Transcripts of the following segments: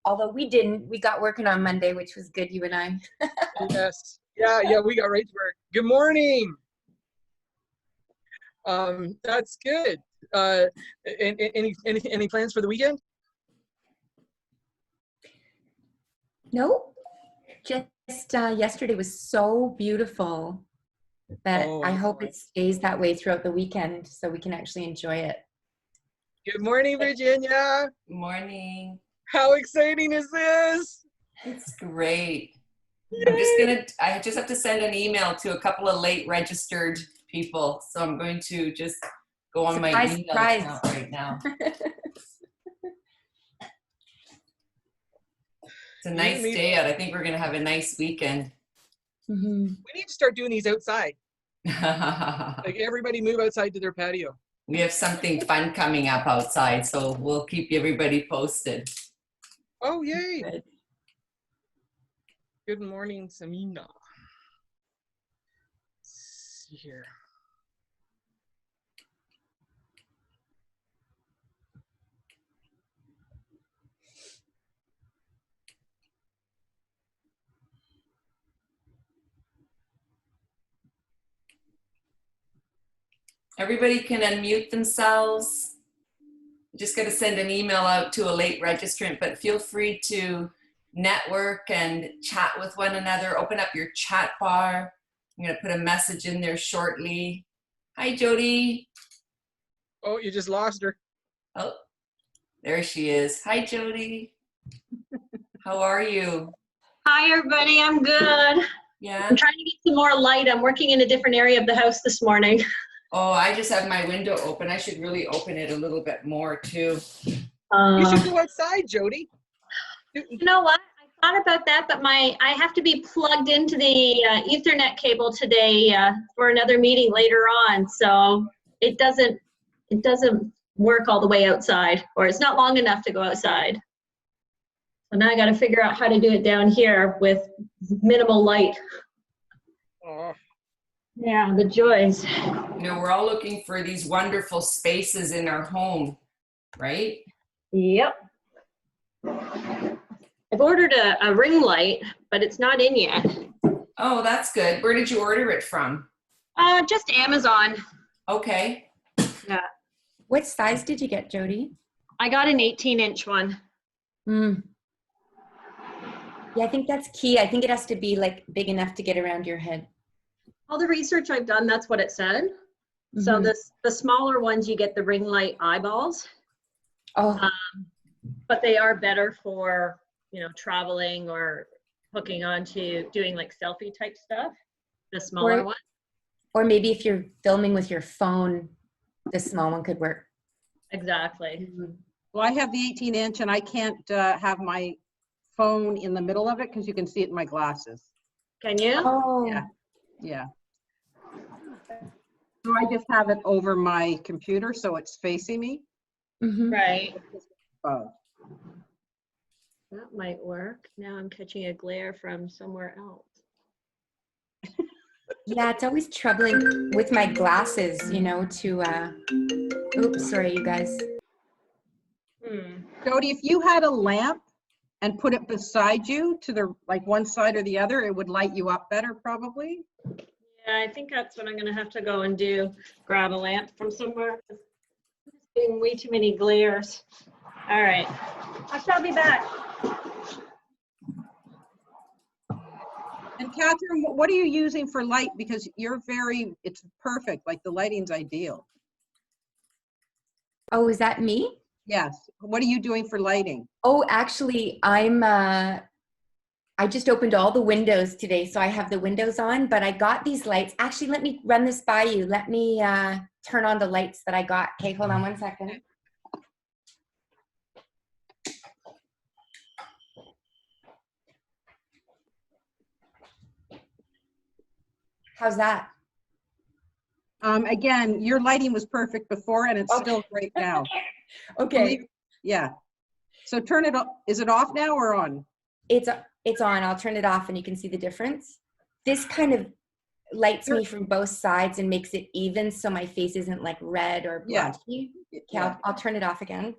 although we didn't. We got working on Monday, which was good, you and I. Yes. Yeah, we got right to work. Good morning. That's good. Any plans for the weekend? No, just yesterday was so beautiful that I hope it stays that way throughout the weekend so we can actually enjoy it. Good morning, Virginia. Good morning. How exciting is this? It's great. Yay. I just have to send an email to a couple of late registered people. So I'm going to just go on my email account right now. It's a nice day out. I think we're going to have a nice weekend. Mm-hmm. We need to start doing these outside. Like everybody move outside to their patio. We have something fun coming up outside, so we'll keep everybody posted. Oh, yay. Good morning, Samina. Let's see here. Everybody can unmute themselves. Just got to send an email out to a late registrant, but feel free to network and chat with one another. Open up your chat bar. I'm going to put a message in there shortly. Hi, Jody. Oh, you just lost her. Oh, there she is. Hi, Jody. How are you? Hi, everybody. I'm good. Yeah. I'm trying to get some more light. I'm working in a different area of the house this morning. Oh, I just have my window open. I should really open it a little bit more, too. You should go outside, Jody. You know what? I thought about that, but I have to be plugged into the Ethernet cable today for another meeting later on. So it doesn't work all the way outside, or it's not long enough to go outside. So now I got to figure out how to do it down here with minimal light. Oh. Yeah, the joys. You know, we're all looking for these wonderful spaces in our home, right? Yep. I've ordered a ring light, but it's not in yet. Oh, that's good. Where did you order it from? Just Amazon. Okay. Yeah. What size did you get, Jody? I got an 18-inch one. Mm. Yeah, I think that's key. I think it has to be like big enough to get around your head. All the research I've done, that's what it said. Mm-hmm. So the smaller ones, you get the ring light eyeballs. Oh. But they are better for, you know, traveling or hooking onto doing like selfie type stuff. The smaller one. Or maybe if you're filming with your phone, the small one could work. Exactly. Mm-hmm. Well, I have the 18-inch and I can't have my phone in the middle of it because you can see it in my glasses. Can you? Oh. Yeah. Yeah. So I just have it over my computer so it's facing me. Mm-hmm. Right. Oh. That might work. Now I'm catching a glare from somewhere else. Yeah, it's always troubling with my glasses, you know, to, oops, sorry, you guys. Jody, if you had a lamp and put it beside you to the, like one side or the other, it would light you up better probably. Yeah, I think that's what I'm going to have to go and do. Grab a lamp from somewhere. I'm getting way too many glares. All right. I shall be back. And Catherine, what are you using for light? Because you're it's perfect. Like the lighting's ideal. Oh, is that me? Yes. What are you doing for lighting? Oh, actually, I just opened all the windows today, so I have the windows on, but I got these lights. Actually, let me run this by you. Let me turn on the lights that I got. Okay, hold on one second. How's that? Again, your lighting was perfect before and it's still great now. Okay. Yeah. So turn it off. Is it off now or on? It's on. I'll turn it off and you can see the difference. This kind of lights me from both sides and makes it even so my face isn't like red or blotchy. Okay, I'll turn it off again.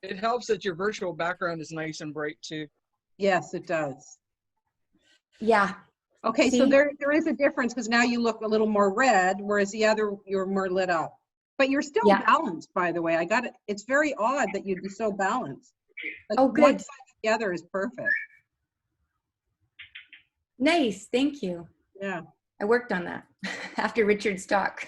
It helps that your virtual background is nice and bright too. Yes, it does. Yeah. Okay, so See? there is a difference because now you look a little more red, whereas the other, you're more lit up. But you're still Yeah. balanced, by the way. I got it. It's very odd that you'd be so balanced. Like Oh, one good. side together is perfect. Nice. Thank you. Yeah. I worked on that after Richard's talk.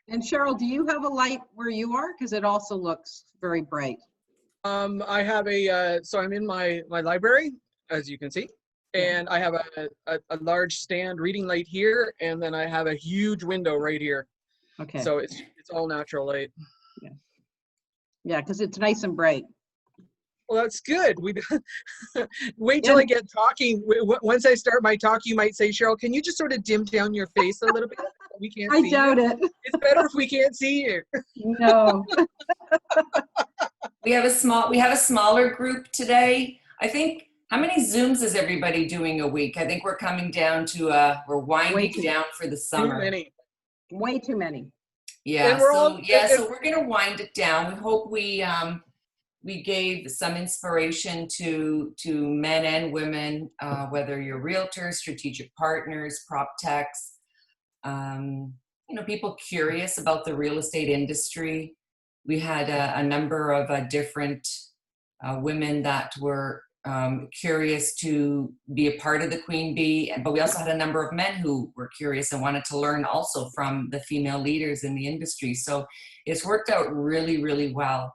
And Cheryl, do you have a light where you are? Because it also looks very bright. I have so I'm in my library, as you can see, and I have a large stand reading light here, and then I have a huge window right here. Okay. So it's all natural light. Yeah, because it's nice and bright. Well, that's good. We wait till I get talking. Once I start my talk, you might say, Cheryl, can you just sort of dim down your face a little bit? We can't see doubt you. it. It's better if we can't see you. No. We have a smaller group today. I think, how many Zooms is everybody doing a week? I think we're coming down to, we're winding down for the summer. Too many. Way too many. Yeah, And we're all- so we're gonna wind it down. We hope we gave some inspiration to men and women, whether you're realtors, strategic partners, prop techs, people curious about the real estate industry. We had a number of different women that were curious to be a part of the Queen Bee, but we also had a number of men who were curious and wanted to learn also from the female leaders in the industry. So it's worked out really, really well.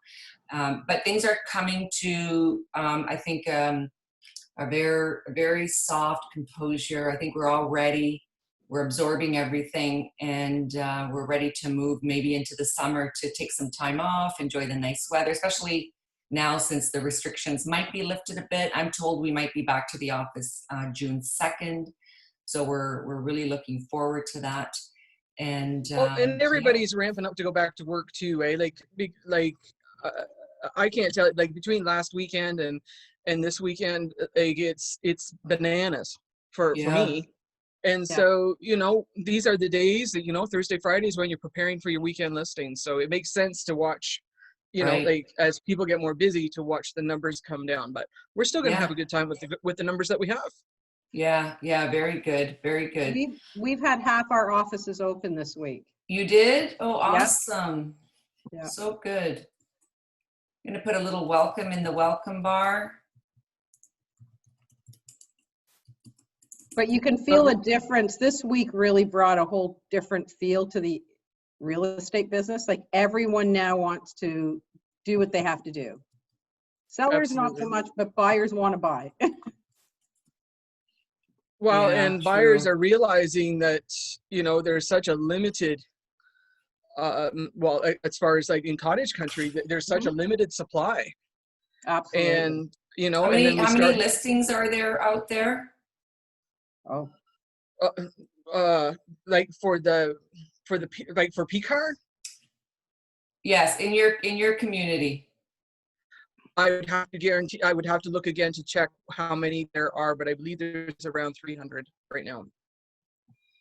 But things are coming to, I think, a very soft composure. I think we're all ready. We're absorbing everything, and we're ready to move maybe into the summer to take some time off, enjoy the nice weather, especially now since the restrictions might be lifted a bit. I'm told we might be back to the office June 2nd. So we're really looking forward to that. And and everybody's ramping up to go back to work too, eh? I can't tell, like between last weekend and this weekend, like it's bananas for me. And so, these are the days that, Thursday, Friday is when you're preparing for your weekend listings. So it makes sense to watch, like as people get more busy, to watch the numbers come down. But we're still going to have a good time with the numbers that we have. Yeah, very good, very good. We've had half our offices open this week. You did? Oh, awesome. Yeah. So good. I'm going to put a little welcome in the welcome bar. But you can feel a difference. This week really brought a whole different feel to the real estate business. Like everyone now wants to do what they have to do. Sellers not so much, but buyers want to buy. Well, and buyers are realizing that, there's such a limited, as far as like in cottage country, there's such a limited supply. Absolutely. And, how many listings are there out there? Oh, like for PCAR? Yes, in your community. I would have to look again to check how many there are, but I believe there's around 300 right now.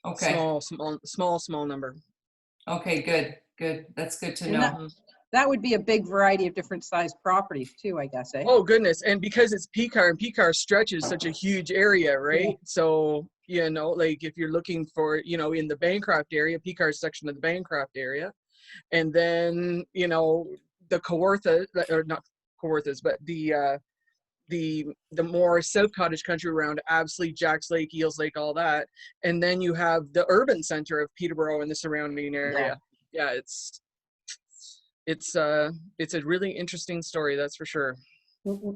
Okay. Small number. Okay, good. That's good to know. That would be a big variety of different sized properties too, I guess, eh? Oh goodness, and because it's PCAR, and PCAR stretches such a huge area, right? Yeah. So, like if you're looking for, in the Bancroft area, PCAR section of the Bancroft area, and then, the Kawartha, or not Kawarthas, but the more South Cottage country around Absley, Jacks Lake, Eels Lake, all that, and then you have the urban center of Peterborough and the surrounding area. Yeah, it's a really interesting story, that's for sure.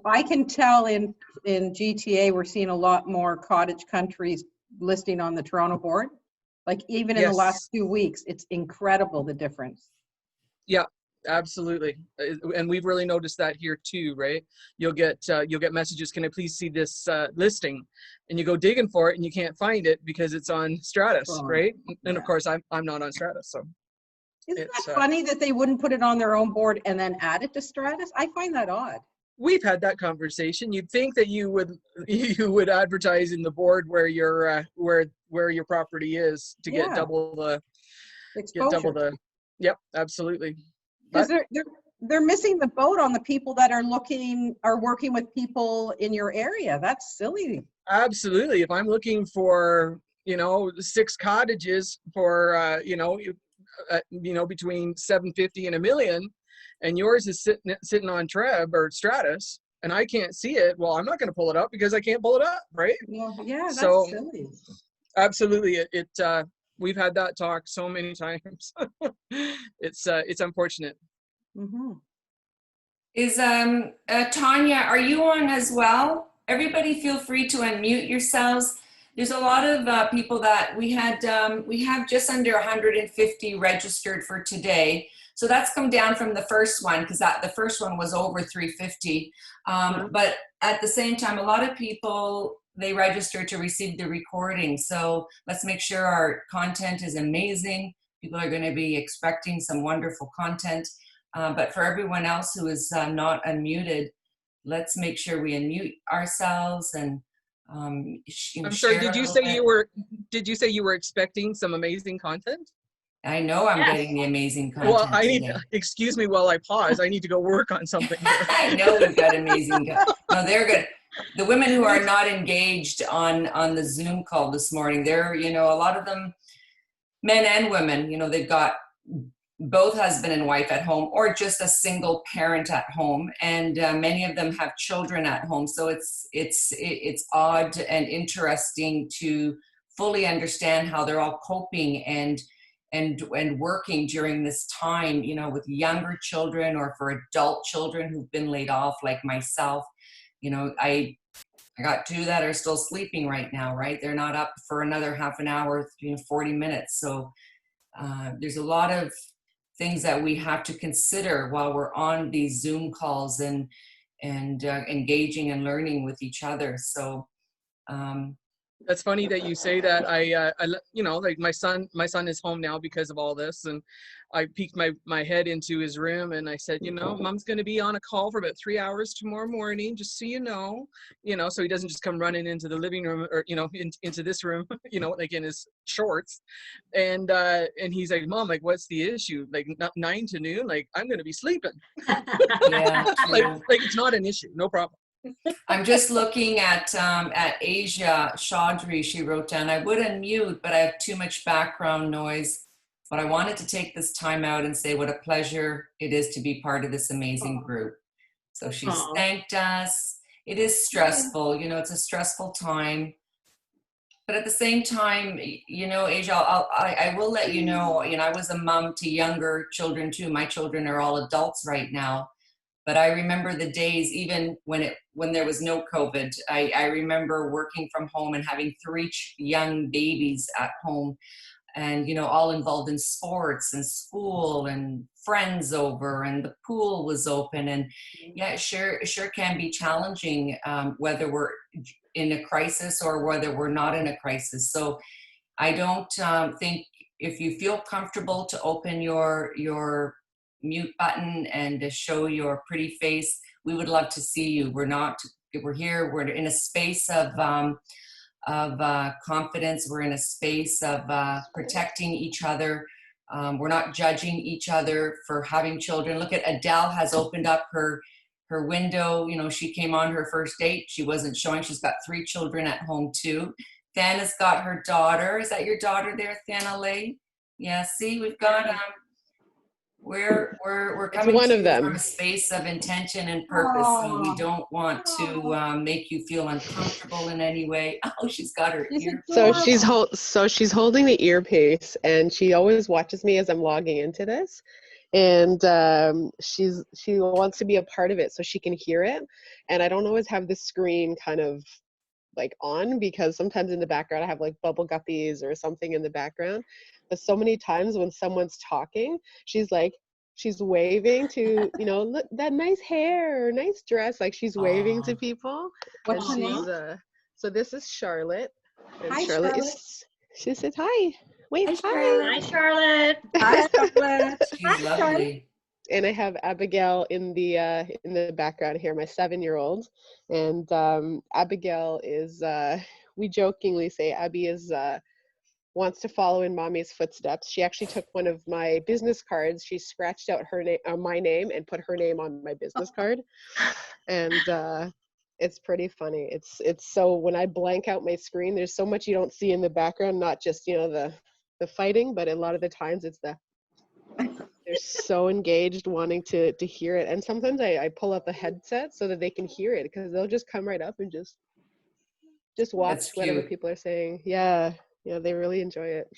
I can tell in GTA we're seeing a lot more cottage countries listing on the Toronto board. Like even in the last 2 weeks, it's incredible the difference. Yeah, absolutely. And we've really noticed that here too, right? You'll get messages, can I please see this listing? And you go digging for it and you can't find it because it's on Stratus, right? And of course I'm not on Stratus, so. Isn't that funny that they wouldn't put it on their own board and then add it to Stratus? I find that odd. we've had that conversation. You'd think that you would advertise in the board where your property is to get Yeah. double the Exposure. Yep, absolutely. Because they're missing the boat on the people that are working with people in your area. That's silly. Absolutely. If I'm looking for 6 cottages for between 750 and $1 million, and yours is sitting on Treb or Stratus, and I can't see it, well, I'm not going to pull it up because I can't pull it up, right? Yeah, that's So, silly. Absolutely, we've had that talk so many times. It's unfortunate. Mm-hmm. Is Tanya, are you on as well? Everybody feel free to unmute yourselves. There's a lot of people that we have just under 150 registered for today. So that's come down from the first one, because the first one was over 350. But at the same time, a lot of people, they register to receive the recording. So let's make sure our content is amazing. People are going to be expecting some wonderful content. But for everyone else who is not unmuted, let's make sure we unmute ourselves and I'm sorry, did you say you were expecting some amazing content? I know I'm getting the amazing content. Well, excuse me while I pause. I need to go work on something here. I know we've got amazing. No, they're good. The women who are not engaged on the Zoom call this morning, they're, a lot of them, men and women, they've got both husband and wife at home, or just a single parent at home, and many of them have children at home. So it's odd and interesting to fully understand how they're all coping and working during this time, with younger children or for adult children who've been laid off, like myself. I got 2 that are still sleeping right now, right? They're not up for another half an hour, 40 minutes. So there's a lot of things that we have to consider while we're on these Zoom calls and engaging and learning with each other. So that's funny that you say that. I like my son is home now because of all this, and I peeked my head into his room and I said, Mom's going to be on a call for about 3 hours tomorrow morning, just so you know, so he doesn't just come running into the living room or, into this room, like in his shorts. And he's like, Mom, like, what's the issue? Like 9 to noon, like I'm going to be sleeping. Yeah, like it's not an issue. No problem. I'm just looking at Asia Chaudhry. She wrote down, I would unmute, but I have too much background noise. But I wanted to take this time out and say what a pleasure it is to be part of this amazing group. So she's thanked us. It is stressful, it's a stressful time. But at the same time, Asia, I will let you know, I was a mom to younger children too. My children are all adults right now. But I remember the days, even when there was no COVID, I remember working from home and having 3 young babies at home, and all involved in sports and school and friends over, and the pool was open. And yeah, it sure can be challenging, whether we're in a crisis or whether we're not in a crisis. So I don't think, if you feel comfortable to open your mute button and to show your pretty face, we would love to see you. We're here, we're in a space of confidence. We're in a space of protecting each other. We're not judging each other for having children. Look at Adele has opened up her window. She came on her first date. She wasn't showing. She's got 3 children at home too. Thana's got her daughter. Is that your daughter there, Thana Lay? Yeah, see, we've got we're coming one to of you them from a space of intention and purpose. So we don't want to make you feel uncomfortable in any way. Oh, she's got her ear. So she's holding the earpiece, and she always watches me as I'm logging into this, and she wants to be a part of it so she can hear it. And I don't always have the screen kind of like on, because sometimes in the background I have like bubble guppies or something in the background. But so many times when someone's talking, she's waving to, look, that nice hair, nice dress, like she's waving to people. What's her name? So this is Charlotte. And Hi, Charlotte. She says hi. Wave, Hi, hi. Hi, Charlotte. Hi, Charlotte. She's lovely. And I have Abigail in the background here, my 7-year-old. And Abigail is, we jokingly say Abby is, wants to follow in mommy's footsteps. She actually took one of my business cards. She scratched out her name, my name, and put her name on my business card. And it's pretty funny. It's so when I blank out my screen, there's so much you don't see in the background, not just, you know, the fighting, but a lot of the times it's they're so engaged wanting to hear it. And sometimes I pull up a headset so that they can hear it, because they'll just come right up and just watch whatever people are saying. Yeah, they really enjoy it.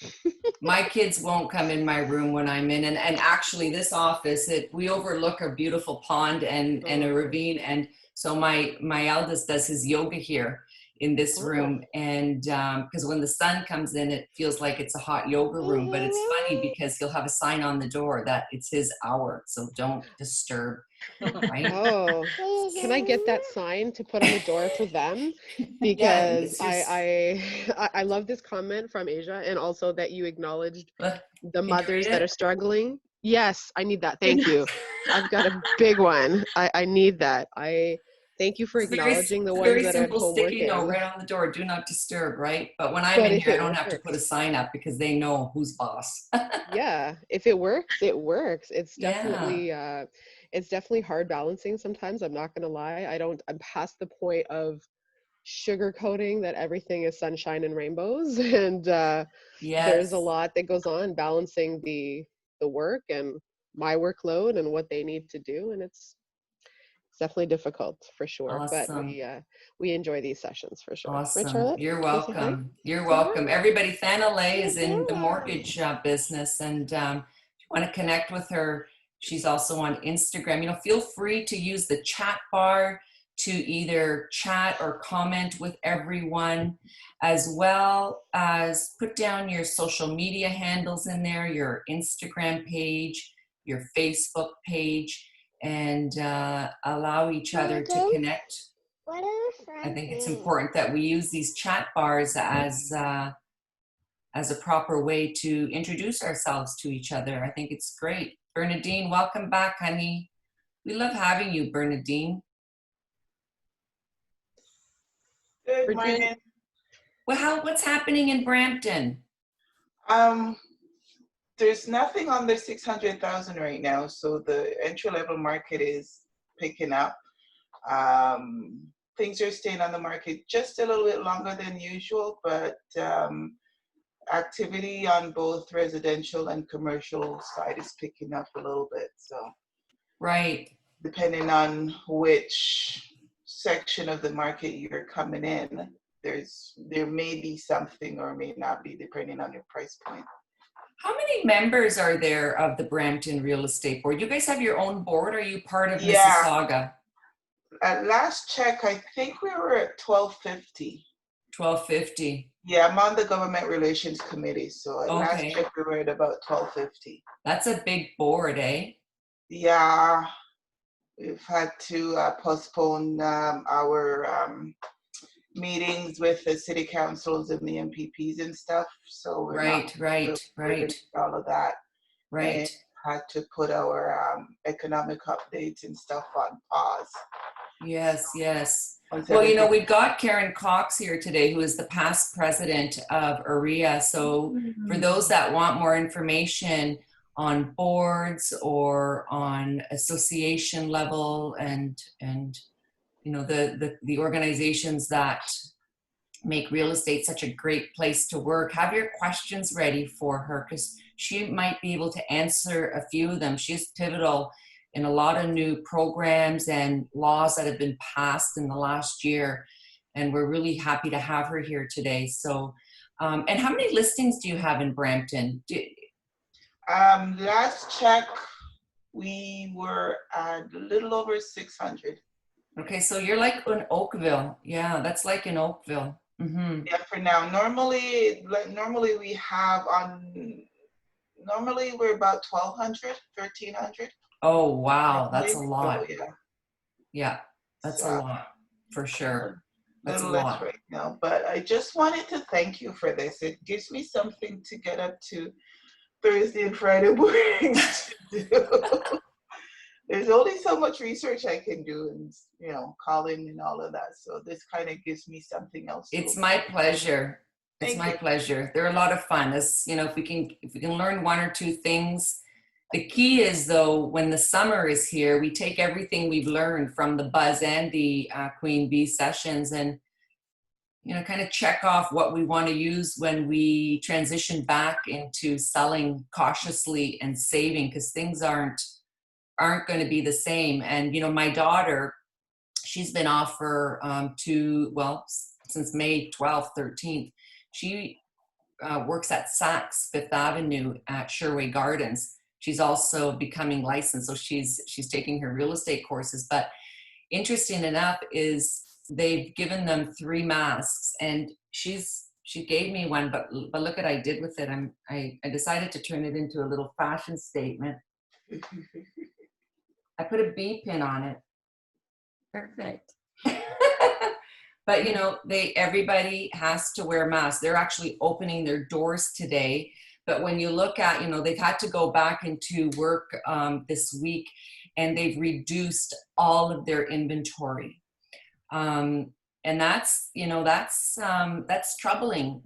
My kids won't come in my room when I'm in, and actually this office, we overlook a beautiful pond and a ravine, and so my eldest does his yoga here in this room, and because when the sun comes in, it feels like it's a hot yoga room, but it's funny because he'll have a sign on the door that it's his hour, so don't disturb. Right? Oh, can I get that sign to put on the door for them? Because I love this comment from Asia, and also that you acknowledged the mothers that are struggling. Yes, I need that. Thank you. I've got a big one. I need that. I thank you for acknowledging the ones that are at home working. Sticky note right on the door, do not disturb, right? But when I'm in here, I don't have to put a sign up because they know who's boss. Yeah, if it works, it works. It's definitely it's definitely hard balancing sometimes. I'm not gonna lie. I'm past the point of sugarcoating that everything is sunshine and rainbows, and there's a lot that goes on balancing the work and my workload and what they need to do, and it's definitely difficult for sure. Awesome. But we enjoy these sessions for sure. Awesome. Right, Charlotte? You're welcome. You're welcome. Everybody, Thanalei is in the mortgage business, and if you want to connect with her, she's also on Instagram. Feel free to use the chat bar to either chat or comment with everyone, as well as put down your social media handles in there, your Instagram page, your Facebook page, and allow each other to connect. I think it's important that we use these chat bars as a proper way to introduce ourselves to each other. I think it's great. Bernadine, welcome back, honey. We love having you, Bernadine. Good morning. Well, what's happening in Brampton? There's nothing under 600,000 right now, so the entry-level market is picking up. Things are staying on the market just a little bit longer than usual, but activity on both residential and commercial side is picking up a little bit. So, right, depending on which section of the market you're coming in, there may be something or may not be, depending on your price point. How many members are there of the Brampton Real Estate Board? You guys have your own board, or are you part of Mississauga? At last check, I think we were at 1250. 1250. Yeah, I'm on the Government Relations Committee, so at last check we were at about 1250. That's a big board, eh? Yeah, we've had to postpone our meetings with the city councils and the MPPs and stuff. So we're right. All of that. Right. And had to put our economic updates and stuff on pause. Yes. Well, we've got Karen Cox here today, who is the past president of AREA. So for those that want more information on boards or on association level and the organizations that make real estate such a great place to work, have your questions ready for her, because she might be able to answer a few of them. She's pivotal in a lot of new programs and laws that have been passed in the last year, and we're really happy to have her here today. So and how many listings do you have in Brampton? Last check we were at a little over 600. Okay, so you're like in Oakville. Yeah, that's like in Oakville. Mm-hmm. Yeah, for now. Normally we have normally we're about 1,200, 1,300. Oh, wow, that's a lot. So, yeah, that's a lot, for sure. That's a lot right now. But I just wanted to thank you for this. It gives me something to get up to Thursday and Friday mornings to do. there's only so much research I can do, and calling and all of that. So this kind of gives me something else. It's my pleasure. It's Thank my you. pleasure. They're a lot of fun. As you know, if we can learn one or two things. The key is though, when the summer is here, we take everything we've learned from the Buzz and the Queen Bee sessions, and kind of check off what we want to use when we transition back into selling cautiously and saving, because things aren't going to be the same. And my daughter, she's been off for since May 12th, 13th. She works at Saks Fifth Avenue at Sherway Gardens. She's also becoming licensed, so she's taking her real estate courses. But interesting enough is they've given them 3 masks, and she gave me one, but look what I did with it. I decided to turn it into a little fashion statement. I put a bee pin on it. Perfect. But everybody has to wear masks. They're actually opening their doors today. But when you look at, they've had to go back into work this week, and they've reduced all of their inventory. And that's troubling,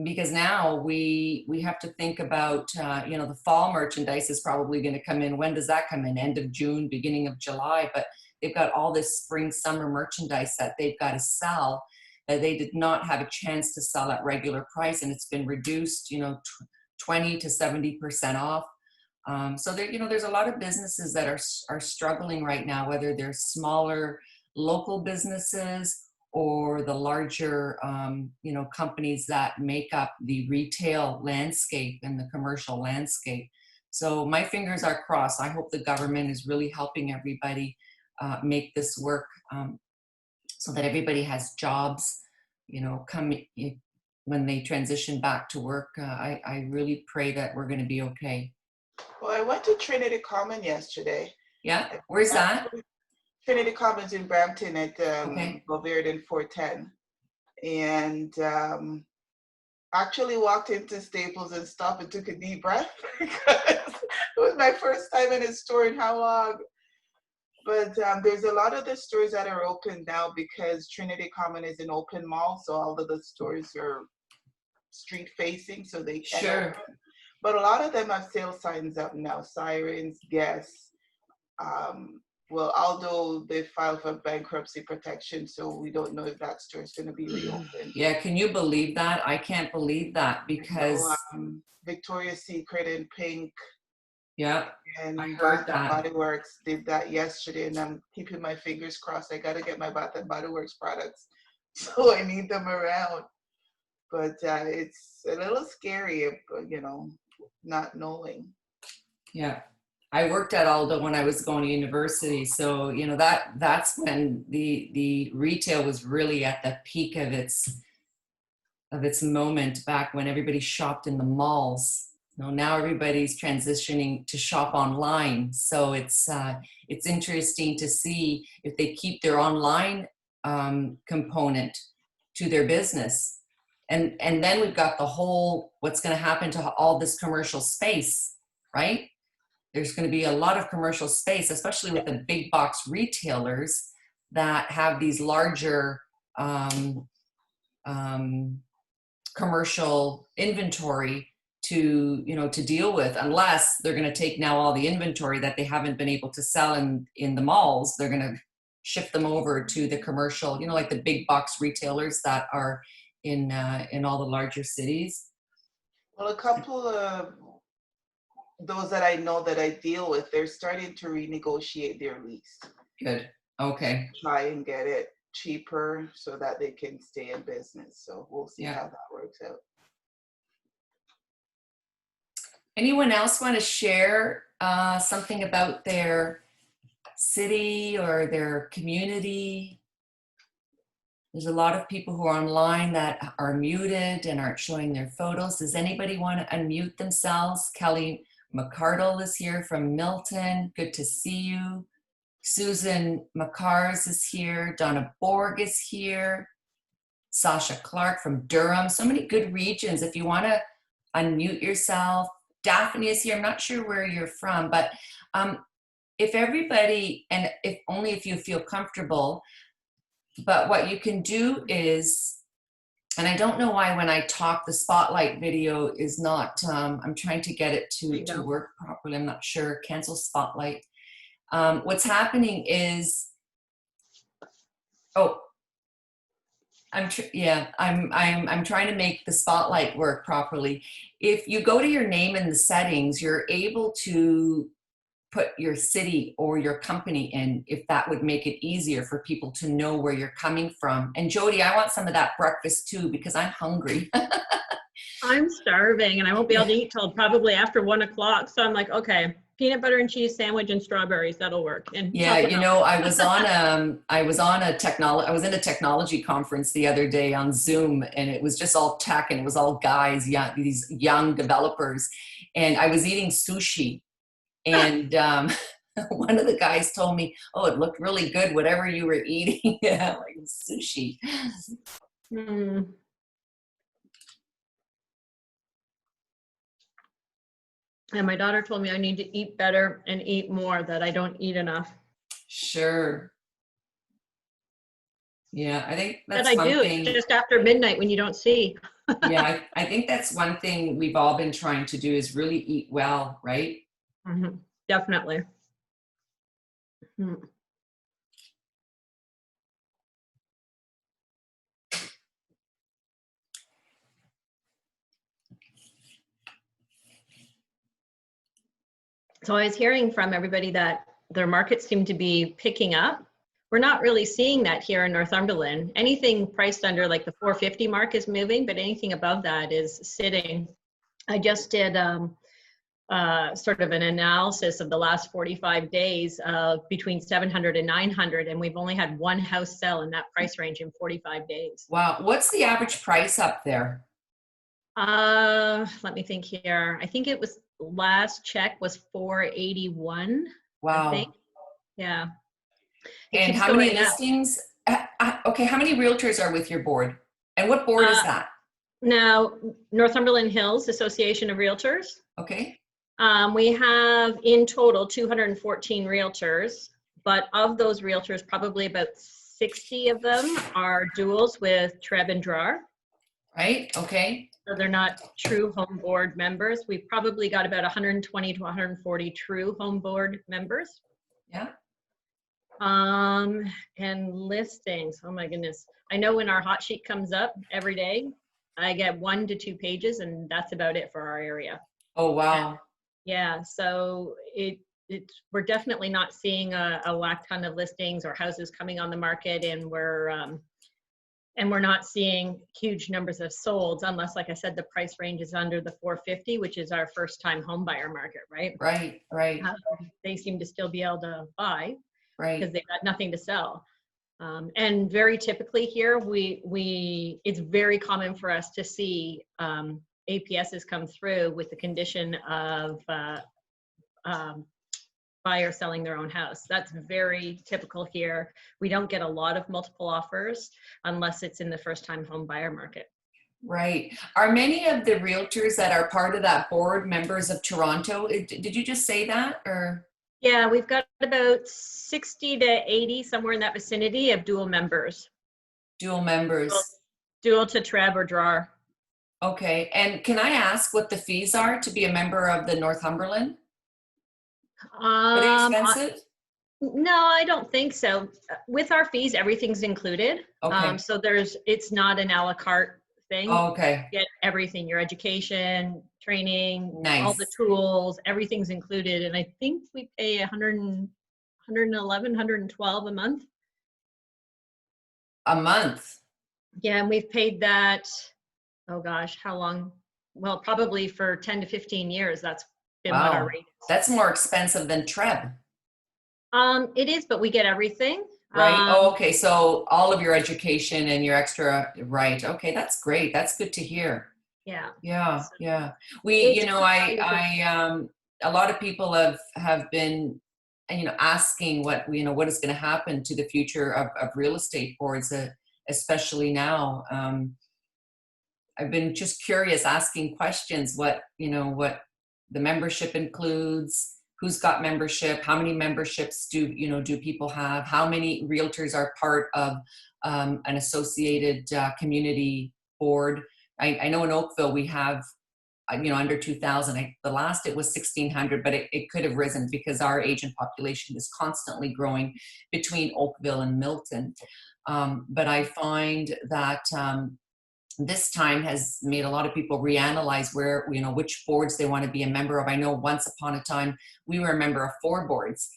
because now we have to think about, the fall merchandise is probably going to come in. When does that come in? End of June, beginning of July. But they've got all this spring, summer merchandise that they've got to sell that they did not have a chance to sell at regular price, and it's been reduced, 20 to 70% off. So there, there's a lot of businesses that are struggling right now, whether they're smaller local businesses or the larger, companies that make up the retail landscape and the commercial landscape. So my fingers are crossed. I hope the government is really helping everybody make this work, so that everybody has jobs, when they transition back to work. I really pray that we're going to be okay. Well, I went to Trinity Common yesterday. Yeah, where's that? Trinity Commons in Brampton at Okay. Bovaird and 410. And actually walked into Staples and stopped and took a deep breath because it was my first time in a store in how long. But there's a lot of the stores that are open now because Trinity Common is an open mall, so all of the stores are street facing, so they can Sure. open. But a lot of them have sale signs up now, sirens, guests. Well, although they filed for bankruptcy protection, so we don't know if that store is going to be reopened. Yeah, can you believe that? I can't believe that, because So, Victoria's Secret and Pink. Yeah, And I heard Bath and that. Body Works did that yesterday, and I'm keeping my fingers crossed. I got to get my Bath and Body Works products, so I need them around. But it's a little scary, not knowing. Yeah, I worked at Aldo when I was going to university, so that's when the retail was really at the peak of its moment, back when everybody shopped in the malls. Now everybody's transitioning to shop online, so it's interesting to see if they keep their online component to their business, and then we've got the whole, what's going to happen to all this commercial space, right? There's going to be a lot of commercial space, especially with the big box retailers that have these larger commercial inventory to deal with, unless they're going to take now all the inventory that they haven't been able to sell in the malls. They're going to shift them over to the commercial, like the big box retailers that are in all the larger cities. Well, a couple of those that I know that I deal with, they're starting to renegotiate their lease. Good. Okay. Try and get it cheaper so that they can stay in business. So we'll see how that works out. Anyone else want to share something about their city or their community? There's a lot of people who are online that are muted and aren't showing their photos. Does anybody want to unmute themselves? Kelly McCardle is here from Milton. Good to see you. Susan McCars is here. Donna Borg is here. Sasha Clark from Durham. So many good regions. If you want to unmute yourself. Daphne is here. I'm not sure where you're from, but if everybody, and if only if you feel comfortable, but what you can do is, and I don't know why when I talk, the spotlight video is not, I'm trying to get it to work properly. I'm not sure. Cancel spotlight. What's happening is, oh, I'm trying to make the spotlight work properly. If you go to your name in the settings, you're able to put your city or your company in, if that would make it easier for people to know where you're coming from. And Jody, I want some of that breakfast too, because I'm hungry. I'm starving and I won't be able to eat till probably after 1 o'clock. So I'm like, okay, peanut butter and cheese sandwich and strawberries, that'll work. And Yeah, you know, I was in a technology conference the other day on Zoom, and it was just all tech, and it was all guys, these young developers, and I was eating sushi, and one of the guys told me, "Oh, it looked really good, whatever you were eating." Yeah, like sushi. And my daughter told me I need to eat better and eat more, that I don't eat enough. Sure. Yeah, I think that's that I one do. thing. It's just after midnight when you don't see. Yeah, I think that's one thing we've all been trying to do, is really eat well, right? Mm-hmm. Definitely. Mm-hmm. So I was hearing from everybody that their markets seem to be picking up. We're not really seeing that here in Northumberland. Anything priced under like the 450 mark is moving, but anything above that is sitting. I just did sort of an analysis of the last 45 days of between 700 and 900, and we've only had one house sell in that price range in 45 days. Wow. What's the average price up there? Let me think here. I think it was, last check was 481. Wow. I think. Yeah. And how many listings? Okay, how many realtors are with your board? And what board is that? Now, Northumberland Hills Association of Realtors. Okay. We have in total 214 realtors, but of those realtors, probably about 60 of them are duals with Treb and Drar. Right, okay. So they're not true home board members. We've probably got about 120 to 140 true home board members. Yeah. And listings, oh my goodness. I know when our hot sheet comes up every day, I get 1 to 2 pages, and that's about it for our area. Oh, wow. Yeah, so we're definitely not seeing a whack ton of listings or houses coming on the market, and we're not seeing huge numbers of solds, unless, like I said, the price range is under the 450, which is our first time home buyer market, right? Right, right. They seem to still be able to buy, right, because they've got nothing to sell. And very typically here, it's very common for us to see APSs come through with the condition of buyer selling their own house. That's very typical here. We don't get a lot of multiple offers unless it's in the first time home buyer market. Right. Are many of the realtors that are part of that board members of Toronto? Did you just say that, or? Yeah, we've got about 60 to 80, somewhere in that vicinity, of dual members. Dual members. Dual to Treb or Drar. Okay. And can I ask what the fees are to be a member of the Northumberland? Are they expensive? No, I don't think so. With our fees, everything's included. Okay. So it's not an a la carte thing. Oh, okay. You get everything, your education, training, nice. All the tools, everything's included. And I think we pay 111, 112 a month. A month? Yeah, and we've paid that, oh gosh, how long? Well, probably for 10 to 15 years. That's been what our rate is. That's more expensive than Treb. It is, but we get everything. Right. Oh, okay. So all of your education and your extra, right. Okay. That's great. That's good to hear. Yeah. Yeah. So yeah. A lot of people have been, asking what is going to happen to the future of real estate boards, especially now. I've been just curious, asking questions, what the membership includes, who's got membership, how many memberships do people have, how many realtors are part of an associated community board. I know in Oakville we have under 2,000. The last it was 1,600, but it could have risen because our agent population is constantly growing between Oakville and Milton. But I find that this time has made a lot of people reanalyze where, which boards they want to be a member of. I know once upon a time we were a member of 4 boards,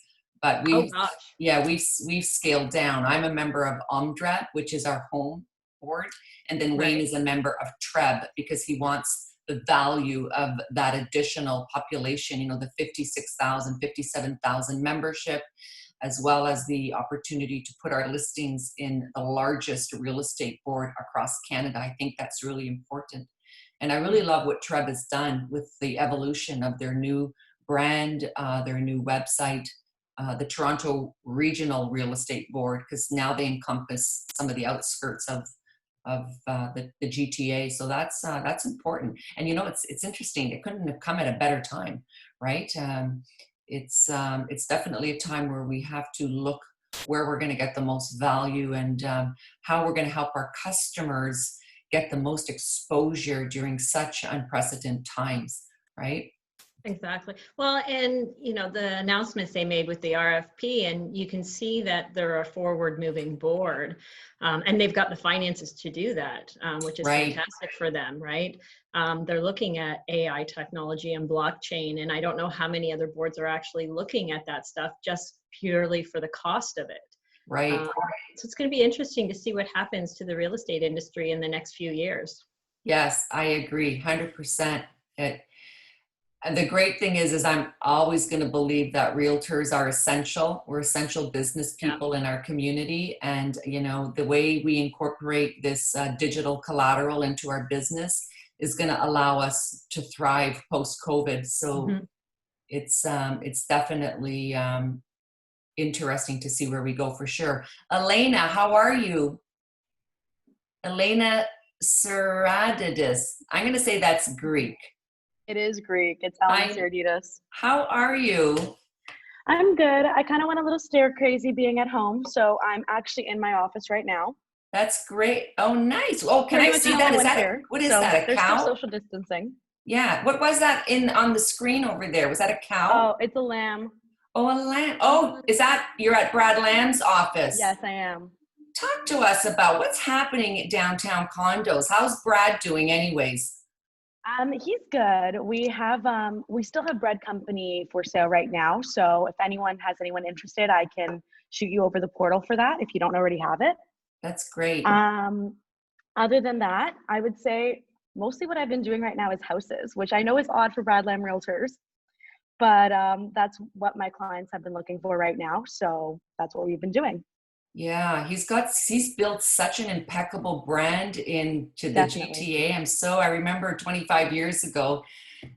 but we've scaled down. I'm a member of UMDRET, which is our home board, and then Wayne is a member of TREB because he wants the value of that additional population, the 56,000, 57,000 membership, as well as the opportunity to put our listings in the largest real estate board across Canada. I think that's really important. And I really love what TREB has done with the evolution of their new brand, their new website, the Toronto Regional Real Estate Board, because now they encompass some of the outskirts of the GTA. So that's important. And it's interesting. It couldn't have come at a better time, right? It's definitely a time where we have to look where we're going to get the most value and how we're going to help our customers get the most exposure during such unprecedented times, right? Exactly. Well, and the announcements they made with the RFP, and you can see that they're a forward-moving board, and they've got the finances to do that, which is fantastic for them, right? They're looking at AI technology and blockchain, and I don't know how many other boards are actually looking at that stuff just purely for the cost of it. Right. So it's going to be interesting to see what happens to the real estate industry in the next few years. Yes, I agree, 100%. And the great thing is I'm always going to believe that realtors are essential. We're essential business people in our community. And, the way we incorporate this digital collateral into our business is going to allow us to thrive post-COVID. So it's definitely interesting to see where we go for sure. Elena, how are you? Elena Seradidis. I'm going to say that's Greek. It is Greek. It's Elena Seradidis. How are you? I'm good. I kind of went a little stir crazy being at home, so I'm actually in my office right now. That's great. Oh, nice. Oh, can I see that? Is that what is that? A cow? There's still social distancing. Yeah. What was that on the screen over there? Was that a cow? Oh, it's a lamb. Oh, a lamb. Oh, you're at Brad Lamb's office? Yes, I am. Talk to us about what's happening at downtown condos. How's Brad doing anyways? He's good. We still have Bread Company for sale right now. So if anyone has anyone interested, I can shoot you over the portal for that if you don't already have it. That's great. Other than that, I would say mostly what I've been doing right now is houses, which I know is odd for Brad Lamb Realtors, but that's what my clients have been looking for right now. So that's what we've been doing. Yeah, he's built such an impeccable brand into the GTA. I remember 25 years ago,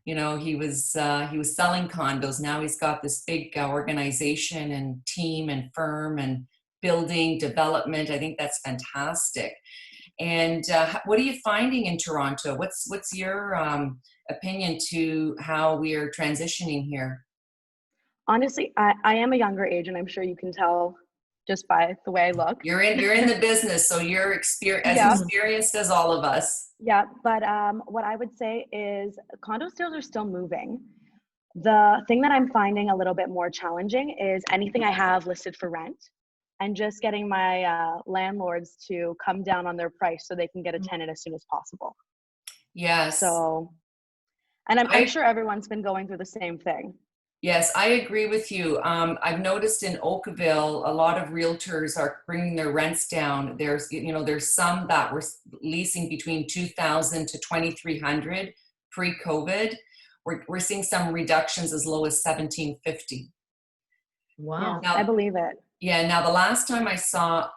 he was selling condos. Now he's got this big organization and team and firm and building development. I think that's fantastic. And what are you finding in Toronto? What's your opinion to how we are transitioning here? Honestly, I am a younger age, and I'm sure you can tell just by the way I look. You're in the business, so you're experienced as all of us. Yeah, but what I would say is condo sales are still moving. The thing that I'm finding a little bit more challenging is anything I have listed for rent and just getting my landlords to come down on their price so they can get a tenant as soon as possible. Yes. So, and I'm sure everyone's been going through the same thing. Yes, I agree with you. I've noticed in Oakville, a lot of realtors are bringing their rents down. There's some that were leasing between $2,000 to $2,300 pre-COVID. We're seeing some reductions as low as $1,750. Wow. Yeah, I believe it. Yeah. Now, the last time I saw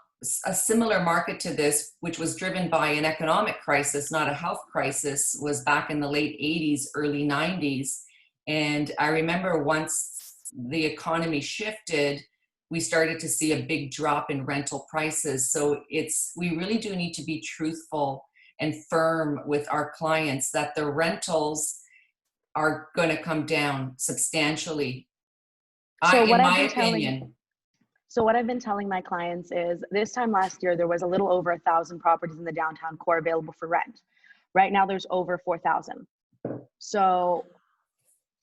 a similar market to this, which was driven by an economic crisis, not a health crisis, was back in the late 80s, early 90s. And I remember once the economy shifted, we started to see a big drop in rental prices. So we really do need to be truthful and firm with our clients that the rentals are going to come down substantially So in what I've my been telling, opinion. so what I've been telling my clients is this time last year, there was a little over 1,000 properties in the downtown core available for rent. Right now there's over 4,000. So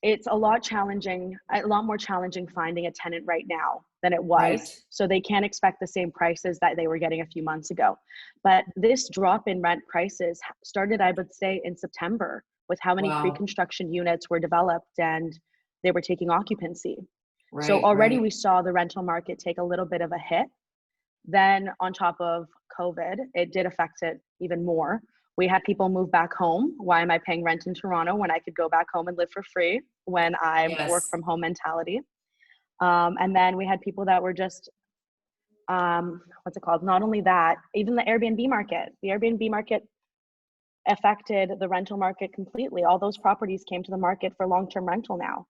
it's a lot more challenging finding a tenant right now than it was. Right. So they can't expect the same prices that they were getting a few months ago. But this drop in rent prices started, I would say, in September with how many Wow. pre-construction units were developed and they were taking occupancy. Right, So already right. we saw the rental market take a little bit of a hit. Then on top of COVID, it did affect it even more. We had people move back home. Why am I paying rent in Toronto when I could go back home and live for free when I'm work Yes. from home mentality? And then we had people that were just, what's it called? Not only that, even the Airbnb market affected the rental market completely. All those properties came to the market for long-term rental now.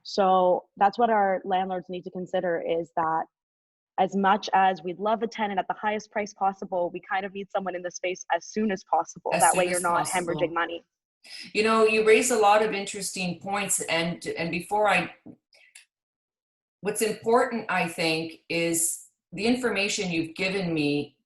So that's what our landlords need to consider, is that as much as we'd love a tenant at the highest price possible, we kind of need someone in the space as soon as possible. As That soon way as you're not possible. hemorrhaging money. You know, you raise a lot of interesting points, and what's important, I think, is the information you've given me.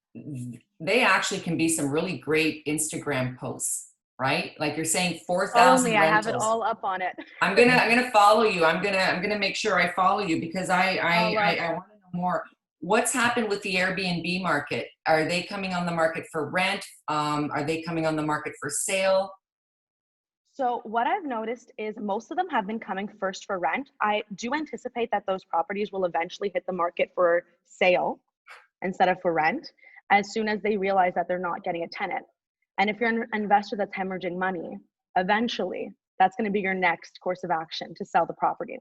They actually can be some really great Instagram posts, right? Like you're saying, Follow 4,000 me, I have it rentals. all up on it. I'm gonna follow you. I'm gonna make sure I follow you, because I want to know more. What's happened with the Airbnb market? Are they coming on the market for rent? Are they coming on the market for sale? So what I've noticed is most of them have been coming first for rent. I do anticipate that those properties will eventually hit the market for sale instead of for rent, as soon as they realize that they're not getting a tenant. And if you're an investor that's hemorrhaging money, eventually that's going to be your next course of action, to sell the property.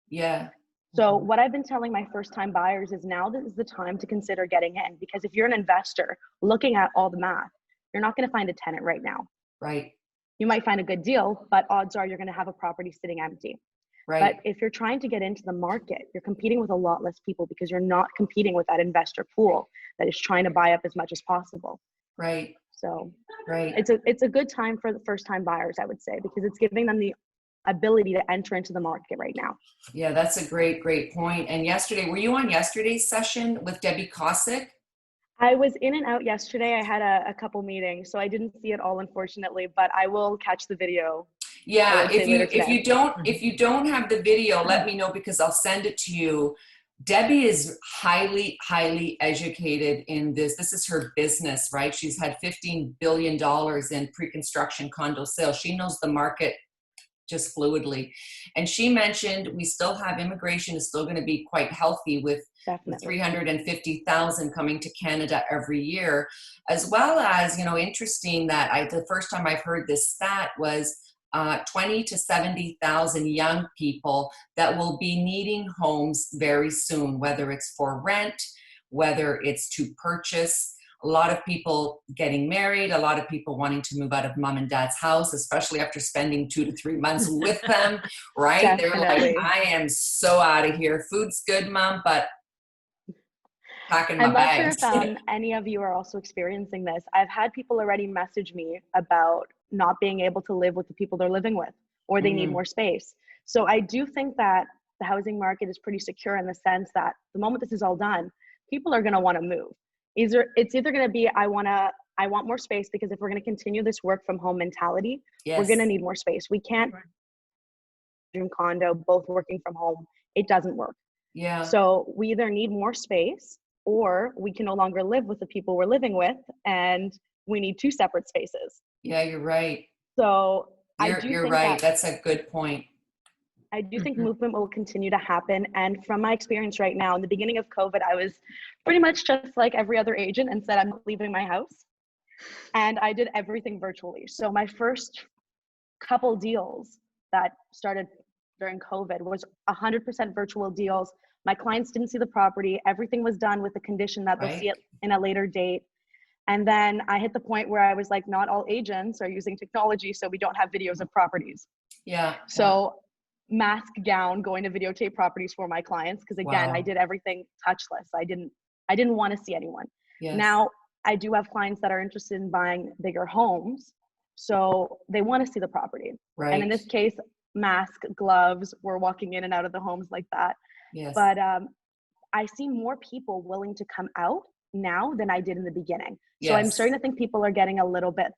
Yeah. So what I've been telling my first time buyers is now is the time to consider getting in, because if you're an investor looking at all the math, you're not going to find a tenant right now. Right. You might find a good deal, but odds are you're going to have a property sitting empty. Right. But if you're trying to get into the market, you're competing with a lot less people, because you're not competing with that investor pool that is trying to buy up as much as possible. Right. So right. It's a good time for the first time buyers, I would say, because it's giving them the ability to enter into the market right now. Yeah, that's a great point. And yesterday, were you on yesterday's session with Debbie Kosick? I was in and out yesterday. I had a couple meetings, so I didn't see it all, unfortunately, but I will catch the video. Yeah, if you don't have the video, let me know, because I'll send it to you. Debbie is highly educated in this. This is her business, right? She's had $15 billion in pre-construction condo sales. She knows the market just fluidly. And she mentioned we still have immigration is still going to be quite healthy with 350,000 coming to Canada every year, as well as, you know, interesting that the first time I've heard this stat was 20 to 70,000 young people that will be needing homes very soon, whether it's for rent, whether it's to purchase. A lot of people getting married, a lot of people wanting to move out of mom and dad's house, especially after spending 2 to 3 months with them, right? They're like, I am so out of here. Food's good, mom, but packing my bags. I'm not sure if any of you are also experiencing this. I've had people already message me about not being able to live with the people they're living with, or they need more space. So I do think that the housing market is pretty secure in the sense that the moment this is all done, people are going to want to move. It's either going to be, I want more space, because if we're going to continue this work from home mentality, we're going to need more space. We can't in condo, both working from home. It doesn't work. Yeah. So we either need more space, or we can no longer live with the people we're living with, and we need 2 separate spaces. Yeah, you're right. So you're right. That's a good point. I do think movement will continue to happen. And from my experience right now, in the beginning of COVID, I was pretty much just like every other agent and said, I'm not leaving my house. And I did everything virtually. So my first couple deals that started during COVID was 100% virtual deals. My clients didn't see the property. Everything was done with the condition that they'll see it in a later date. And then I hit the point where I was like, not all agents are using technology, so we don't have videos of properties. Yeah. So mask down, going to videotape properties for my clients, because again, I did everything touchless. I didn't want to see anyone. Yes. Now I do have clients that are interested in buying bigger homes, so they want to see the property. Right. And in this case, mask, gloves, we're walking in and out of the homes like that. Yes. But I see more people willing to come out now than I did in the beginning. So I'm Yes. starting to think people are getting a little bit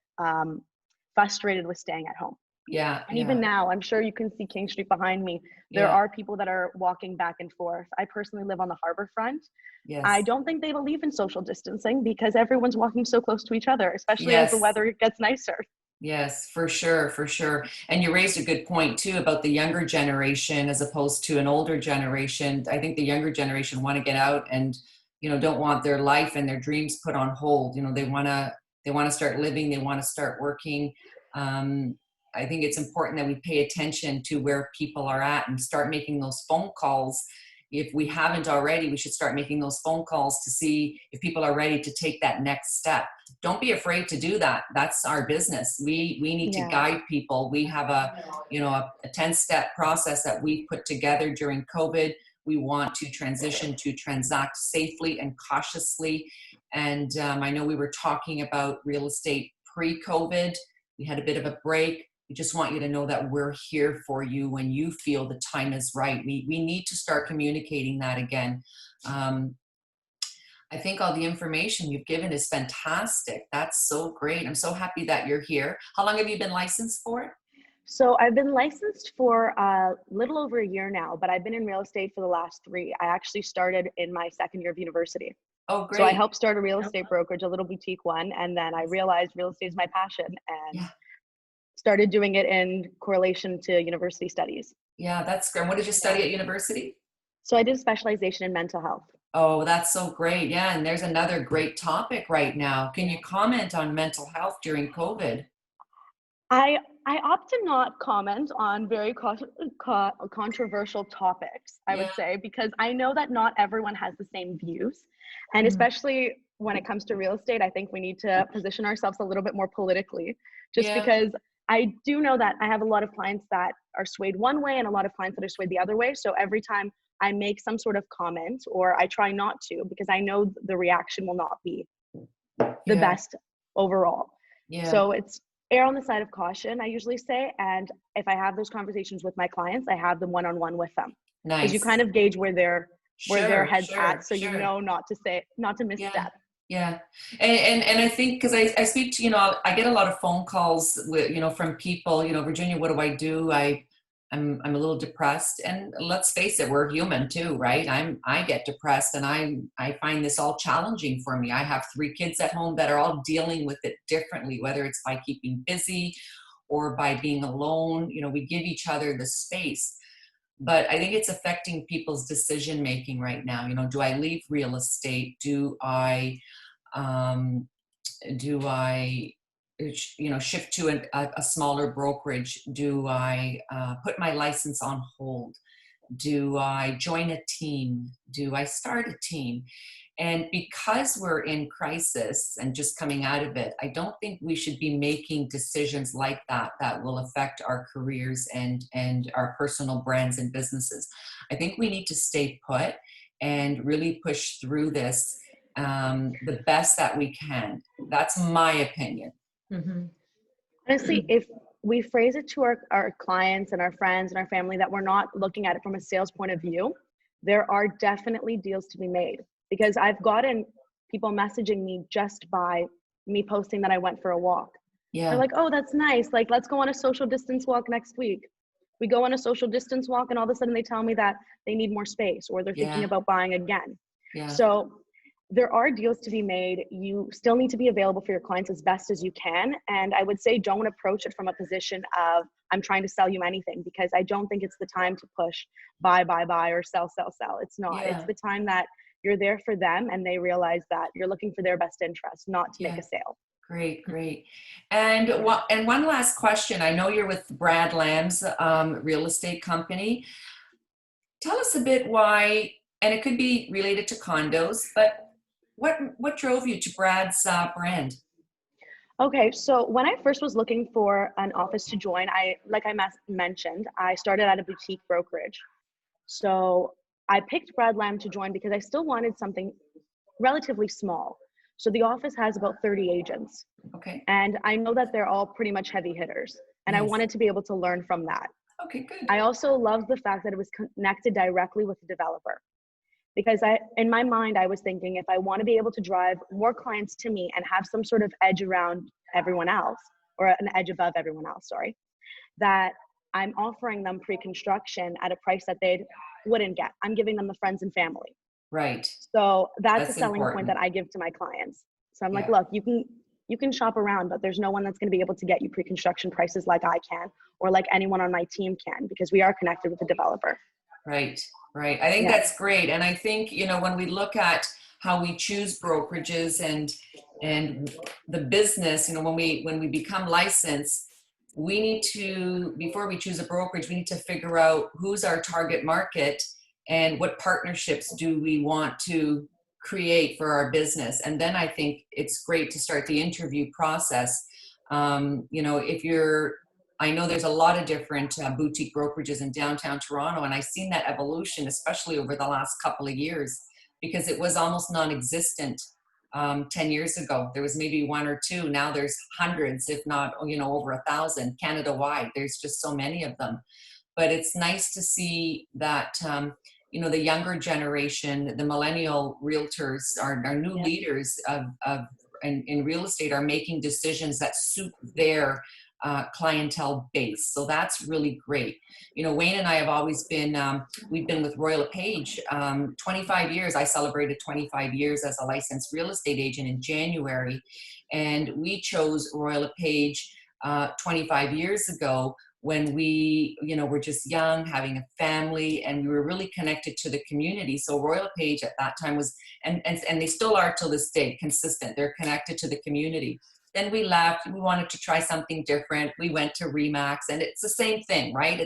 frustrated with staying at home. Yeah. And even now, I'm sure you can see King Street behind me. There Yeah. are people that are walking back and forth. I personally live on the harbor front. Yes. I don't think they believe in social distancing because everyone's walking so close to each other, especially as the Yes. weather gets nicer. Yes, for sure, for sure. And you raised a good point too about the younger generation as opposed to an older generation. I think the younger generation want to get out and, you know, don't want their life and their dreams put on hold. You know, they want to start living, they want to start working. I think it's important that we pay attention to where people are at and start making those phone calls. If we haven't already, we should start making those phone calls to see if people are ready to take that next step. Don't be afraid to do that. That's our business. We need to guide people. We have a 10-step process that we put together during COVID. We want to transition to transact safely and cautiously. And I know we were talking about real estate pre-COVID. We had a bit of a break. We just want you to know that we're here for you when you feel the time is right. We need to start communicating that again. I think all the information you've given is fantastic. That's so great. I'm so happy that you're here. How long have you been licensed for? So I've been licensed for a little over a year now, but I've been in real estate for the last 3. I actually started in my second year of university. Oh, great. So I helped start a real estate brokerage, a little boutique one, and then I realized real estate is my passion and started doing it in correlation to university studies. Yeah, that's great. What did you study at university? So I did a specialization in mental health. Oh, that's so great. Yeah, and there's another great topic right now. Can you comment on mental health during COVID? I opt to not comment on very controversial topics, I would say, because I know that not everyone has the same views. And especially when it comes to real estate, I think we need to position ourselves a little bit more politically, just because I do know that I have a lot of clients that are swayed one way and a lot of clients that are swayed the other way. So every time I make some sort of comment, or I try not to, because I know the reaction will not be the best overall. So it's err on the side of caution, I usually say. And if I have those conversations with my clients, I have them one-on-one with them. Because you kind of gauge where their head's at, so you know not to misstep. Yeah. And I think, because I speak to, I get a lot of phone calls with, from people, Virginia, what do I do? I'm a little depressed, and let's face it, we're human too, right? I get depressed, and I find this all challenging for me. I have 3 kids at home that are all dealing with it differently, whether it's by keeping busy or by being alone. We give each other the space. But I think it's affecting people's decision making right now. Do I leave real estate? Do I shift to a smaller brokerage? Do I put my license on hold? Do I join a team? Do I start a team? And because we're in crisis and just coming out of it, I don't think we should be making decisions like that will affect our careers and our personal brands and businesses. I think we need to stay put and really push through this the best that we can. That's my opinion. Honestly, if we phrase it to our clients and our friends and our family that we're not looking at it from a sales point of view, there are definitely deals to be made. Because I've gotten people messaging me just by me posting that I went for a walk. They're like, oh, that's nice. Like, let's go on a social distance walk next week. We go on a social distance walk, and all of a sudden they tell me that they need more space, or they're thinking about buying again. So there are deals to be made. You still need to be available for your clients as best as you can. And I would say don't approach it from a position of, I'm trying to sell you anything, because I don't think it's the time to push buy, or sell. It's not. It's the time that you're there for them and they realize that you're looking for their best interest, not to make a sale. Great. And one last question. I know you're with Brad Lamb's real estate company. Tell us a bit why, and it could be related to condos, but what drove you to Brad's brand? Okay, so when I first was looking for an office to join, like I mentioned, I started at a boutique brokerage. So I picked Brad Lamb to join because I still wanted something relatively small. So the office has about 30 agents. Okay. And I know that they're all pretty much heavy hitters. And I wanted to be able to learn from that. Okay, good. I also love the fact that it was connected directly with the developer. Because in my mind, I was thinking, if I want to be able to drive more clients to me and have some sort of edge around everyone else, or an edge above everyone else, sorry, that I'm offering them pre-construction at a price that they wouldn't get. I'm giving them the friends and family. Right. So that's a selling important. point that I give to my clients. So I'm like, Yeah. look, you can shop around, but there's no one that's going to be able to get you pre-construction prices like I can, or like anyone on my team can, because we are connected with the developer. Right, right. I think that's great. And I think, you know, when we look at how we choose brokerages and the business, you know, when we become licensed, we need to, before we choose a brokerage, we need to figure out who's our target market and what partnerships do we want to create for our business. And then I think it's great to start the interview process. You know, I know there's a lot of different boutique brokerages in downtown Toronto, and I've seen that evolution, especially over the last couple of years, because it was almost non-existent 10 years ago. There was maybe one or two. Now there's hundreds, if not, you know, over 1,000 Canada-wide. There's just so many of them. But it's nice to see that, you know, the younger generation, the millennial realtors, our new leaders in real estate are making decisions that suit their clientele base. So that's really great. You know, Wayne and I have always been, we've been with Royal LePage 25 years. I celebrated 25 years as a licensed real estate agent in January. And we chose Royal LePage 25 years ago when we, you know, were just young, having a family, and we were really connected to the community. So Royal LePage at that time was, and they still are till this day, consistent. They're connected to the community. Then we left, we wanted to try something different. We went to Remax, and it's the same thing, right?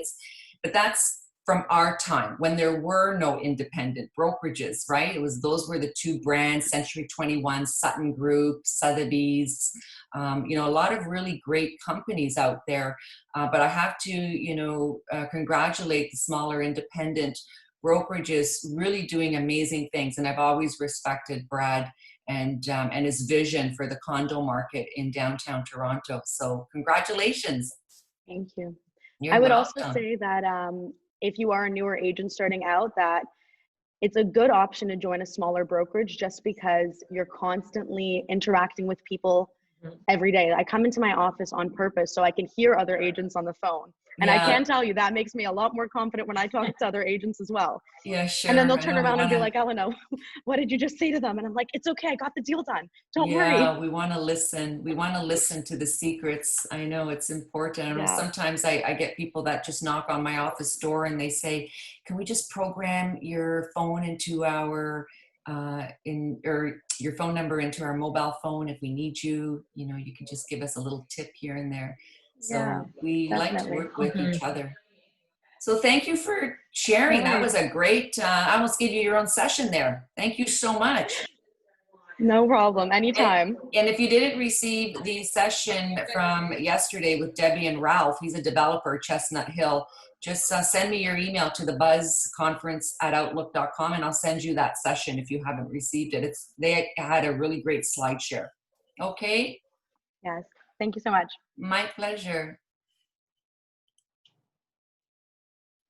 But that's from our time when there were no independent brokerages, right? Those were the two brands, Century 21, Sutton Group, Sotheby's, you know, a lot of really great companies out there. But I have to, you know, congratulate the smaller independent brokerages really doing amazing things. And I've always respected Brad and his vision for the condo market in downtown Toronto. So congratulations. Thank you. You're I would welcome. also say that if you are a newer agent starting out, that it's a good option to join a smaller brokerage just because you're constantly interacting with people every day. I come into my office on purpose so I can hear other agents on the phone. And I can tell you that makes me a lot more confident when I talk to other agents as well. Yeah, sure. And then they'll turn around and be like, Elena, what did you just say to them? And I'm like, it's okay, I got the deal done. Don't worry. Yeah, we want to listen. We want to listen to the secrets. I know it's important. I know sometimes I get people that just knock on my office door and they say, can we just program your phone into our or your phone number into our mobile phone if we need you? You know, you can just give us a little tip here and there. So we like to work with each other. So thank you for sharing. That was a great, I almost gave you your own session there. Thank you so much. No problem, anytime. And if you didn't receive the session from yesterday with Debbie and Ralph, he's a developer, Chestnut Hill, just send me your email to the buzzconference@outlook.com and I'll send you that session if you haven't received it. They had a really great slide share. Okay? Yes, thank you so much. My pleasure.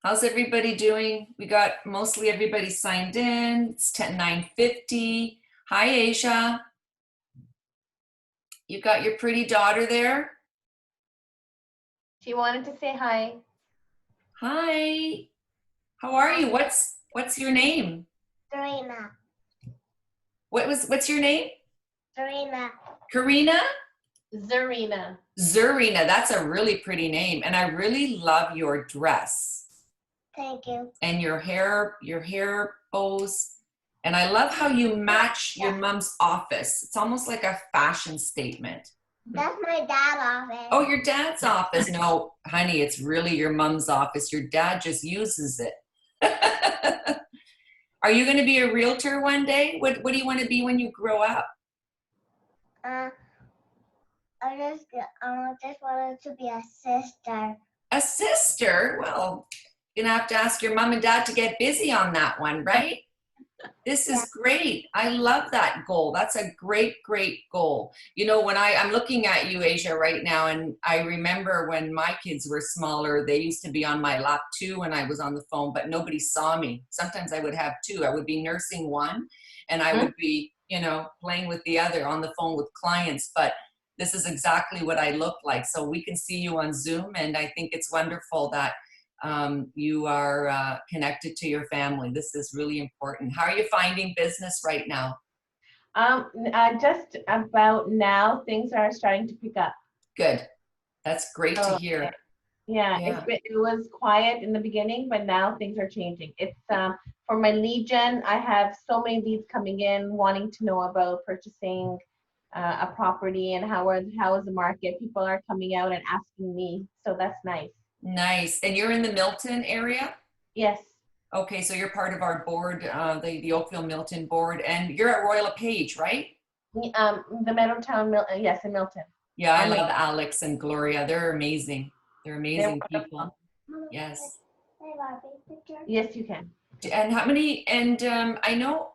How's everybody doing? We got mostly everybody signed in. It's 9:50. Hi, Asia. You got your pretty daughter there? She wanted to say hi. Hi. How are you? What's your name? Serena. What's your name? Serena. Karina? Zarina. Zarina. That's a really pretty name. And I really love your dress. Thank you. And your hair bows. And I love how you match your mom's office. It's almost like a fashion statement. That's my dad's office. Oh, your dad's office. No, honey, it's really your mom's office. Your dad just uses it. Are you going to be a realtor one day? What do you want to be when you grow up? I just wanted to be a sister. A sister? Well, you're going to have to ask your mom and dad to get busy on that one, right? This is great. I love that goal. That's a great, great goal. You know, when I'm looking at you, Asia, right now, and I remember when my kids were smaller, they used to be on my lap too when I was on the phone, but nobody saw me. Sometimes I would have two. I would be nursing one and I would be, you know, playing with the other on the phone with clients. But this is exactly what I look like. So we can see you on Zoom, and I think it's wonderful that you are connected to your family. This is really important. How are you finding business right now? Just about now, things are starting to pick up. Good. That's great to hear. Yeah, it was quiet in the beginning, but now things are changing. It's for my lead gen, I have so many leads coming in wanting to know about purchasing a property and how is the market. People are coming out and asking me, so that's nice. Nice. And you're in the Milton area? Yes. Okay, so you're part of our board, the Oakville Milton board, and you're at Royal LePage, right? The Meadowtown, yes, in Milton. Yeah, I love Alex and Gloria. They're amazing. They're amazing people. Yes. Yes, you can. And how many, and I know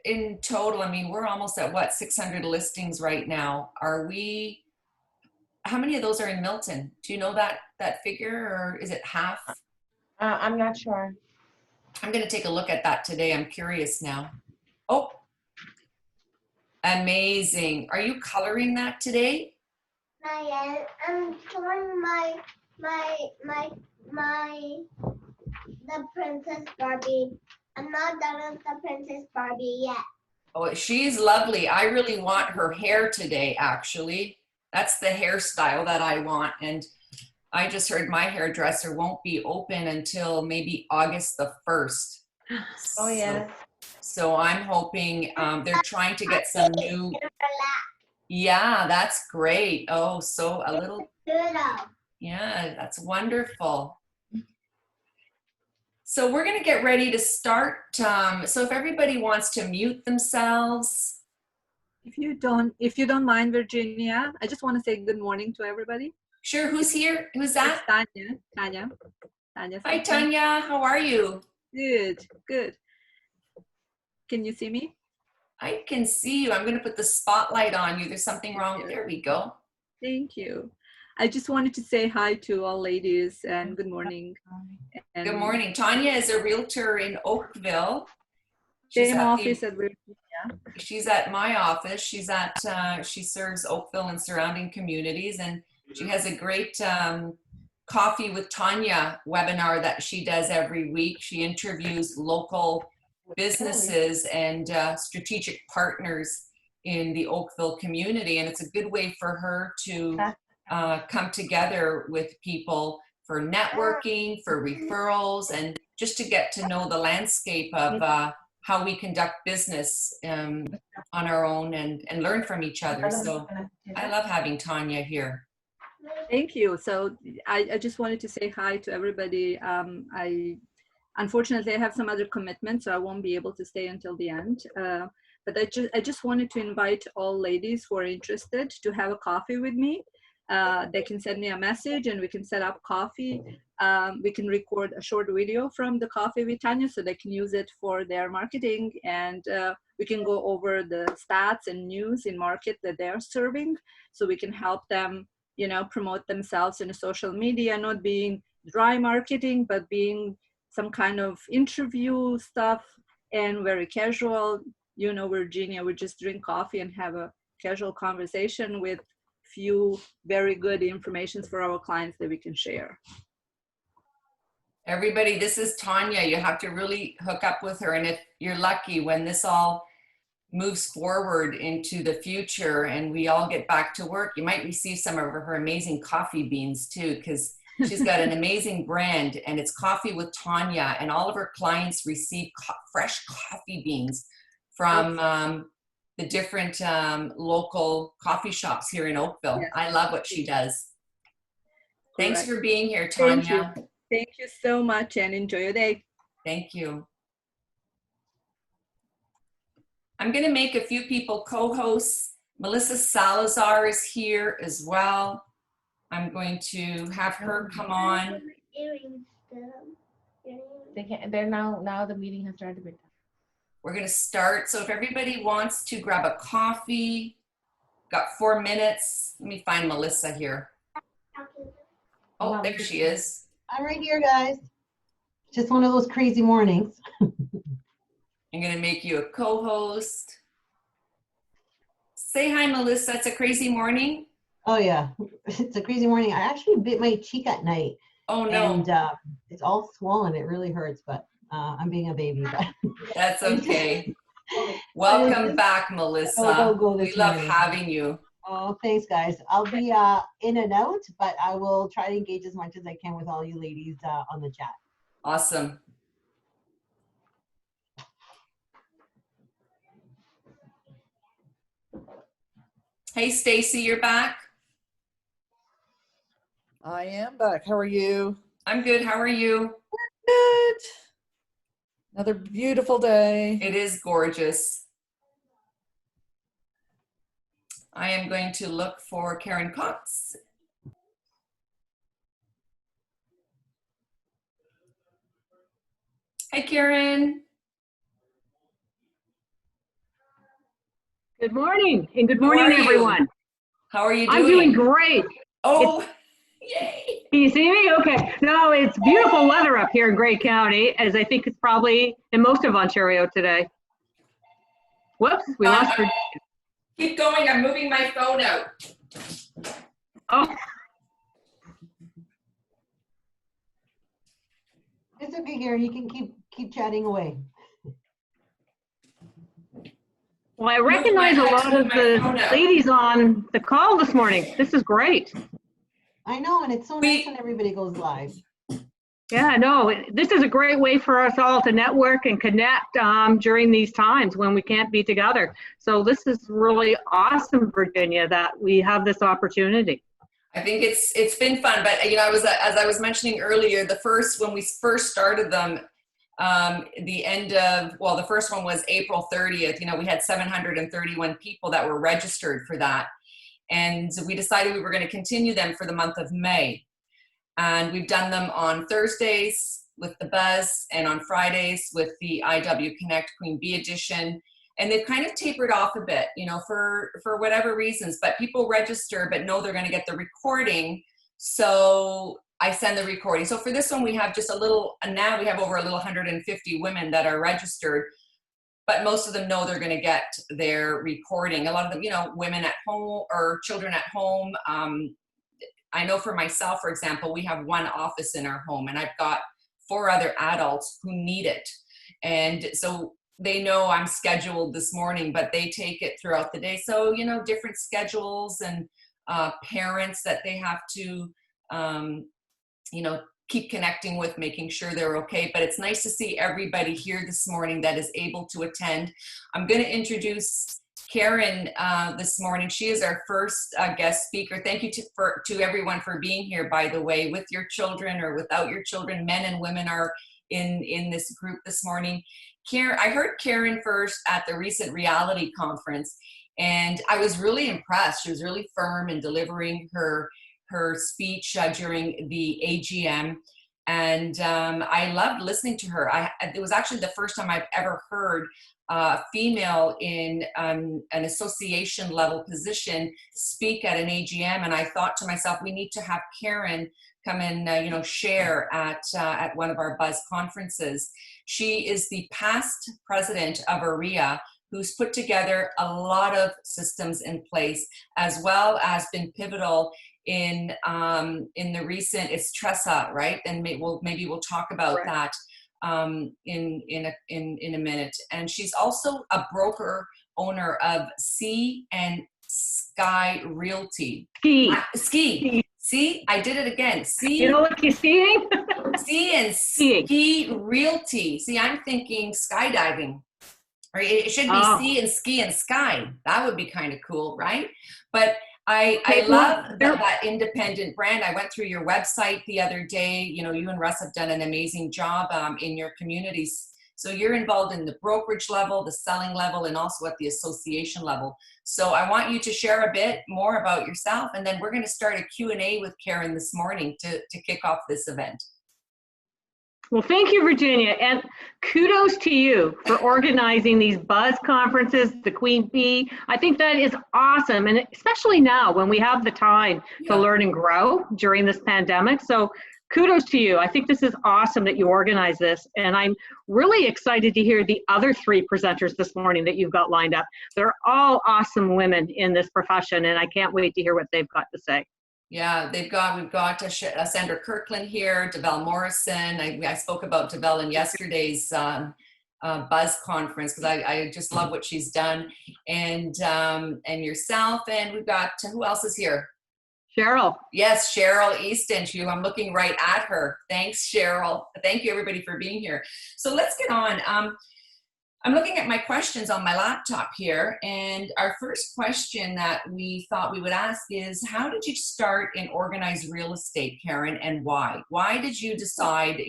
in total, I mean, we're almost at what, 600 listings right now. How many of those are in Milton? Do you know that figure, or is it half? I'm not sure. I'm going to take a look at that today. I'm curious now. Oh, amazing. Are you coloring that today? Not yet. I'm drawing the Princess Barbie. I'm not done with the Princess Barbie yet. Oh, she's lovely. I really want her hair today, actually. That's the hairstyle that I want. And I just heard my hairdresser won't be open until maybe August the 1st. Oh, yeah. So I'm hoping they're trying to get some new. Yeah, that's great. Oh, so a little. Yeah, that's wonderful. So we're going to get ready to start. So if everybody wants to mute themselves. If you don't mind, Virginia, I just want to say good morning to everybody. Sure. Who's here? Who's that? It's Tanya. Hi, Tanya. How are you? Good. Can you see me? I can see you. I'm going to put the spotlight on you. There's something wrong. There we go. Thank you. I just wanted to say hi to all ladies and good morning. And good morning. Tanya is a realtor in Oakville. Same office at Virginia. She's at my office. She serves Oakville and surrounding communities, and she has a great Coffee with Tanya webinar that she does every week. She interviews local businesses and strategic partners in the Oakville community, and it's a good way for her to come together with people for networking, for referrals, and just to get to know the landscape of how we conduct business on our own and learn from each other. So I love having Tanya here. Thank you. So I just wanted to say hi to everybody. Unfortunately, I have some other commitments, so I won't be able to stay until the end. But I just wanted to invite all ladies who are interested to have a coffee with me. They can send me a message and we can set up coffee. We can record a short video from the coffee with Tanya so they can use it for their marketing, and we can go over the stats and news in market that they are serving, so we can help them, you know, promote themselves in social media, not being dry marketing, but being some kind of interview stuff and very casual. You know, Virginia, we just drink coffee and have a casual conversation with few very good informations for our clients that we can share. Everybody, this is Tanya. You have to really hook up with her. And if you're lucky, when this all moves forward into the future and we all get back to work, you might receive some of her amazing coffee beans too, because she's got an amazing brand, and it's Coffee with Tanya, and all of her clients receive fresh coffee beans from the different local coffee shops here in Oakville. Yes. I love what she does. Correct. Thanks for being here, Tanya. Thank you so much, and enjoy your day. Thank you. I'm going to make a few people co-hosts. Melissa Salazar is here as well. I'm going to have her come on. They're now the meeting has started with them. We're going to start. So if everybody wants to grab a coffee, got 4 minutes. Let me find Melissa here. Oh, there she is. I'm right here, guys. Just one of those crazy mornings. I'm going to make you a co-host. Say hi, Melissa. It's a crazy morning. Oh, yeah. It's a crazy morning. I actually bit my cheek at night. Oh, no. And it's all swollen. It really hurts, but I'm being a baby. But that's okay. Welcome back, Melissa. We love having you. Oh, thanks, guys. I'll be in and out, but I will try to engage as much as I can with all you ladies on the chat. Awesome. Hey, Stacy, you're back. I am back. How are you? I'm good. How are you? Good. Another beautiful day. It is gorgeous. I am going to look for Karen Cox. Hi, Karen. Good morning, and good morning, everyone. How are you doing? I'm doing great. Oh, yay. Can you see me? Okay. No, it's beautiful weather up here in Grey County, as I think it's probably in most of Ontario today. Whoops, we lost her. Keep going. I'm moving my phone out. Oh. It's okay, Gary. You can keep chatting away. Well, I recognize a lot of the ladies on the call this morning. This is great. I know, and it's so nice when everybody goes live. Yeah, no, this is a great way for us all to network and connect during these times when we can't be together. So this is really awesome, Virginia, that we have this opportunity. I think it's been fun, but you know, as I was mentioning earlier, when we first started them, the first one was April 30th. You know, we had 731 people that were registered for that. And we decided we were going to continue them for the month of May. And we've done them on Thursdays with the Buzz and on Fridays with the iwCONNECT Queen Bee edition. And they've kind of tapered off a bit, you know, for whatever reasons, but people register but know they're going to get the recording. So I send the recording. So for this one, we have just a little, and now we have over 150 women that are registered, but most of them know they're going to get their recording. A lot of them, you know, women at home or children at home. I know for myself, for example, we have one office in our home and I've got 4 other adults who need it. And so they know I'm scheduled this morning, but they take it throughout the day. So, you know, different schedules and parents that they have to, you know, keep connecting with, making sure they're okay. But it's nice to see everybody here this morning that is able to attend. I'm going to introduce Karen this morning. She is our first guest speaker. Thank you to everyone for being here, by the way, with your children or without your children. Men and women are in this group this morning. Karen, I heard Karen first at the recent reality conference, and I was really impressed. She was really firm in delivering her speech during the AGM, and I loved listening to her. It was actually the first time I've ever heard a female in an association level position speak at an AGM, and I thought to myself, we need to have Karen come and you know, share at one of our Buzz conferences. She is the past president of AREA, who's put together a lot of systems in place, as well as been pivotal in the recent, it's Tressa, right? And maybe we'll talk about that in a minute. And she's also a broker owner of Sea and Sky Realty. Ski. See, I did it again. See, you know what you're seeing? Sea and Ski Realty. See, I'm thinking skydiving. Right? It should be Sea and Ski and Sky. That would be kind of cool, right? But I love that independent brand. I went through your website the other day. You know, you and Russ have done an amazing job in your communities. So you're involved in the brokerage level, the selling level, and also at the association level. So I want you to share a bit more about yourself, and then we're going to start a Q&A with Karen this morning to kick off this event. Well, thank you, Virginia. And kudos to you for organizing these buzz conferences, the Queen Bee. I think that is awesome. And especially now when we have the time to learn and grow during this pandemic. So kudos to you. I think this is awesome that you organize this. And I'm really excited to hear the other 3 presenters this morning that you've got lined up. They're all awesome women in this profession, and I can't wait to hear what they've got to say. Yeah, we've got Sandra Kirkland here, Develle Morrison. I spoke about Develle in yesterday's Buzz conference because I just love what she's done, and yourself, and we've got, who else is here? Cheryl. Yes, Cheryl Easton. I'm looking right at her. Thanks, Cheryl. Thank you, everybody, for being here. So let's get on. I'm looking at my questions on my laptop here, and our first question that we thought we would ask is, how did you start in organized real estate, Karen, and why? Why did you decide,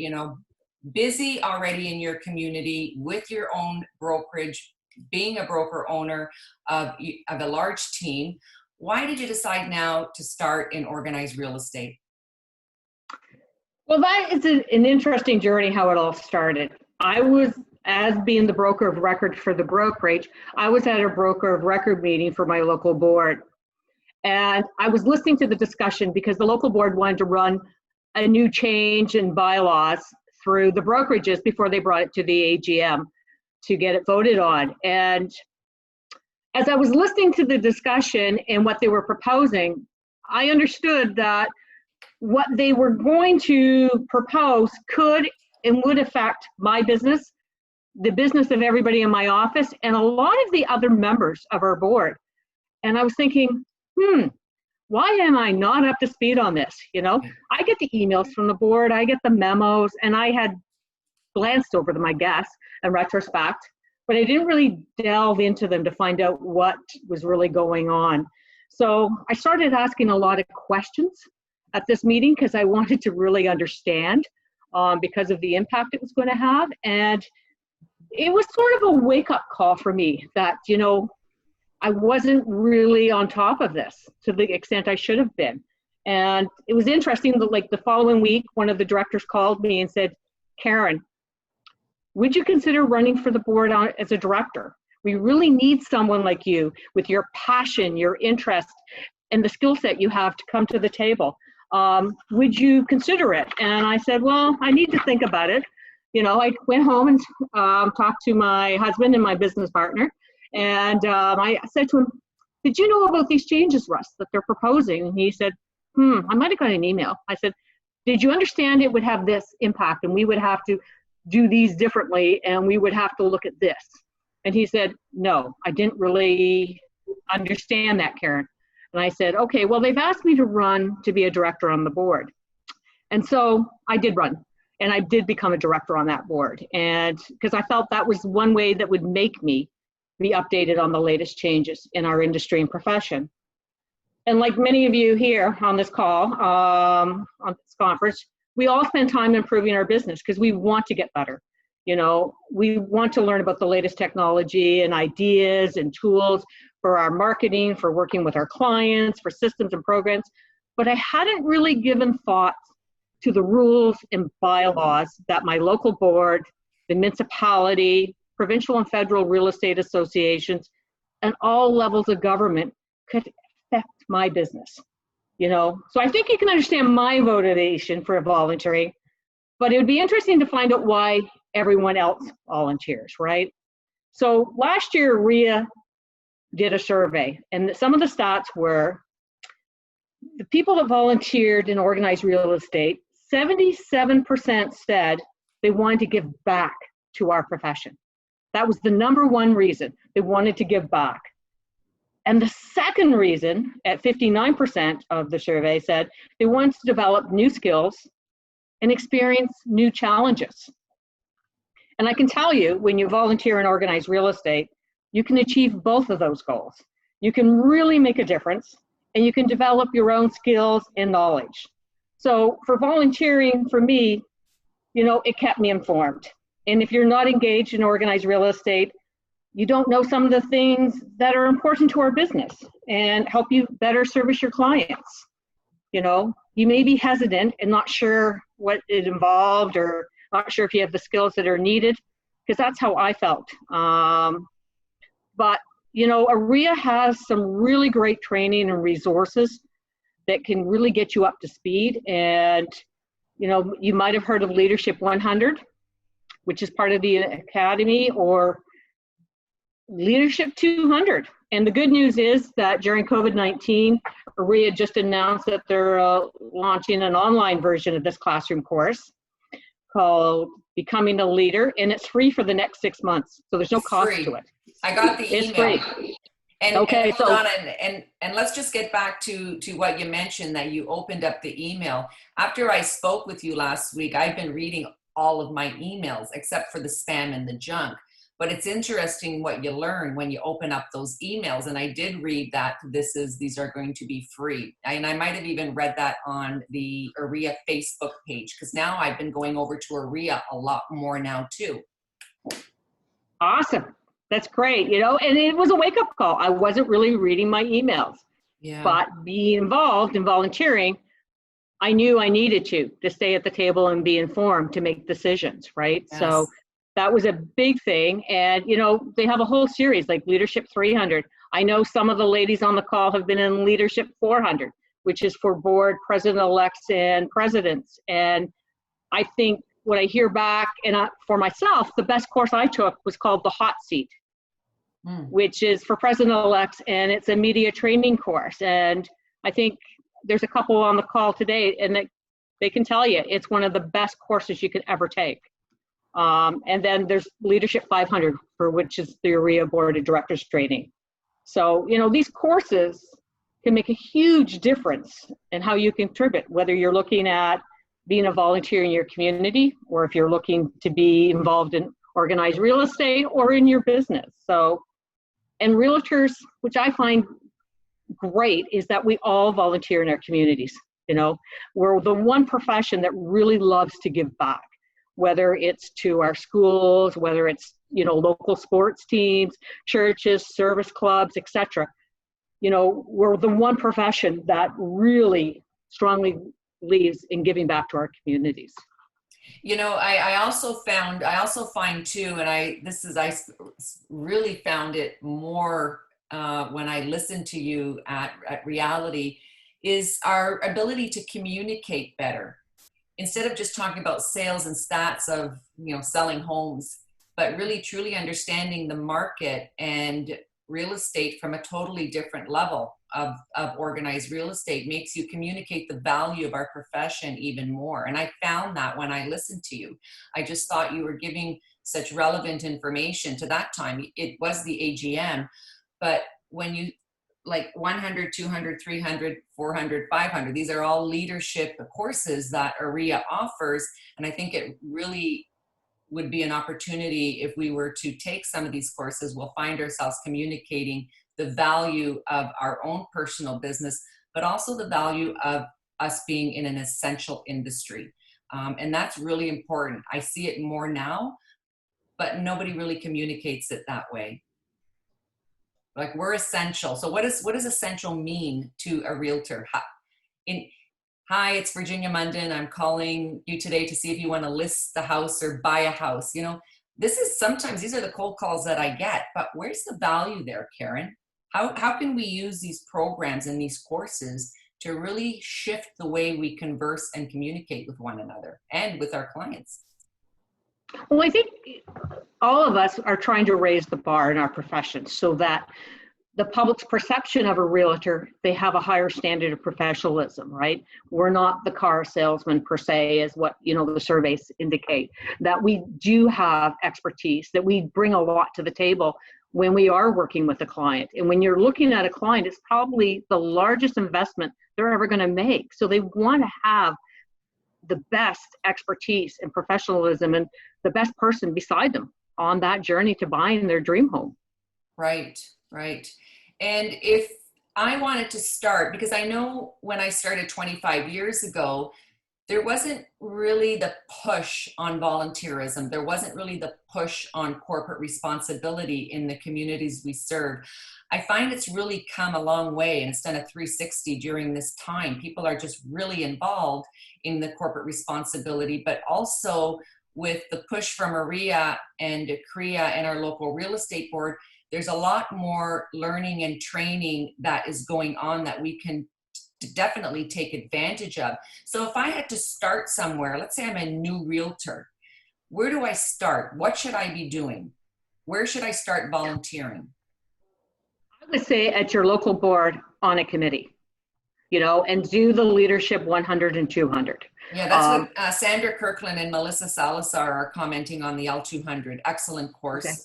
busy already in your community with your own brokerage, being a broker owner of a large team, why did you decide now to start in organized real estate? Well, that is an interesting journey, how it all started. I was, as being the broker of record for the brokerage, I was at a broker of record meeting for my local board. And I was listening to the discussion because the local board wanted to run a new change in bylaws through the brokerages before they brought it to the AGM to get it voted on. And as I was listening to the discussion and what they were proposing, I understood that what they were going to propose could and would affect my business, the business of everybody in my office, and a lot of the other members of our board. And I was thinking, why am I not up to speed on this? I get the emails from the board, I get the memos, and I had glanced over them, I guess, in retrospect, but I didn't really delve into them to find out what was really going on. So I started asking a lot of questions at this meeting because I wanted to really understand because of the impact it was going to have. And it was sort of a wake-up call for me that, I wasn't really on top of this to the extent I should have been. And it was interesting that, like, the following week, one of the directors called me and said, Karen, would you consider running for the board as a director? We really need someone like you with your passion, your interest, and the skill set you have to come to the table. Would you consider it? And I said, well, I need to think about it. I went home and talked to my husband and my business partner. And I said to him, did you know about these changes, Russ, that they're proposing? And he said, I might have got an email. I said, did you understand it would have this impact and we would have to do these differently and we would have to look at this? And he said, no, I didn't really understand that, Karen. And I said, okay, well, they've asked me to run to be a director on the board. And so I did run, and I did become a director on that board. And because I felt that was one way that would make me be updated on the latest changes in our industry and profession. And like many of you here on this call, on this conference, we all spend time improving our business because we want to get better. We want to learn about the latest technology and ideas and tools for our marketing, for working with our clients, for systems and programs. But I hadn't really given thought to the rules and bylaws that my local board, the municipality, provincial and federal real estate associations, and all levels of government could affect my business. So I think you can understand my motivation for volunteering, but it would be interesting to find out why everyone else volunteers, right? So last year, RIA did a survey, and some of the stats were the people that volunteered in organized real estate, 77% said they wanted to give back to our profession. That was the number one reason they wanted to give back. And the second reason, at 59% of the survey, said they wanted to develop new skills and experience new challenges. And I can tell you, when you volunteer in organized real estate, you can achieve both of those goals. You can really make a difference, and you can develop your own skills and knowledge. So for volunteering, for me, it kept me informed. And if you're not engaged in organized real estate, you don't know some of the things that are important to our business and help you better service your clients. You may be hesitant and not sure what it involved or not sure if you have the skills that are needed, because that's how I felt. But, you know, AREA has some really great training and resources that can really get you up to speed. And, you know, you might have heard of Leadership 100, which is part of the Academy, or Leadership 200. And the good news is that during COVID-19, AREA just announced that they're launching an online version of this classroom course called Becoming a Leader, and it's free for the next 6 months. So there's no cost to it. I got the It's email. free. And, okay, and hold on, and let's just get back to what you mentioned, that you opened up the email. After I spoke with you last week, I've been reading all of my emails except for the spam and the junk. But it's interesting what you learn when you open up those emails. And I did read that these are going to be free. And I might have even read that on the AREA Facebook page, because now I've been going over to AREA a lot more now too. Awesome. That's great. You know, and it was a wake-up call. I wasn't really reading my emails. Yeah. But being involved in volunteering, I knew I needed to stay at the table and be informed to make decisions, right? Yes. So that was a big thing. And, you know, they have a whole series like Leadership 300. I know some of the ladies on the call have been in Leadership 400, which is for board president-elects and presidents. And I think what I hear back, and for myself, the best course I took was called the Hot Seat, which is for president-elects, and it's a media training course. And I think there's a couple on the call today, and they can tell you it's one of the best courses you could ever take. And then there's Leadership 500, for which is the AREA Board of Directors training. So, you know, these courses can make a huge difference in how you contribute, whether you're looking at being a volunteer in your community, or if you're looking to be involved in organized real estate or in your business. So, and realtors, which I find great, is that we all volunteer in our communities. You know, we're the one profession that really loves to give back, whether it's to our schools, whether it's, you know, local sports teams, churches, service clubs, etc. You know, we're the one profession that really strongly believes in giving back to our communities. You know, I also find too, and I really found it more when I listened to you at Reality, is our ability to communicate better. Instead of just talking about sales and stats of, you know, selling homes, but really truly understanding the market and real estate from a totally different level of organized real estate makes you communicate the value of our profession even more. And I found that when I listened to you, I just thought you were giving such relevant information. To that time, it was the AGM, but when you, like 100, 200, 300, 400, 500, these are all leadership courses that AREA offers. And I think it really would be an opportunity if we were to take some of these courses. We'll find ourselves communicating the value of our own personal business, but also the value of us being in an essential industry. And that's really important. I see it more now, but nobody really communicates it that way. Like, we're essential. So what does essential mean to a realtor? Hi, it's Virginia Munden. I'm calling you today to see if you want to list the house or buy a house. You know, sometimes these are the cold calls that I get, but where's the value there, Karen? How can we use these programs and these courses to really shift the way we converse and communicate with one another and with our clients? Well, I think all of us are trying to raise the bar in our profession so that the public's perception of a realtor, they have a higher standard of professionalism, right? We're not the car salesman per se, as what, you know, the surveys indicate, that we do have expertise, that we bring a lot to the table when we are working with a client. And when you're looking at a client, it's probably the largest investment they're ever going to make. So they want to have the best expertise and professionalism and the best person beside them on that journey to buying their dream home. Right, right. And if I wanted to start, because I know when I started 25 years ago, there wasn't really the push on volunteerism. There wasn't really the push on corporate responsibility in the communities we serve. I find it's really come a long way, and it's done a 360 during this time. People are just really involved in the corporate responsibility, but also with the push from AREA and CREA and our local real estate board, there's a lot more learning and training that is going on that we can definitely take advantage of. So if I had to start somewhere, let's say I'm a new realtor, where do I start? What should I be doing? Where should I start volunteering? I would say at your local board on a committee, and do the leadership 100 and 200. Yeah, that's what Sandra Kirkland and Melissa Salazar are commenting on the L200. Excellent course. Okay.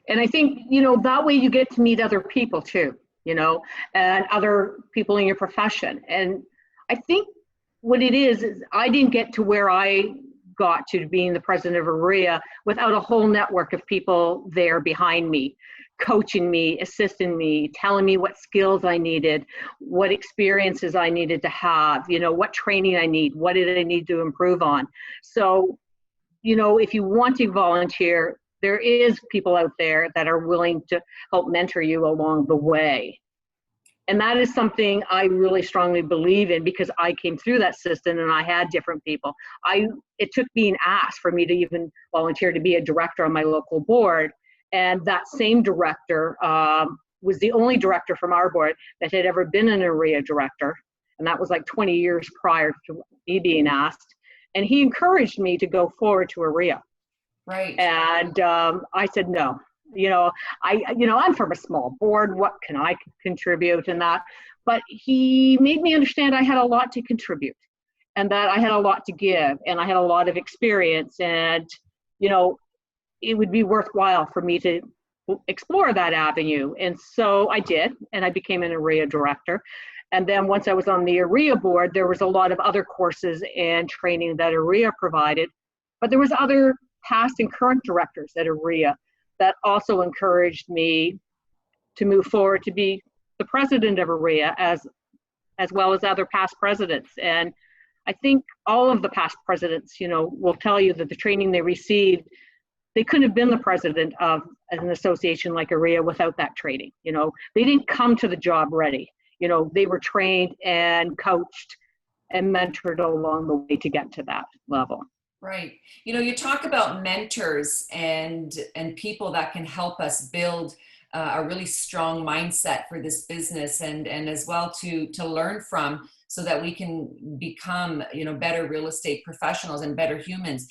And I think, that way you get to meet other people too, and other people in your profession. And I think what it is I didn't get to where I got to being the president of AREA without a whole network of people there behind me, coaching me, assisting me, telling me what skills I needed, what experiences I needed to have, what training I need, what did I need to improve on. So, if you want to volunteer, there is people out there that are willing to help mentor you along the way. And that is something I really strongly believe in because I came through that system and I had different people. It took being asked for me to even volunteer to be a director on my local board. And that same director was the only director from our board that had ever been an AREA director. And that was like 20 years prior to me being asked. And he encouraged me to go forward to AREA. Right. And I said, no, I'm from a small board. What can I contribute in that? But he made me understand I had a lot to contribute and that I had a lot to give and I had a lot of experience and, it would be worthwhile for me to explore that avenue. And so I did, and I became an AREA director. And then once I was on the AREA board, there was a lot of other courses and training that AREA provided, but there was other past and current directors at AREA that also encouraged me to move forward to be the president of AREA as well as other past presidents. And I think all of the past presidents, will tell you that the training they received, they couldn't have been the president of an association like AREA without that training. They didn't come to the job ready. They were trained and coached and mentored along the way to get to that level. Right. You talk about mentors and people that can help us build a really strong mindset for this business and as well to learn from so that we can become, better real estate professionals and better humans.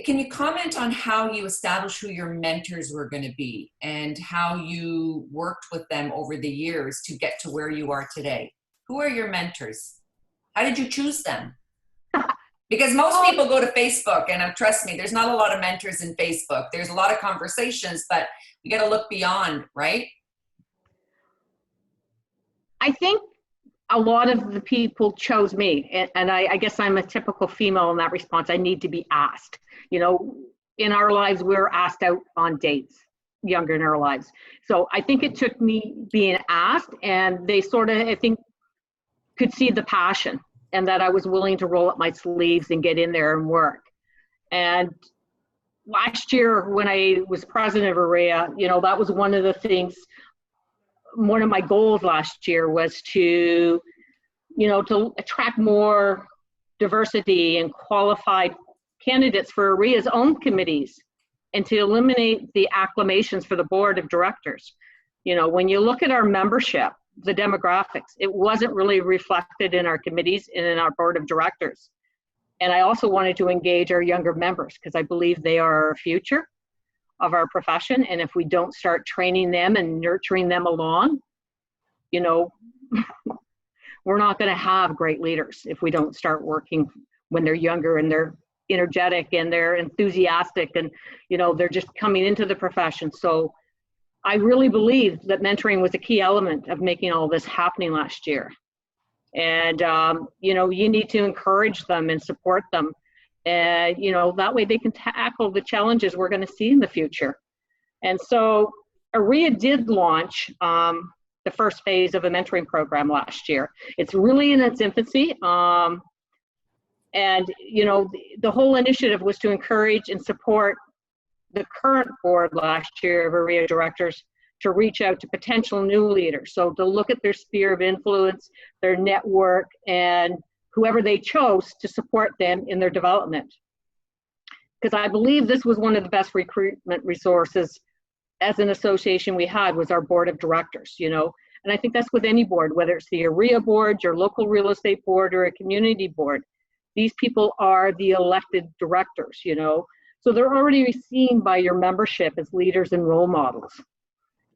Can you comment on how you established who your mentors were going to be and how you worked with them over the years to get to where you are today? Who are your mentors? How did you choose them? Because most people go to Facebook, and trust me, there's not a lot of mentors in Facebook. There's a lot of conversations, but you got to look beyond, right? I think a lot of the people chose me, and I guess I'm a typical female in that response. I need to be asked. In our lives, we're asked out on dates, younger in our lives. So I think it took me being asked, and they sort of, I think, could see the passion and that I was willing to roll up my sleeves and get in there and work. And last year when I was president of AREA, that was one of the things, one of my goals last year was to attract more diversity and qualified candidates for AREA's own committees and to eliminate the acclamations for the board of directors. When you look at our membership, the demographics, it wasn't really reflected in our committees and in our board of directors. And I also wanted to engage our younger members because I believe they are our future of our profession. And if we don't start training them and nurturing them along, we're not going to have great leaders if we don't start working when they're younger and they're energetic and they're enthusiastic and, they're just coming into the profession. So I really believe that mentoring was a key element of making all this happening last year. And, you need to encourage them and support them. And, that way they can tackle the challenges we're going to see in the future. And so AREA did launch the first phase of a mentoring program last year. It's really in its infancy. And, the whole initiative was to encourage and support the current board last year of AREA directors to reach out to potential new leaders. So to look at their sphere of influence, their network, and whoever they chose to support them in their development. Because I believe this was one of the best recruitment resources as an association we had, was our board of directors, you know. And I think that's with any board, whether it's the area board, your local real estate board, or a community board. These people are the elected directors, you know. So they're already seen by your membership as leaders and role models.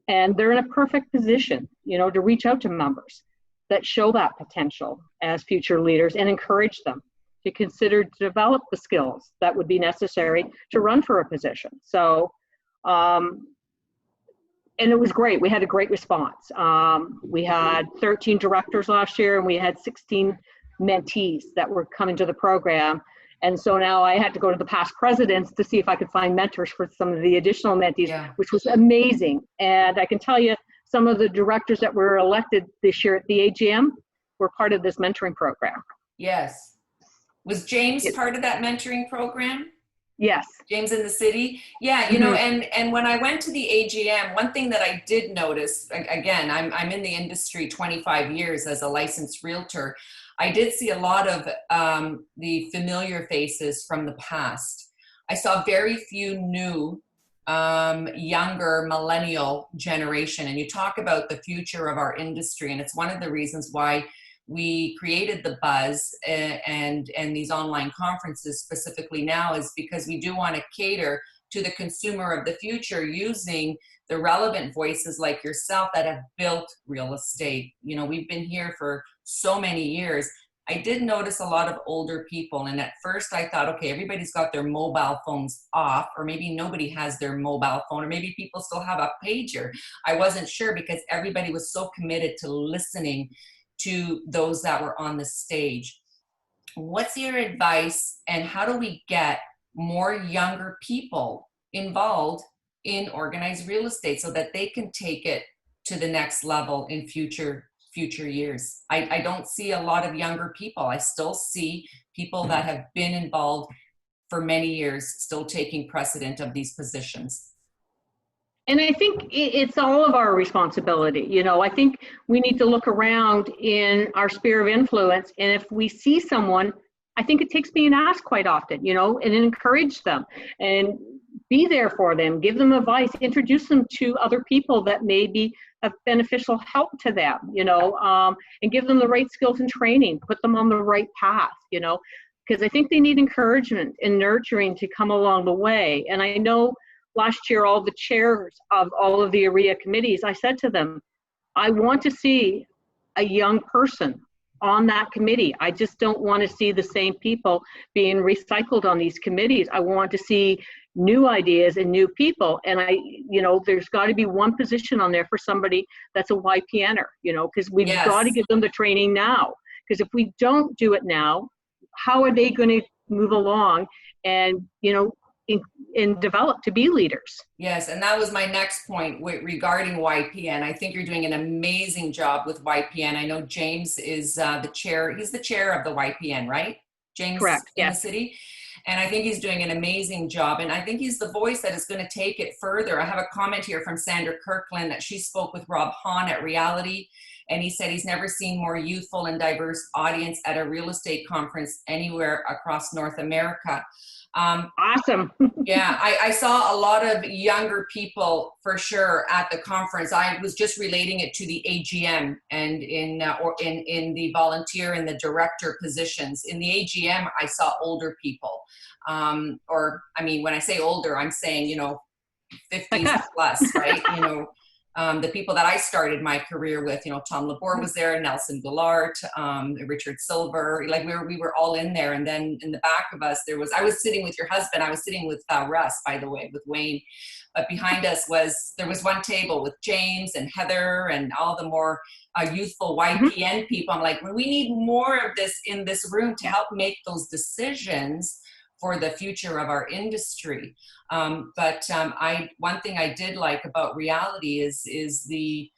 And they're in a perfect position, you know, to reach out to members that show that potential as future leaders and encourage them to consider to develop the skills that would be necessary to run for a position. So, and it was great. We had a great response. We had 13 directors last year, and we had 16 mentees that were coming to the program. And so now I had to go to the past presidents to see if I could find mentors for some of the additional mentees, which was amazing. And I can tell you, some of the directors that were elected this year at the AGM were part of this mentoring program. Yes. Was James part of that mentoring program? Yes. James in the city? Yeah, you know, and when I went to the AGM, one thing that I did notice, again, I'm in the industry 25 years as a licensed realtor. I did see a lot of the familiar faces from the past. I saw very few new, younger millennial generation. And you talk about the future of our industry, and it's one of the reasons why we created the Buzz and these online conferences specifically now, is because we do want to cater to the consumer of the future using the relevant voices like yourself that have built real estate. You know, we've been here for so many years. I did notice a lot of older people, and at first I thought, okay, everybody's got their mobile phones off, or maybe nobody has their mobile phone, or maybe people still have a pager. I wasn't sure because everybody was so committed to listening to those that were on the stage. What's your advice, and how do we get more younger people involved in organized real estate so that they can take it to the next level in future years? I don't see a lot of younger people. I still see people that have been involved for many years still taking precedent of these positions. And I think it's all of our responsibility. You know, I think we need to look around in our sphere of influence. And if we see someone, I think it takes being asked quite often, you know, and encourage them and be there for them, give them advice, introduce them to other people that may be of beneficial help to them, you know, and give them the right skills and training, put them on the right path, you know, because I think they need encouragement and nurturing to come along the way. And I know last year, all the chairs of all of the area committees, I said to them, I want to see a young person on that committee. I just don't want to see the same people being recycled on these committees. I want to see new ideas and new people. And you know, there's got to be one position on there for somebody that's a YPNer, you know, because we've got to give them the training now. Because if we don't do it now, how are they going to move along and, you know, and develop to be leaders? Yes, and that was my next point regarding YPN. I think you're doing an amazing job with YPN. I know James is the chair. He's the chair of the YPN, right? James. Correct. In the city. And I think he's doing an amazing job. And I think he's the voice that is going to take it further. I have a comment here from Sandra Kirkland that she spoke with Rob Hahn at Reality. And he said he's never seen more youthful and diverse audience at a real estate conference anywhere across North America. Awesome. Yeah, I saw a lot of younger people for sure at the conference. I was just relating it to the AGM and in the volunteer and the director positions. In the AGM, I saw older people. Or, I mean, when I say older, I'm saying, you know, 50s plus, right? You know, the people that I started my career with, you know, Tom Laborde was there, Nelson Goulart, Richard Silver, like we were all in there. And then in the back of us, I was sitting with your husband. I was sitting with Russ, by the way, with Wayne. But behind us there was one table with James and Heather and all the more youthful YPN people. I'm like, we need more of this in this room to help make those decisions for the future of our industry. One thing I did like about Reality is the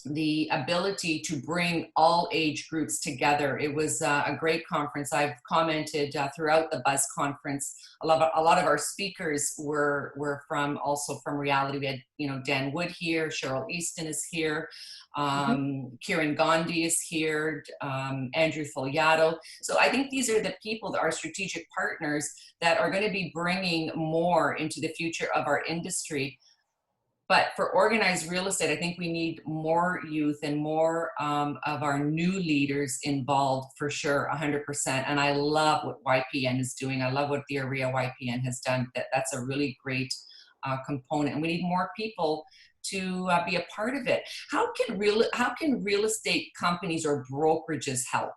the ability to bring all age groups together. It was a great conference. I've commented throughout the Buzz conference. A lot of our speakers were also from Reality. We had, you know, Dan Wood here, Cheryl Easton is here, Kieran Gandhi is here, Andrew Fogliato. So I think these are the people that are strategic partners that are going to be bringing more into the future of our industry. But for organized real estate, I think we need more youth and more of our new leaders involved, for sure, 100%. And I love what YPN is doing. I love what the AREA YPN has done. That's a really great component. And we need more people to be a part of it. How can real estate companies or brokerages help?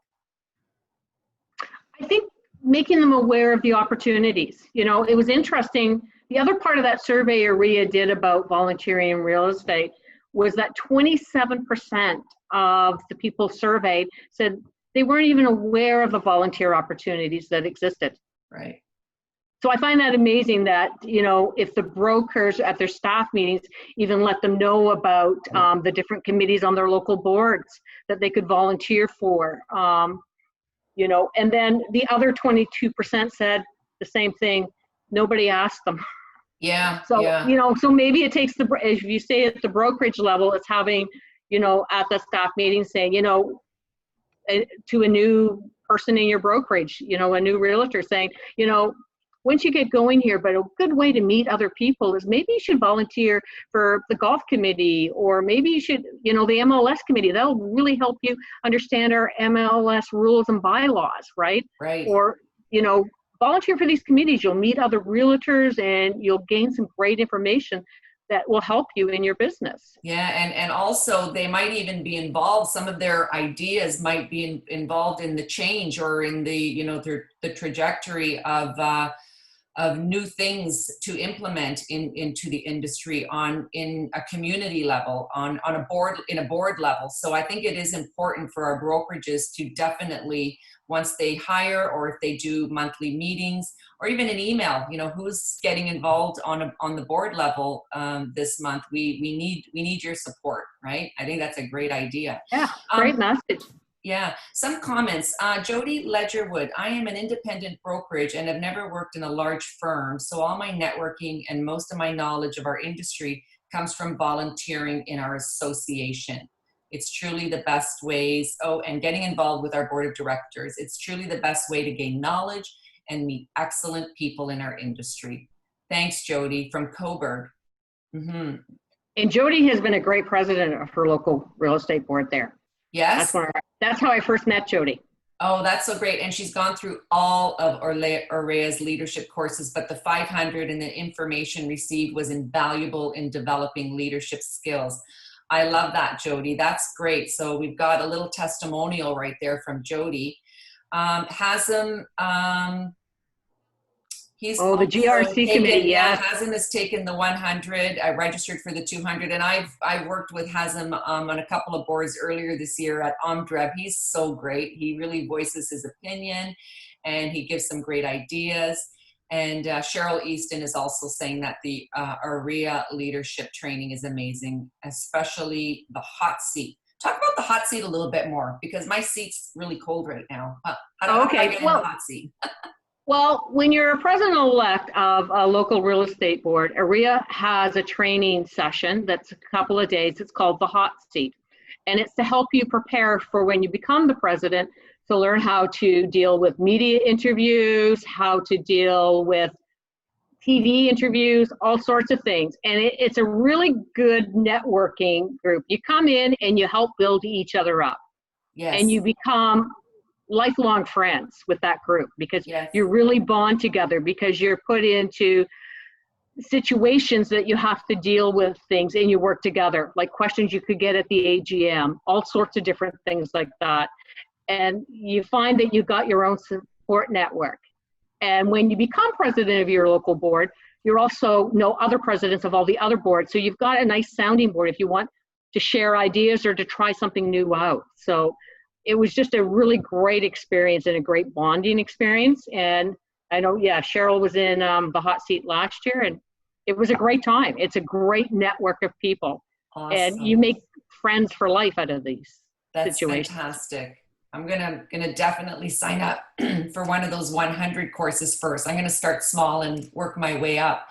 I think making them aware of the opportunities. You know, it was interesting. The other part of that survey AREA did about volunteering in real estate was that 27% of the people surveyed said they weren't even aware of the volunteer opportunities that existed. Right. So I find that amazing that, you know, if the brokers at their staff meetings even let them know about the different committees on their local boards that they could volunteer for, you know, and then the other 22% said the same thing. Nobody asked them. Yeah. So, yeah. you know, so maybe it takes if you say at the brokerage level, it's having, you know, at the staff meeting saying, you know, to a new person in your brokerage, you know, a new realtor saying, you know, once you get going here, but a good way to meet other people is maybe you should volunteer for the golf committee, or maybe you should, you know, the MLS committee. That'll really help you understand our MLS rules and bylaws, right? Right. Or, you know, volunteer for these committees. You'll meet other realtors and you'll gain some great information that will help you in your business. Yeah, and also they might even be involved. Some of their ideas might be involved in the change or in the, you know, the trajectory of new things to implement into the industry in a community level, on a board level. So I think it is important for our brokerages to definitely, once they hire or if they do monthly meetings or even an email, you know, who's getting involved on the board level this month. We need your support, right? I think that's a great idea. Yeah, great message. Yeah, some comments. Jody Ledgerwood, I am an independent brokerage and have never worked in a large firm, so all my networking and most of my knowledge of our industry comes from volunteering in our association. It's truly the best ways, and getting involved with our board of directors. It's truly the best way to gain knowledge and meet excellent people in our industry. Thanks, Jody, from Coburg. And Jody has been a great president of her local real estate board there. Yes. That's how I first met Jody. Oh, that's so great. And she's gone through all of AREA's leadership courses, but the 500 and the information received was invaluable in developing leadership skills. I love that, Jody. That's great. So we've got a little testimonial right there from Jody. Hazem, he's the GRC committee, yeah. Hazem has taken the 100. I registered for the 200, and I've worked with Hazem on a couple of boards earlier this year at Omdrev. He's so great. He really voices his opinion, and he gives some great ideas. And Cheryl Easton is also saying that the AREA leadership training is amazing, especially the hot seat. Talk about the hot seat a little bit more, because my seat's really cold right now. How do I get in the hot seat? Well, when you're a president-elect of a local real estate board, AREA has a training session that's a couple of days. It's called the hot seat. And it's to help you prepare for when you become the president, to learn how to deal with media interviews, how to deal with TV interviews, all sorts of things. And it's a really good networking group. You come in and you help build each other up. Yes. And you become lifelong friends with that group, because you really bond together, because you're put into situations that you have to deal with things and you work together, like questions you could get at the AGM, all sorts of different things like that. And you find that you've got your own support network. And when you become president of your local board, you also know other presidents of all the other boards. So you've got a nice sounding board if you want to share ideas or to try something new out. So it was just a really great experience and a great bonding experience. And I know, Cheryl was in the hot seat last year, and it was a great time. It's a great network of people. Awesome. And you make friends for life out of these That's situations. fantastic. I'm gonna definitely sign up for one of those 100 courses first. I'm gonna start small and work my way up.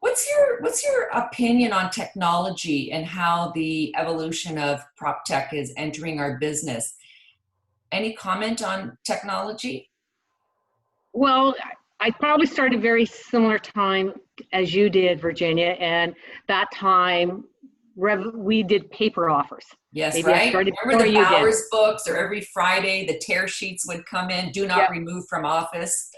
What's your opinion on technology and how the evolution of prop tech is entering our business? Any comment on technology? Well, I probably started very similar time as you did, Virginia, and that time we did paper offers. Yes, Maybe I right? started Remember before the you did. Bowers books, or every Friday the tear sheets would come in, do not Yep. remove from office.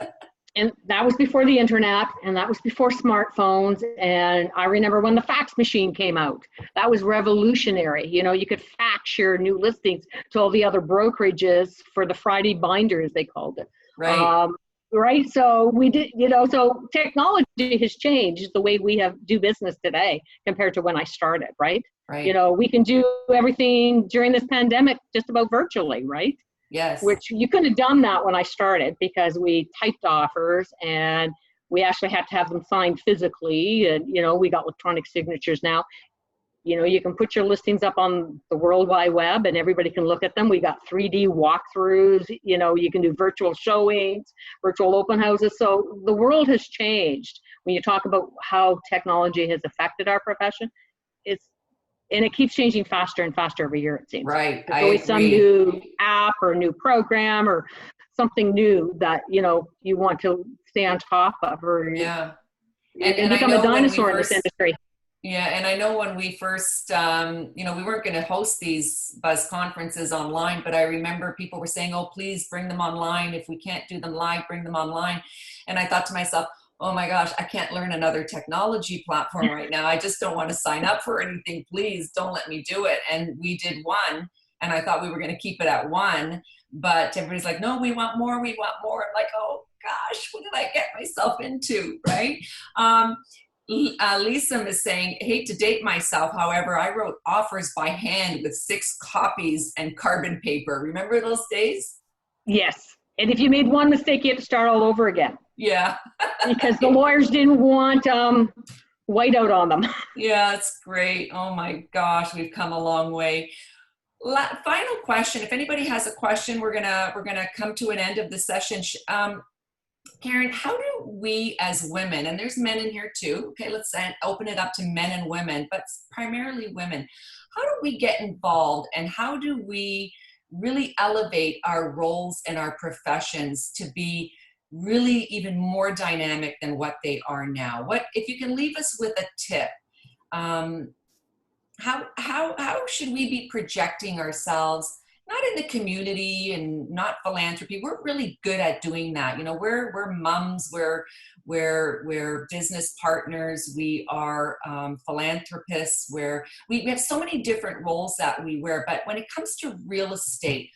And that was before the internet, and that was before smartphones. And I remember when the fax machine came out. That was revolutionary. You know, you could fax your new listings to all the other brokerages for the Friday binders, they called it. Right. Right. So we did, you know, so technology has changed the way we do business today compared to when I started, right? Right. You know, we can do everything during this pandemic just about virtually, right? Yes. Which you couldn't have done that when I started, because we typed offers and we actually had to have them signed physically. And, you know, we got electronic signatures now. You know, you can put your listings up on the World Wide Web and everybody can look at them. We got 3D walkthroughs, you know, you can do virtual showings, virtual open houses. So the world has changed. When you talk about how technology has affected our profession, and it keeps changing faster and faster every year, it seems. Right. There's always some new app or new program or something new that, you know, you want to stay on top of, or yeah. you're going to become a dinosaur in this industry. Yeah, and I know when we first, you know, we weren't going to host these buzz conferences online, but I remember people were saying, oh, please bring them online. If we can't do them live, bring them online. And I thought to myself, oh my gosh, I can't learn another technology platform right now. I just don't want to sign up for anything. Please don't let me do it. And we did one, and I thought we were going to keep it at one, but everybody's like, no, we want more, we want more. I'm like, oh gosh, what did I get myself into, right? Lisa is saying, hate to date myself. However, I wrote offers by hand with 6 copies and carbon paper. Remember those days? Yes. And if you made one mistake, you had to start all over again. Yeah. Because the lawyers didn't want whiteout on them. Yeah, it's great. Oh my gosh, we've come a long way. Final question. If anybody has a question, we're gonna come to an end of the session. Karen, how do we as women, and there's men in here too, okay, let's open it up to men and women, but primarily women, how do we get involved and how do we really elevate our roles and our professions to be really even more dynamic than what they are now? What, if you can leave us with a tip, how should we be projecting ourselves, not in the community and not philanthropy? We're really good at doing that. You know, we're moms, we're business partners, we are philanthropists, we have so many different roles that we wear. But when it comes to real estate,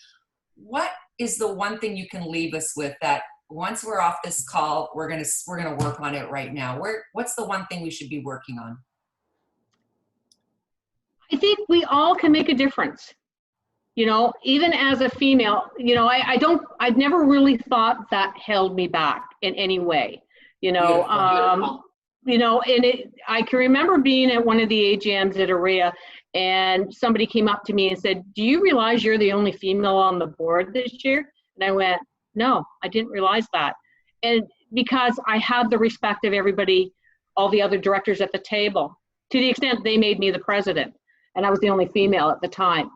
what is the one thing you can leave us with that once we're off this call, we're gonna work on it right now? What's the one thing we should be working on? I think we all can make a difference. You know, even as a female, you know, I've never really thought that held me back in any way, you know. Beautiful. You know, and I can remember being at one of the AGMs at AREA, and somebody came up to me and said, do you realize you're the only female on the board this year? And I went, no, I didn't realize that. And because I had the respect of everybody, all the other directors at the table, to the extent they made me the president, and I was the only female at the time.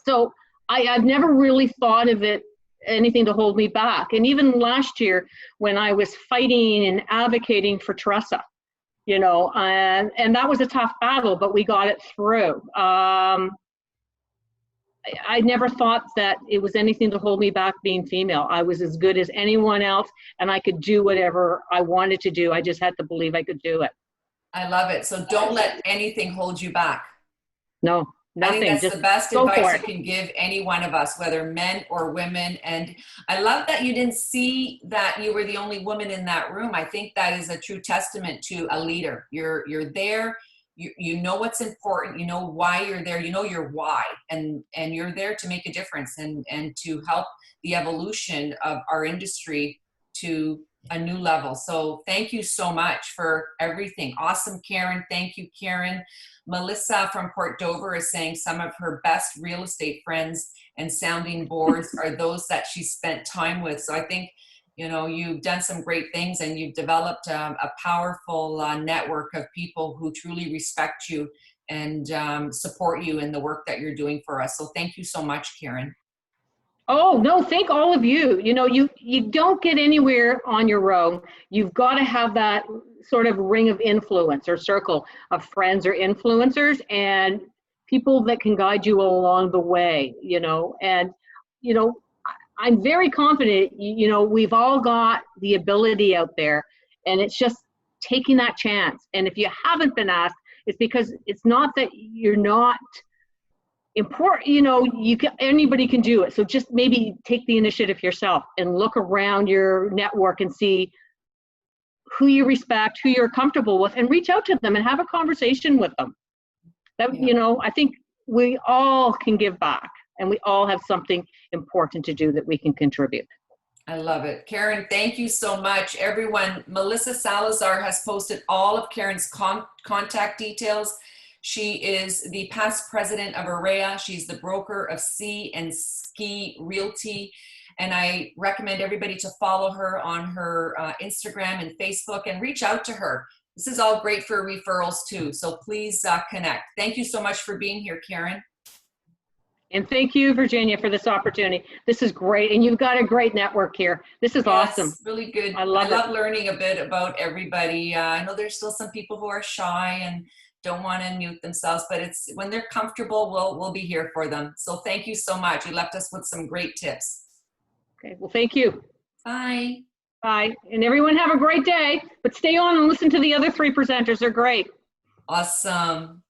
So I've never really thought of it, anything to hold me back. And even last year when I was fighting and advocating for Teresa, you know, and that was a tough battle, but we got it through. I never thought that it was anything to hold me back being female. I was as good as anyone else and I could do whatever I wanted to do. I just had to believe I could do it. I love it. So don't let anything hold you back. No. Nothing. I think that's just the best advice you can give any one of us, whether men or women. And I love that you didn't see that you were the only woman in that room. I think that is a true testament to a leader. You're there, you know what's important, you know why you're there, you know your why, and you're there to make a difference and to help the evolution of our industry to a new level. So thank you so much for everything. Awesome, Karen. Thank you, Karen. Melissa from Port Dover is saying some of her best real estate friends and sounding boards are those that she spent time with. So I think, you know, you've done some great things and you've developed a powerful network of people who truly respect you and support you in the work that you're doing for us. So thank you so much, Karen. Oh, no, thank all of you. You know, you don't get anywhere on your own. You've got to have that sort of ring of influence or circle of friends or influencers and people that can guide you along the way, you know. And, you know, I'm very confident, you know, we've all got the ability out there, and it's just taking that chance. And if you haven't been asked, it's because it's not that you're not important, you know, anybody can do it. So just maybe take the initiative yourself and look around your network and see who you respect, who you're comfortable with, and reach out to them and have a conversation with them. That, you know, I think we all can give back, and we all have something important to do that we can contribute. I love it. Karen, thank you so much. Everyone, Melissa Salazar has posted all of Karen's contact details. She is the past president of AREA. She's the broker of Sea and Ski Realty. And I recommend everybody to follow her on her Instagram and Facebook and reach out to her. This is all great for referrals too. So please connect. Thank you so much for being here, Karen. And thank you, Virginia, for this opportunity. This is great. And you've got a great network here. This is awesome. Really good. I love learning a bit about everybody. I know there's still some people who are shy and don't want to mute themselves, but it's when they're comfortable, we'll be here for them. So thank you so much. You left us with some great tips. Okay, well, thank you. Bye. Bye. And everyone have a great day, but stay on and listen to the other 3 presenters. They're great. Awesome.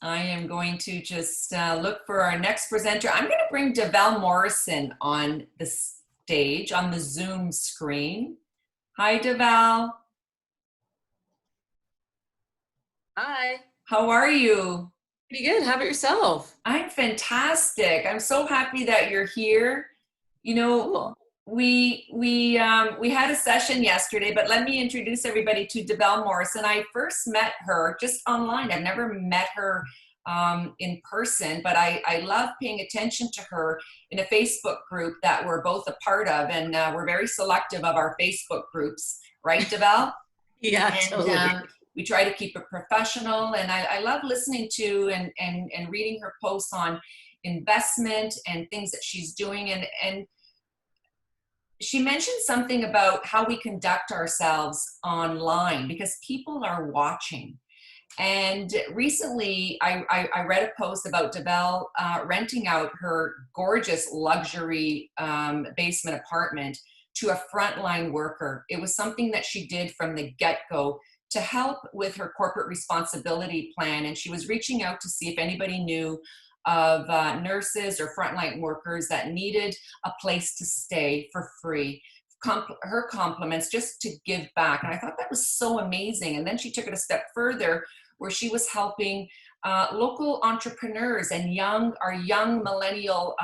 I am going to just look for our next presenter. I'm going to bring Deval Morrison on the stage, on the Zoom screen. Hi, Deval. Hi. How are you? Pretty good. How about yourself? I'm fantastic. I'm so happy that you're here. You know, cool. we had a session yesterday, but let me introduce everybody to Deval Morrison. I first met her just online. I've never met her in person, but I love paying attention to her in a Facebook group that we're both a part of, and we're very selective of our Facebook groups, right, Deval? Yeah, and, totally. We try to keep it professional, and I love listening to and reading her posts on investment and things that she's doing. And she mentioned something about how we conduct ourselves online because people are watching. And recently I read a post about Deval renting out her gorgeous luxury basement apartment to a frontline worker. It was something that she did from the get-go to help with her corporate responsibility plan. And she was reaching out to see if anybody knew of nurses or frontline workers that needed a place to stay for free. Her compliments just to give back. And I thought that was so amazing. And then she took it a step further where she was helping local entrepreneurs and our young millennial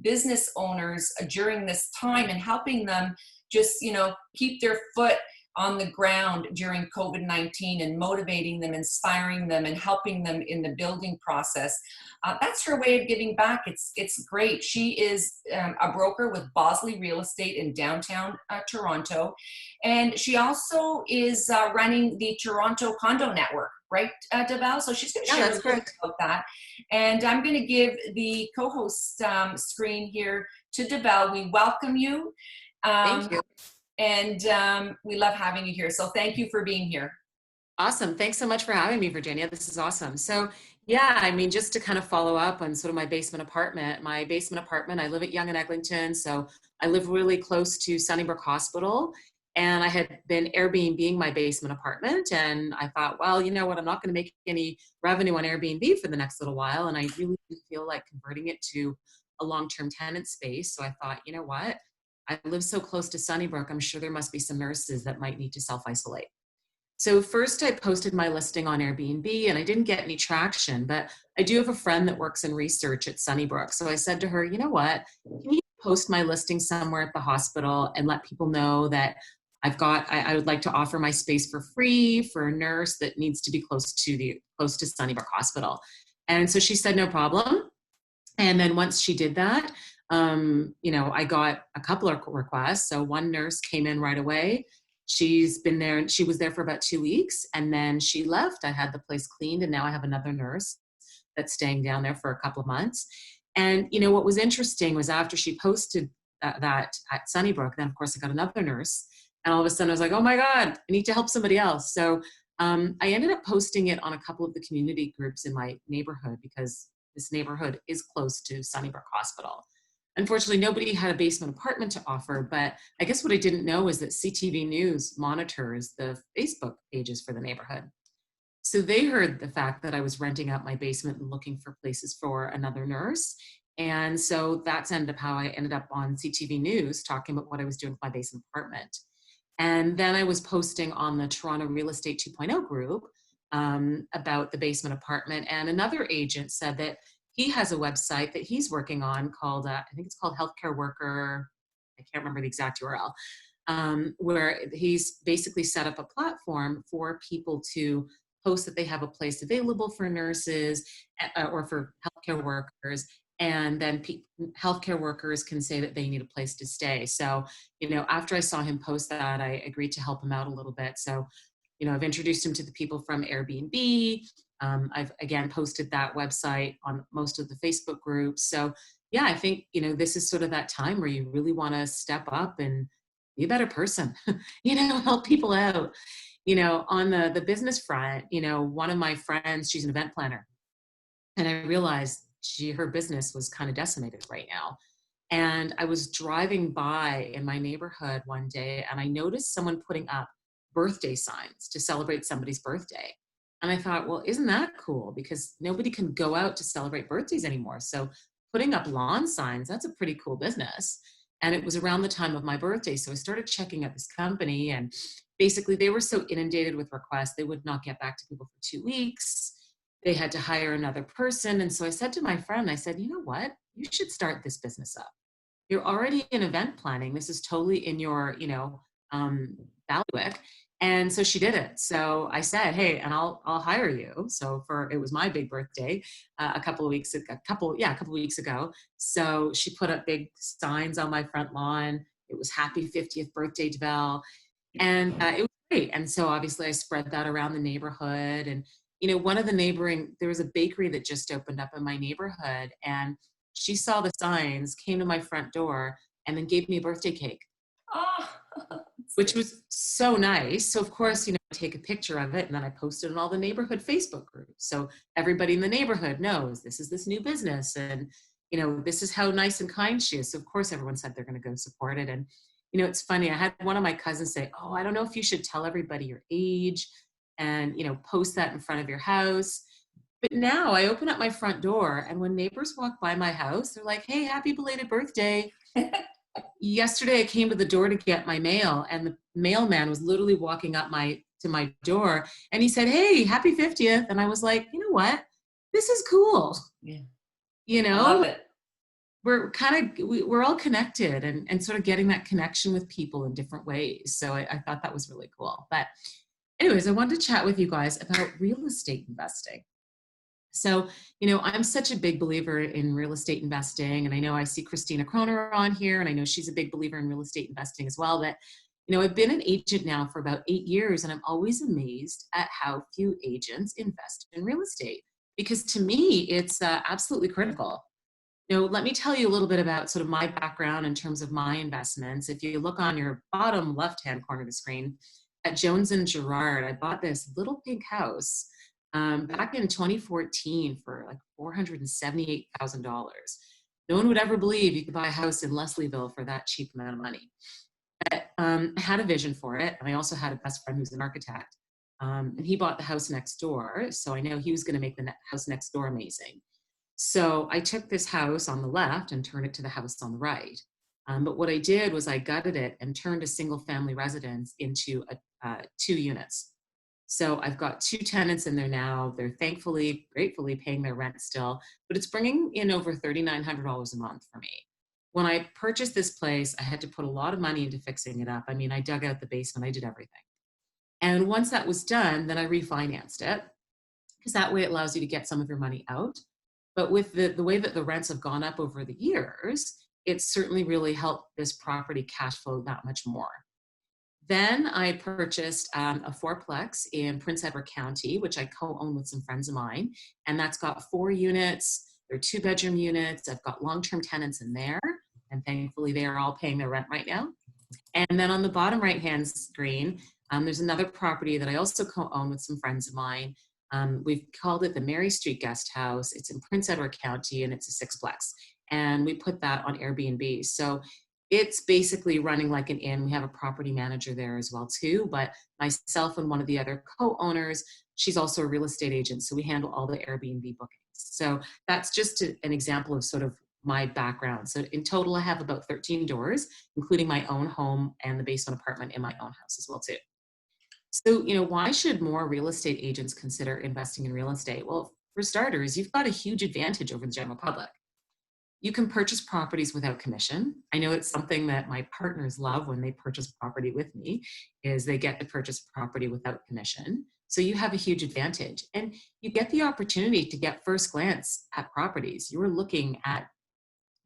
business owners during this time and helping them just, you know, keep their foot on the ground during COVID-19 and motivating them, inspiring them, and helping them in the building process. That's her way of giving back. It's great. She is a broker with Bosley Real Estate in downtown Toronto. And she also is running the Toronto Condo Network, right, Deval? So she's going to share a little bit about that. And I'm going to give the co-host screen here to Deval. We welcome you. Thank you. And we love having you here. So thank you for being here. Awesome. Thanks so much for having me, Virginia. This is awesome. So yeah, I mean, just to kind of follow up on sort of my basement apartment, I live at Yonge and Eglinton. So I live really close to Sunnybrook Hospital. And I had been Airbnb-ing my basement apartment. And I thought, well, you know what, I'm not going to make any revenue on Airbnb for the next little while. And I really feel like converting it to a long-term tenant space. So I thought, you know what? I live so close to Sunnybrook, I'm sure there must be some nurses that might need to self-isolate. So first I posted my listing on Airbnb and I didn't get any traction, but I do have a friend that works in research at Sunnybrook. So I said to her, you know what, can you post my listing somewhere at the hospital and let people know that I would like to offer my space for free for a nurse that needs to be close to Sunnybrook Hospital. And so she said, no problem. And then once she did that, I got a couple of requests. So one nurse came in right away. She's been there, she was there for about 2 weeks, and then she left. I had the place cleaned, and now I have another nurse that's staying down there for a couple of months. And, what was interesting was after she posted that at Sunnybrook, then of course I got another nurse, and all of a sudden I was like, oh my God, I need to help somebody else. So I ended up posting it on a couple of the community groups in my neighborhood because this neighborhood is close to Sunnybrook Hospital. Unfortunately, nobody had a basement apartment to offer, but I guess what I didn't know is that CTV News monitors the Facebook pages for the neighborhood. So they heard the fact that I was renting out my basement and looking for places for another nurse. And so that's ended up how I ended up on CTV News talking about what I was doing with my basement apartment. And then I was posting on the Toronto Real Estate 2.0 group about the basement apartment. And another agent said that he has a website that he's working on called, I think it's called Healthcare Worker. I can't remember the exact URL, where he's basically set up a platform for people to post that they have a place available for nurses or for healthcare workers. And then healthcare workers can say that they need a place to stay. So, after I saw him post that, I agreed to help him out a little bit. So, I've introduced him to the people from Airbnb. I've, again, posted that website on most of the Facebook groups. So, yeah, I think, this is sort of that time where you really want to step up and be a better person, help people out. On the business front, one of my friends, she's an event planner. And I realized her business was kind of decimated right now. And I was driving by in my neighborhood one day and I noticed someone putting up birthday signs to celebrate somebody's birthday. And I thought, well, isn't that cool? Because nobody can go out to celebrate birthdays anymore. So putting up lawn signs, that's a pretty cool business. And it was around the time of my birthday. So I started checking out this company, and basically they were so inundated with requests, they would not get back to people for 2 weeks. They had to hire another person. And so I said to my friend, I said, you know what? You should start this business up. You're already in event planning. This is totally in your, bailiwick. And so she did it. So I said, hey, and I'll hire you. So it was my big birthday a couple weeks ago. So she put up big signs on my front lawn. It was happy 50th birthday, Devel. And it was great. And so obviously I spread that around the neighborhood. And there was a bakery that just opened up in my neighborhood, and she saw the signs, came to my front door, and then gave me a birthday cake, which was so nice. So of course, I take a picture of it, and then I posted on all the neighborhood Facebook groups. So everybody in the neighborhood knows this is this new business, and this is how nice and kind she is. So of course everyone said they're going to go support it. And it's funny, I had one of my cousins say, oh, I don't know if you should tell everybody your age and post that in front of your house. But now I open up my front door, and when neighbors walk by my house, they're like, hey, happy belated birthday. Yesterday I came to the door to get my mail, and the mailman was literally walking up to my door, and he said, hey, happy 50th. And I was like, you know what? This is cool. Yeah. I love it. We're all connected and sort of getting that connection with people in different ways. So I thought that was really cool. But anyways, I wanted to chat with you guys about real estate investing. So, I'm such a big believer in real estate investing, and I know I see Christina Kroner on here, and I know she's a big believer in real estate investing as well. But, I've been an agent now for about 8 years, and I'm always amazed at how few agents invest in real estate, because to me, it's absolutely critical. Let me tell you a little bit about sort of my background in terms of my investments. If you look on your bottom left-hand corner of the screen, at Jones and Girard, I bought this little pink house back in 2014 for like $478,000. No one would ever believe you could buy a house in Leslieville for that cheap amount of money. But I had a vision for it, and I also had a best friend who's an architect, and he bought the house next door, so I know he was going to make the house next door amazing. So I took this house on the left and turned it to the house on the right. But what I did was I gutted it and turned a single family residence into 2 units. So I've got 2 tenants in there now. They're gratefully paying their rent still, but it's bringing in over $3,900 a month for me. When I purchased this place, I had to put a lot of money into fixing it up. I mean, I dug out the basement, I did everything. And once that was done, then I refinanced it, because that way it allows you to get some of your money out. But with the way that the rents have gone up over the years, it's certainly really helped this property cash flow that much more. Then I purchased a fourplex in Prince Edward County, which I co-own with some friends of mine. And that's got 4 units. They're 2-bedroom units. I've got long-term tenants in there. And thankfully, they are all paying their rent right now. And then on the bottom right-hand screen, there's another property that I also co-own with some friends of mine. We've called it the Mary Street Guest House. It's in Prince Edward County, and it's a 6-plex. And we put that on Airbnb. So it's basically running like an inn. We have a property manager there as well too, but myself and one of the other co-owners, she's also a real estate agent. So we handle all the Airbnb bookings. So that's just an example of sort of my background. So in total, I have about 13 doors, including my own home and the basement apartment in my own house as well too. So, why should more real estate agents consider investing in real estate? Well, for starters, you've got a huge advantage over the general public. You can purchase properties without commission. I know it's something that my partners love when they purchase property with me, is they get to purchase property without commission. So you have a huge advantage, and you get the opportunity to get first glance at properties. You're looking at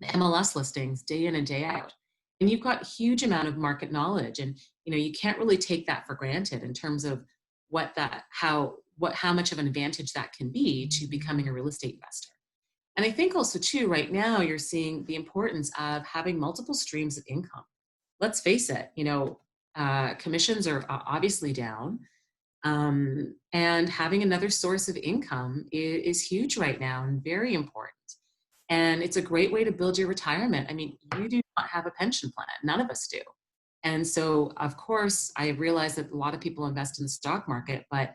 the MLS listings day in and day out, and you've got a huge amount of market knowledge, and you can't really take that for granted in terms of how much of an advantage that can be to becoming a real estate investor. And I think also too, right now, you're seeing the importance of having multiple streams of income. Let's face it, commissions are obviously down, and having another source of income is huge right now and very important. And it's a great way to build your retirement. I mean, you do not have a pension plan. None of us do. And so, of course, I realize that a lot of people invest in the stock market, but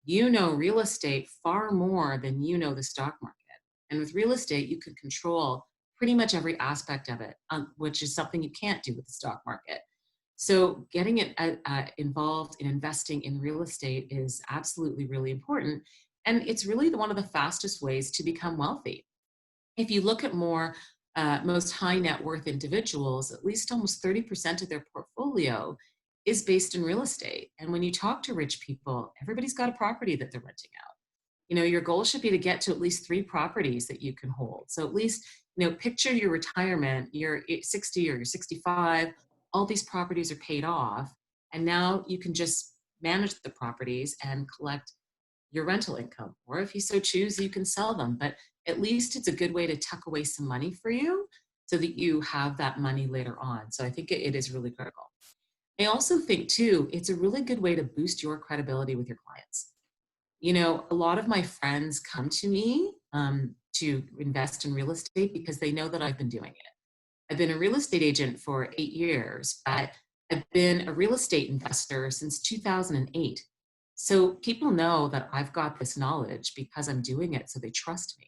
real estate far more than the stock market. And with real estate, you can control pretty much every aspect of it, which is something you can't do with the stock market. So getting it involved in investing in real estate is absolutely really important. And it's really one of the fastest ways to become wealthy. If you look at most high net worth individuals, at least almost 30% of their portfolio is based in real estate. And when you talk to rich people, everybody's got a property that they're renting out. Your goal should be to get to at least 3 properties that you can hold. So at least, picture your retirement, you're 60 or you're 65, all these properties are paid off. And now you can just manage the properties and collect your rental income. Or if you so choose, you can sell them. But at least it's a good way to tuck away some money for you so that you have that money later on. So I think it is really critical. I also think too, it's a really good way to boost your credibility with your clients. A lot of my friends come to me to invest in real estate because they know that I've been doing it. I've been a real estate agent for 8 years, but I've been a real estate investor since 2008. So people know that I've got this knowledge because I'm doing it, so they trust me.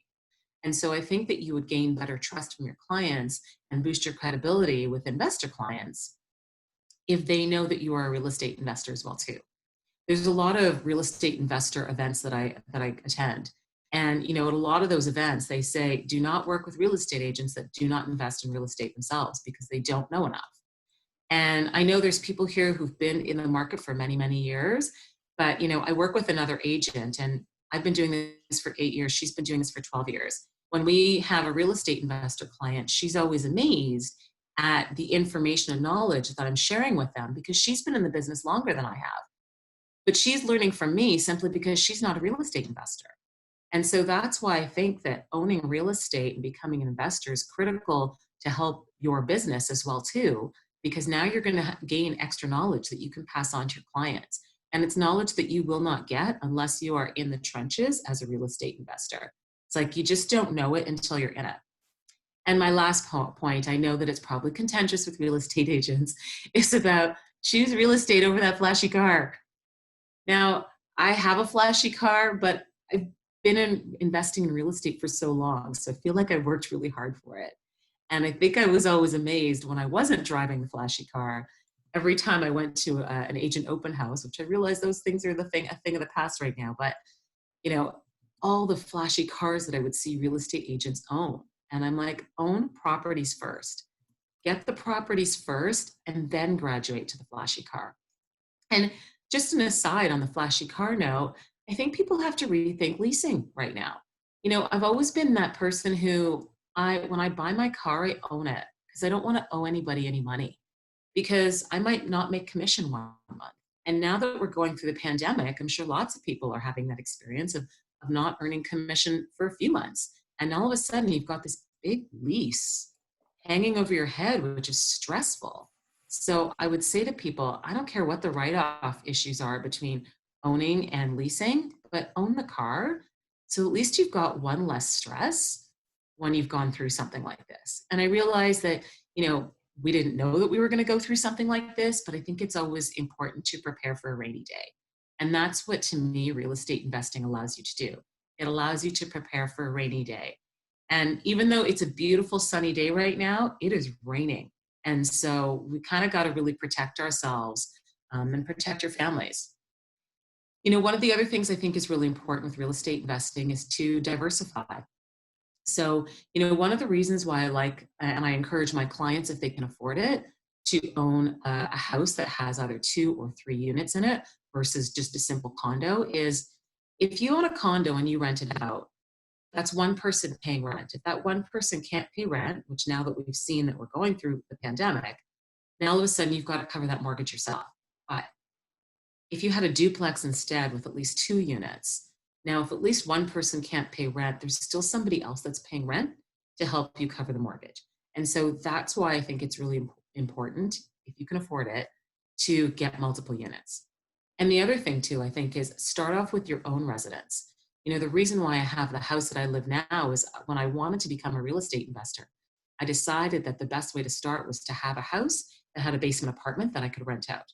And so I think that you would gain better trust from your clients and boost your credibility with investor clients if they know that you are a real estate investor as well too. There's a lot of real estate investor events that I attend. And, at a lot of those events, they say, do not work with real estate agents that do not invest in real estate themselves because they don't know enough. And I know there's people here who've been in the market for many, many years, but, I work with another agent and I've been doing this for 8 years. She's been doing this for 12 years. When we have a real estate investor client, she's always amazed at the information and knowledge that I'm sharing with them because she's been in the business longer than I have. But she's learning from me simply because she's not a real estate investor. And so that's why I think that owning real estate and becoming an investor is critical to help your business as well too, because now you're going to gain extra knowledge that you can pass on to your clients. And it's knowledge that you will not get unless you are in the trenches as a real estate investor. It's like you just don't know it until you're in it. And my last point, I know that it's probably contentious with real estate agents, is about choose real estate over that flashy car. Now, I have a flashy car, but I've been investing in real estate for so long, so I feel like I worked really hard for it. And I think I was always amazed when I wasn't driving the flashy car. Every time I went to an agent open house, which I realize those things are a thing of the past right now, but all the flashy cars that I would see real estate agents own. And I'm like, own properties first. Get the properties first and then graduate to the flashy car. And just an aside on the flashy car note, I think people have to rethink leasing right now. I've always been that person who when I buy my car, I own it because I don't want to owe anybody any money because I might not make commission one month. And now that we're going through the pandemic, I'm sure lots of people are having that experience of not earning commission for a few months. And all of a sudden you've got this big lease hanging over your head, which is stressful. So I would say to people, I don't care what the write-off issues are between owning and leasing, but own the car. So at least you've got one less stress when you've gone through something like this. And I realize that, we didn't know that we were going to go through something like this, but I think it's always important to prepare for a rainy day. And that's what, to me, real estate investing allows you to do. It allows you to prepare for a rainy day. And even though it's a beautiful sunny day right now, it is raining. And so we kind of got to really protect ourselves and protect your families. One of the other things I think is really important with real estate investing is to diversify. So, one of the reasons why I like, and I encourage my clients, if they can afford it, to own a house that has either 2 or 3 units in it versus just a simple condo is if you own a condo and you rent it out, that's one person paying rent. If that one person can't pay rent, which now that we've seen that we're going through the pandemic, now all of a sudden you've got to cover that mortgage yourself. But if you had a duplex instead with at least 2 units, now if at least one person can't pay rent, there's still somebody else that's paying rent to help you cover the mortgage. And so that's why I think it's really important, if you can afford it, to get multiple units. And the other thing too, I think, is start off with your own residence. The reason why I have the house that I live now is when I wanted to become a real estate investor, I decided that the best way to start was to have a house that had a basement apartment that I could rent out.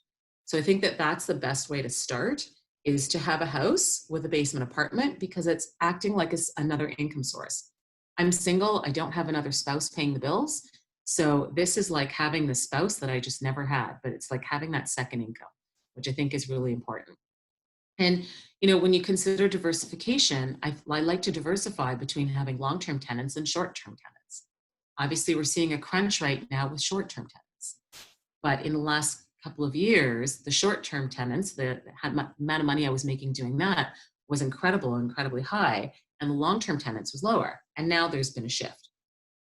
So I think that that's the best way to start, is to have a house with a basement apartment, because it's acting like another income source. I'm single, I don't have another spouse paying the bills. So this is like having the spouse that I just never had, but it's like having that second income, which I think is really important. And, when you consider diversification, I like to diversify between having long-term tenants and short-term tenants. Obviously, we're seeing a crunch right now with short-term tenants. But in the last couple of years, the short-term tenants, the amount of money I was making doing that was incredibly high, and the long-term tenants was lower. And now there's been a shift.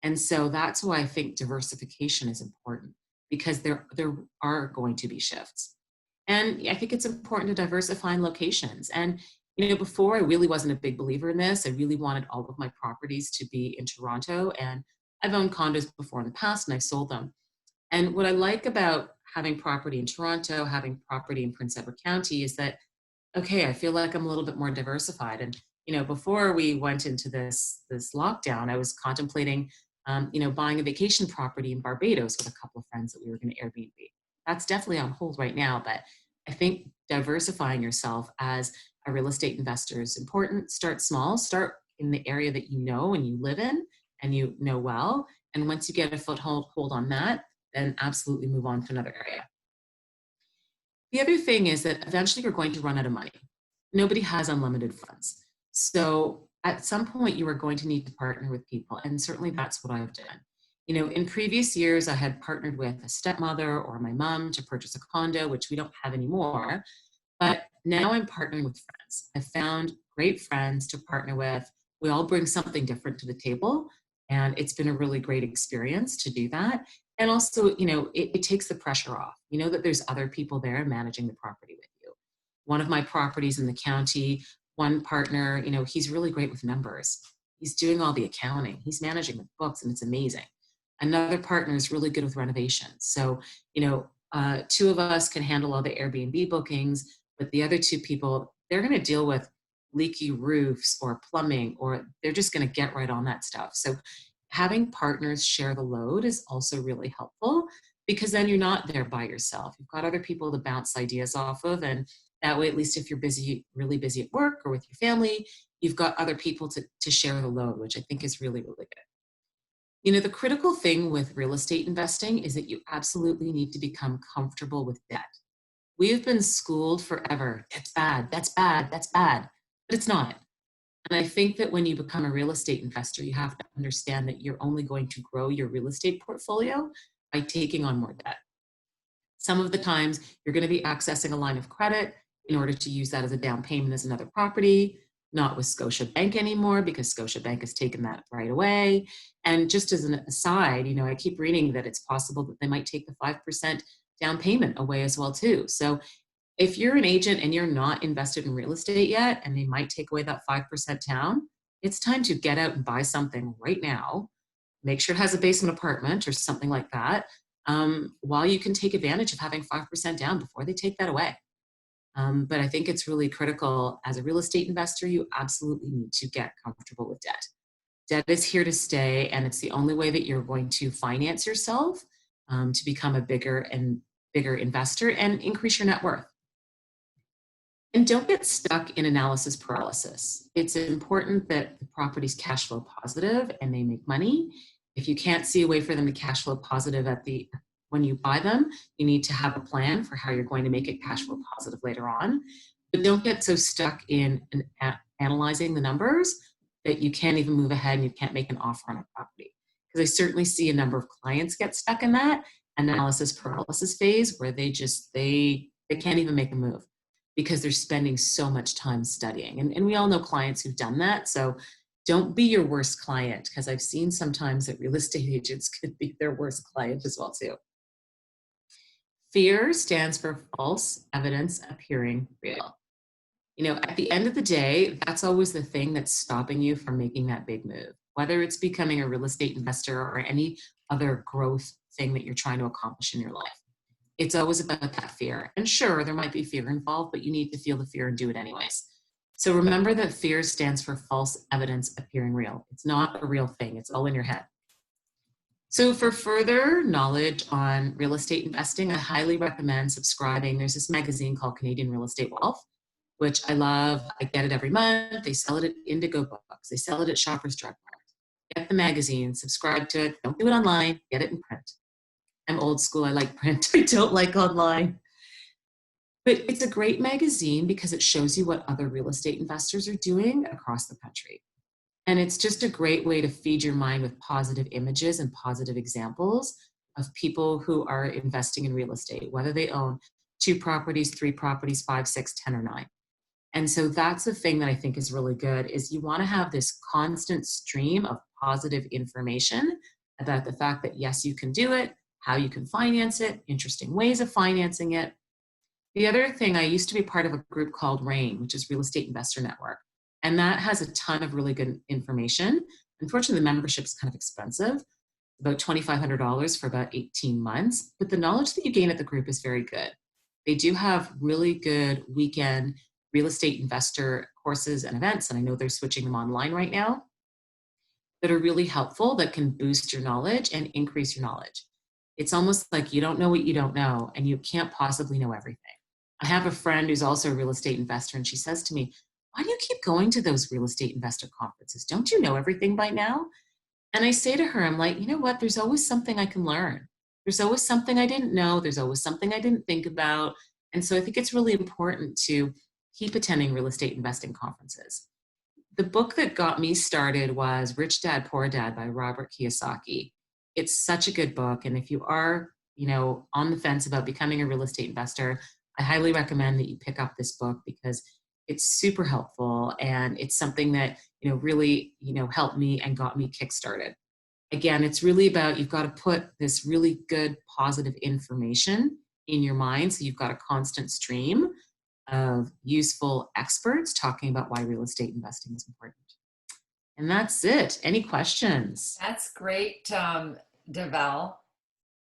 And so that's why I think diversification is important, because there are going to be shifts. And I think it's important to diversify in locations. And, before, I really wasn't a big believer in this. I really wanted all of my properties to be in Toronto. And I've owned condos before in the past, and I've sold them. And what I like about having property in Toronto, having property in Prince Edward County, is that, okay, I feel like I'm a little bit more diversified. And, before we went into this lockdown, I was contemplating, buying a vacation property in Barbados with a couple of friends that we were going to Airbnb. That's definitely on hold right now, but I think diversifying yourself as a real estate investor is important. Start small, start in the area that you know and you live in and you know well. And once you get a foothold on that, then absolutely move on to another area. The other thing is that eventually you're going to run out of money. Nobody has unlimited funds. So at some point you are going to need to partner with people. And certainly that's what I've done. In previous years, I had partnered with a stepmother or my mom to purchase a condo, which we don't have anymore. But now I'm partnering with friends. I found great friends to partner with. We all bring something different to the table. And it's been a really great experience to do that. And also, it takes the pressure off. You know that there's other people there managing the property with you. One of my properties in the county, one partner, he's really great with numbers. He's doing all the accounting. He's managing the books, and it's amazing. Another partner is really good with renovations. So, 2 of us can handle all the Airbnb bookings, but the other 2 people, they're going to deal with leaky roofs or plumbing, or they're just going to get right on that stuff. So having partners share the load is also really helpful, because then you're not there by yourself. You've got other people to bounce ideas off of. And that way, at least if you're busy, really busy at work or with your family, you've got other people to share the load, which I think is really, really good. The critical thing with real estate investing is that you absolutely need to become comfortable with debt. We have been schooled forever. That's bad, that's bad, that's bad, but it's not. And I think that when you become a real estate investor, you have to understand that you're only going to grow your real estate portfolio by taking on more debt. Some of the times you're going to be accessing a line of credit in order to use that as a down payment as another property, not with Scotiabank anymore because Scotiabank has taken that right away. And just as an aside, you know, I keep reading that it's possible that they might take the 5% down payment away as well too. So if you're an agent and you're not invested in real estate yet, and they might take away that 5% down, it's time to get out and buy something right now. Make sure it has a basement apartment or something like that, while you can take advantage of having 5% down before they take that away. But I think it's really critical as a real estate investor, you absolutely need to get comfortable with debt. Debt is here to stay, and it's the only way that you're going to finance yourself to become a bigger investor and increase your net worth. And don't get stuck in analysis paralysis. It's important that the property's cash flow positive and they make money. If you can't see a way for them to cash flow positive when you buy them, you need to have a plan for how you're going to make it cash flow positive later on. But don't get so stuck in analyzing the numbers that you can't even move ahead and you can't make an offer on a property. Because I certainly see a number of clients get stuck in that analysis paralysis phase where they can't even make a move because they're spending so much time studying. And we all know clients who've done that. So don't be your worst client, because I've seen sometimes that real estate agents could be their worst client as well too. Fear stands for false evidence appearing real. You know, at the end of the day, that's always the thing that's stopping you from making that big move, whether it's becoming a real estate investor or any other growth thing that you're trying to accomplish in your life. It's always about that fear. And sure, there might be fear involved, but you need to feel the fear and do it anyways. So remember that fear stands for false evidence appearing real. It's not a real thing. It's all in your head. So for further knowledge on real estate investing, I highly recommend subscribing. There's this magazine called Canadian Real Estate Wealth, which I love. I get it every month. They sell it at Indigo Books. They sell it at Shoppers Drug Mart. Get the magazine, subscribe to it. Don't do it online. Get it in print. I'm old school. I like print. I don't like online. But it's a great magazine because it shows you what other real estate investors are doing across the country. And it's just a great way to feed your mind with positive images and positive examples of people who are investing in real estate, whether they own 2 properties, 3 properties, 5, 6, 10, or 9. And so that's the thing that I think is really good, is you want to have this constant stream of positive information about the fact that yes, you can do it, how you can finance it, interesting ways of financing it. The other thing, I used to be part of a group called RAIN, which is Real Estate Investor Network. And that has a ton of really good information. Unfortunately, the membership is kind of expensive, about $2,500 for about 18 months. But the knowledge that you gain at the group is very good. They do have really good weekend real estate investor courses and events. And I know they're switching them online right now that are really helpful, that can boost your knowledge and increase your knowledge. It's almost like you don't know what you don't know, and you can't possibly know everything. I have a friend who's also a real estate investor, and she says to me, why do you keep going to those real estate investor conferences? Don't you know everything by now? And I say to her, I'm like, you know what? There's always something I can learn. There's always something I didn't know. There's always something I didn't think about. And so I think it's really important to keep attending real estate investing conferences. The book that got me started was Rich Dad, Poor Dad by Robert Kiyosaki. It's such a good book. And if you are, you know, on the fence about becoming a real estate investor, I highly recommend that you pick up this book because it's super helpful. And it's something that, you know, really, you know, helped me and got me kickstarted. Again, it's really about, you've got to put this really good, positive information in your mind. So you've got a constant stream of useful experts talking about why real estate investing is important. And that's it. Any questions? That's great, Deval.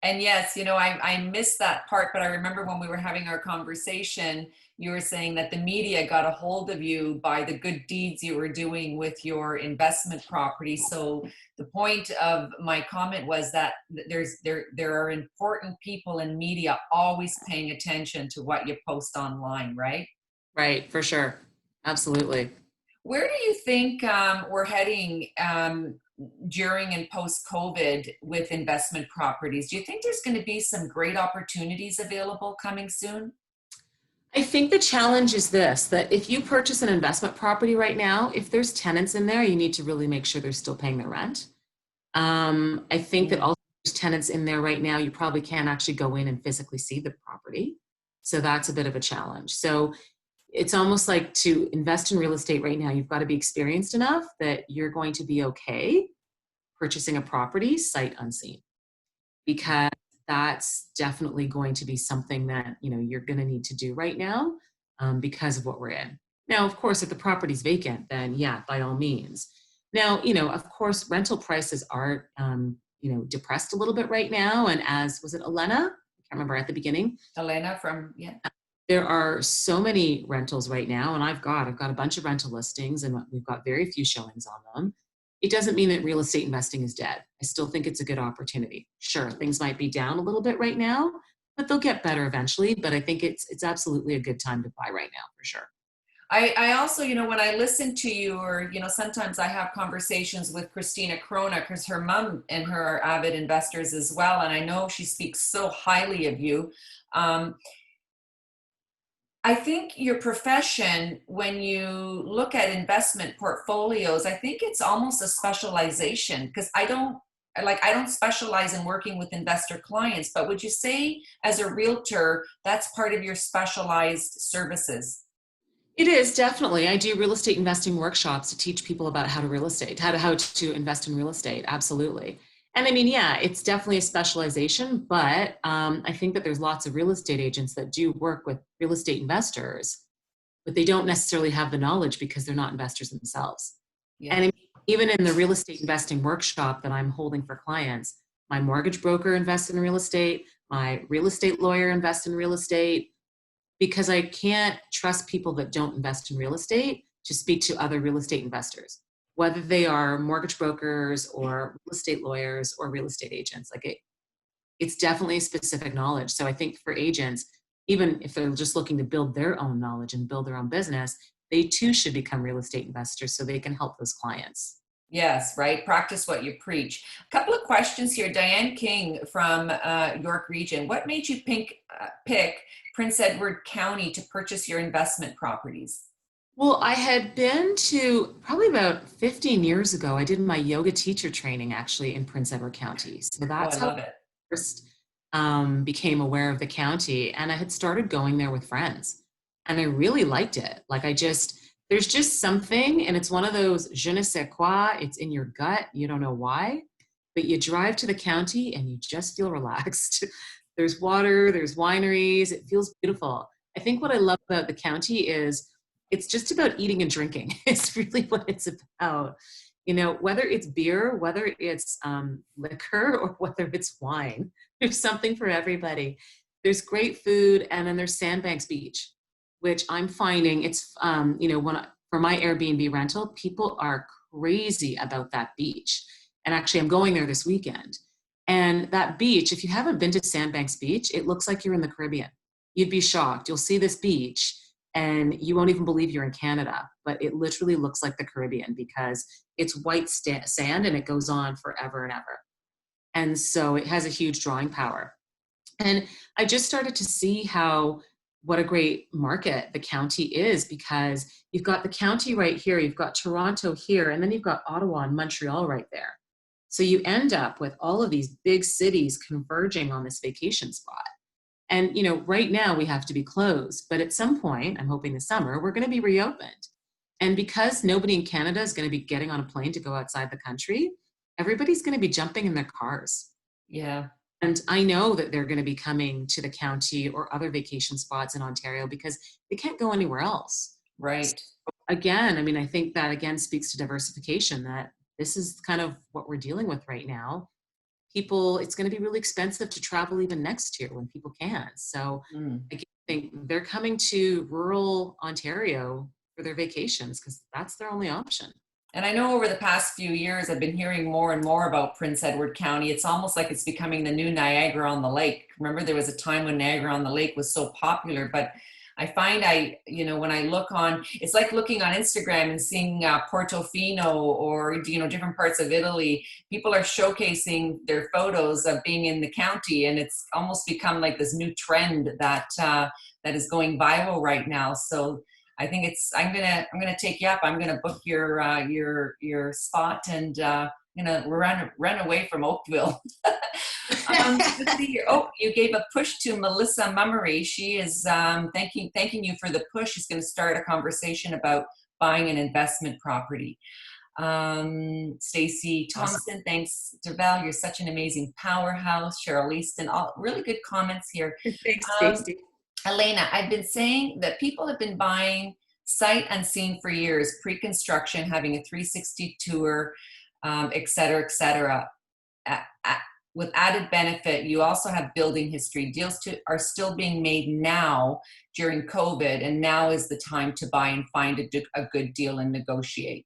And yes, you know, I missed that part, but I remember when we were having our conversation, you were saying that the media got a hold of you by the good deeds you were doing with your investment property. So the point of my comment was that there are important people in media always paying attention to what you post online, right? Right, for sure. Absolutely. Where do you think we're heading during and post-COVID with investment properties? Do you think there's going to be some great opportunities available coming soon? I think the challenge is this, that if you purchase an investment property right now, if there's tenants in there, you need to really make sure they're still paying their rent. I think that also tenants in there right now, you probably can't actually go in and physically see the property. So that's a bit of a challenge. So it's almost like to invest in real estate right now, you've got to be experienced enough that you're going to be okay purchasing a property sight unseen, because that's definitely going to be something that, you know, you're going to need to do right now because of what we're in. Now, of course, if the property's vacant, then yeah, by all means. Now, you know, of course, rental prices are, you know, depressed a little bit right now. And as, was it Elena? I can't remember at the beginning. Elena from, yeah. There are so many rentals right now, and I've got a bunch of rental listings, and we've got very few showings on them. It doesn't mean that real estate investing is dead. I still think it's a good opportunity. Sure, things might be down a little bit right now, but they'll get better eventually. But I think it's absolutely a good time to buy right now for sure. I also, you know, when I listen to you, or, you know, sometimes I have conversations with Christina Corona, because her mom and her are avid investors as well. And I know she speaks so highly of you. I think your profession, when you look at investment portfolios, I think it's almost a specialization, because I don't specialize in working with investor clients, but would you say as a realtor, that's part of your specialized services? It is, definitely. I do real estate investing workshops to teach people about how to invest in real estate. Absolutely. And I mean, yeah, it's definitely a specialization, but I think that there's lots of real estate agents that do work with real estate investors, but they don't necessarily have the knowledge because they're not investors themselves. Yeah. And I mean, even in the real estate investing workshop that I'm holding for clients, my mortgage broker invests in real estate, my real estate lawyer invests in real estate, because I can't trust people that don't invest in real estate to speak to other real estate investors, whether they are mortgage brokers or real estate lawyers or real estate agents. Like it's definitely specific knowledge. So I think for agents, even if they're just looking to build their own knowledge and build their own business, they too should become real estate investors so they can help those clients. Yes, right. Practice what you preach. A couple of questions here. Diane King from York Region. What made you pick Prince Edward County to purchase your investment properties? Well, I had been to, probably about 15 years ago, I did my yoga teacher training actually in Prince Edward County. So that's how I first became aware of the county. And I had started going there with friends. And I really liked it. Like there's just something, and it's one of those je ne sais quoi, it's in your gut, you don't know why, but you drive to the county and you just feel relaxed. There's water, there's wineries, it feels beautiful. I think what I love about the county is it's just about eating and drinking. It's really what it's about. You know, whether it's beer, whether it's liquor, or whether it's wine, there's something for everybody. There's great food, and then there's Sandbanks Beach, which I'm finding it's, you know, for my Airbnb rental, people are crazy about that beach. And actually I'm going there this weekend. And that beach, if you haven't been to Sandbanks Beach, it looks like you're in the Caribbean. You'd be shocked. You'll see this beach and you won't even believe you're in Canada, but it literally looks like the Caribbean because it's white sand and it goes on forever and ever. And so it has a huge drawing power. And I just started to see what a great market the county is, because you've got the county right here, you've got Toronto here, and then you've got Ottawa and Montreal right there. So you end up with all of these big cities converging on this vacation spot. And, you know, right now we have to be closed, but at some point, I'm hoping this summer, we're going to be reopened. And because nobody in Canada is going to be getting on a plane to go outside the country, everybody's going to be jumping in their cars. Yeah. And I know that they're going to be coming to the county or other vacation spots in Ontario because they can't go anywhere else. Right. So again, I mean, I think that again speaks to diversification, that this is kind of what we're dealing with right now. People, it's going to be really expensive to travel even next year when people can. So I think they're coming to rural Ontario for their vacations because that's their only option. And I know over the past few years, I've been hearing more and more about Prince Edward County. It's almost like it's becoming the new Niagara on the Lake. Remember, there was a time when Niagara on the Lake was so popular, but I find when I look on, it's like looking on Instagram and seeing Portofino or, you know, different parts of Italy. People are showcasing their photos of being in the county, and it's almost become like this new trend that is going viral right now. So I think I'm gonna take you up. I'm gonna book your spot and I'm gonna run away from Oakville. Let's see here. Oh, you gave a push to Melissa Mummery. She is thanking you for the push. She's going to start a conversation about buying an investment property. Stacy Thompson, thanks, Deval. You're such an amazing powerhouse. Cheryl Easton, all really good comments here. Thanks, Stacy. Elena, I've been saying that people have been buying sight unseen for years, pre-construction, having a 360 tour, et cetera, et cetera. With added benefit, you also have building history. Deals are still being made now during COVID, and now is the time to buy and find a good deal and negotiate.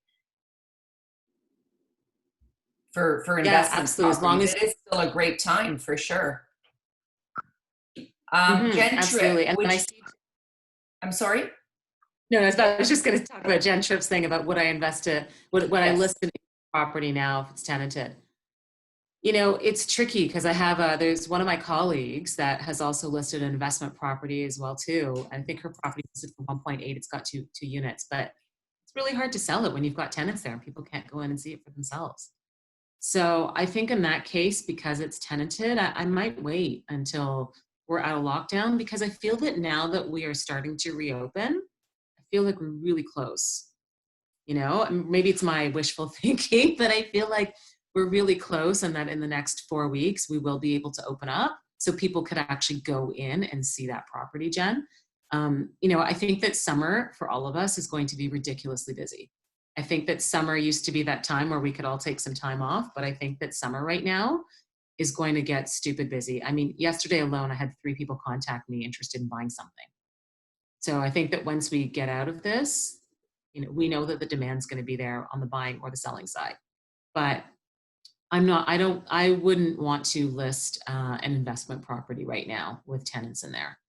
For investment absolutely. As long as it is still a great time for sure. Absolutely. And when I see, I'm sorry. No, I was just going to talk about Jen Tripp's thing about would I invest it, would I list in property now if it's tenanted. You know, it's tricky because I have there's one of my colleagues that has also listed an investment property as well too. I think her property is listed for 1.8. It's got two units, but it's really hard to sell it when you've got tenants there and people can't go in and see it for themselves. So I think in that case, because it's tenanted, I might wait until we're out of lockdown, because I feel that now that we are starting to reopen, I feel like we're really close. You know, maybe it's my wishful thinking, but I feel like we're really close, and that in the next 4 weeks, we will be able to open up so people could actually go in and see that property, Jen. You know, I think that summer for all of us is going to be ridiculously busy. I think that summer used to be that time where we could all take some time off, but I think that summer right now is going to get stupid busy. I mean, yesterday alone, I had 3 people contact me interested in buying something. So I think that once we get out of this, you know, we know that the demand's going to be there on the buying or the selling side. But I wouldn't want to list an investment property right now with tenants in there,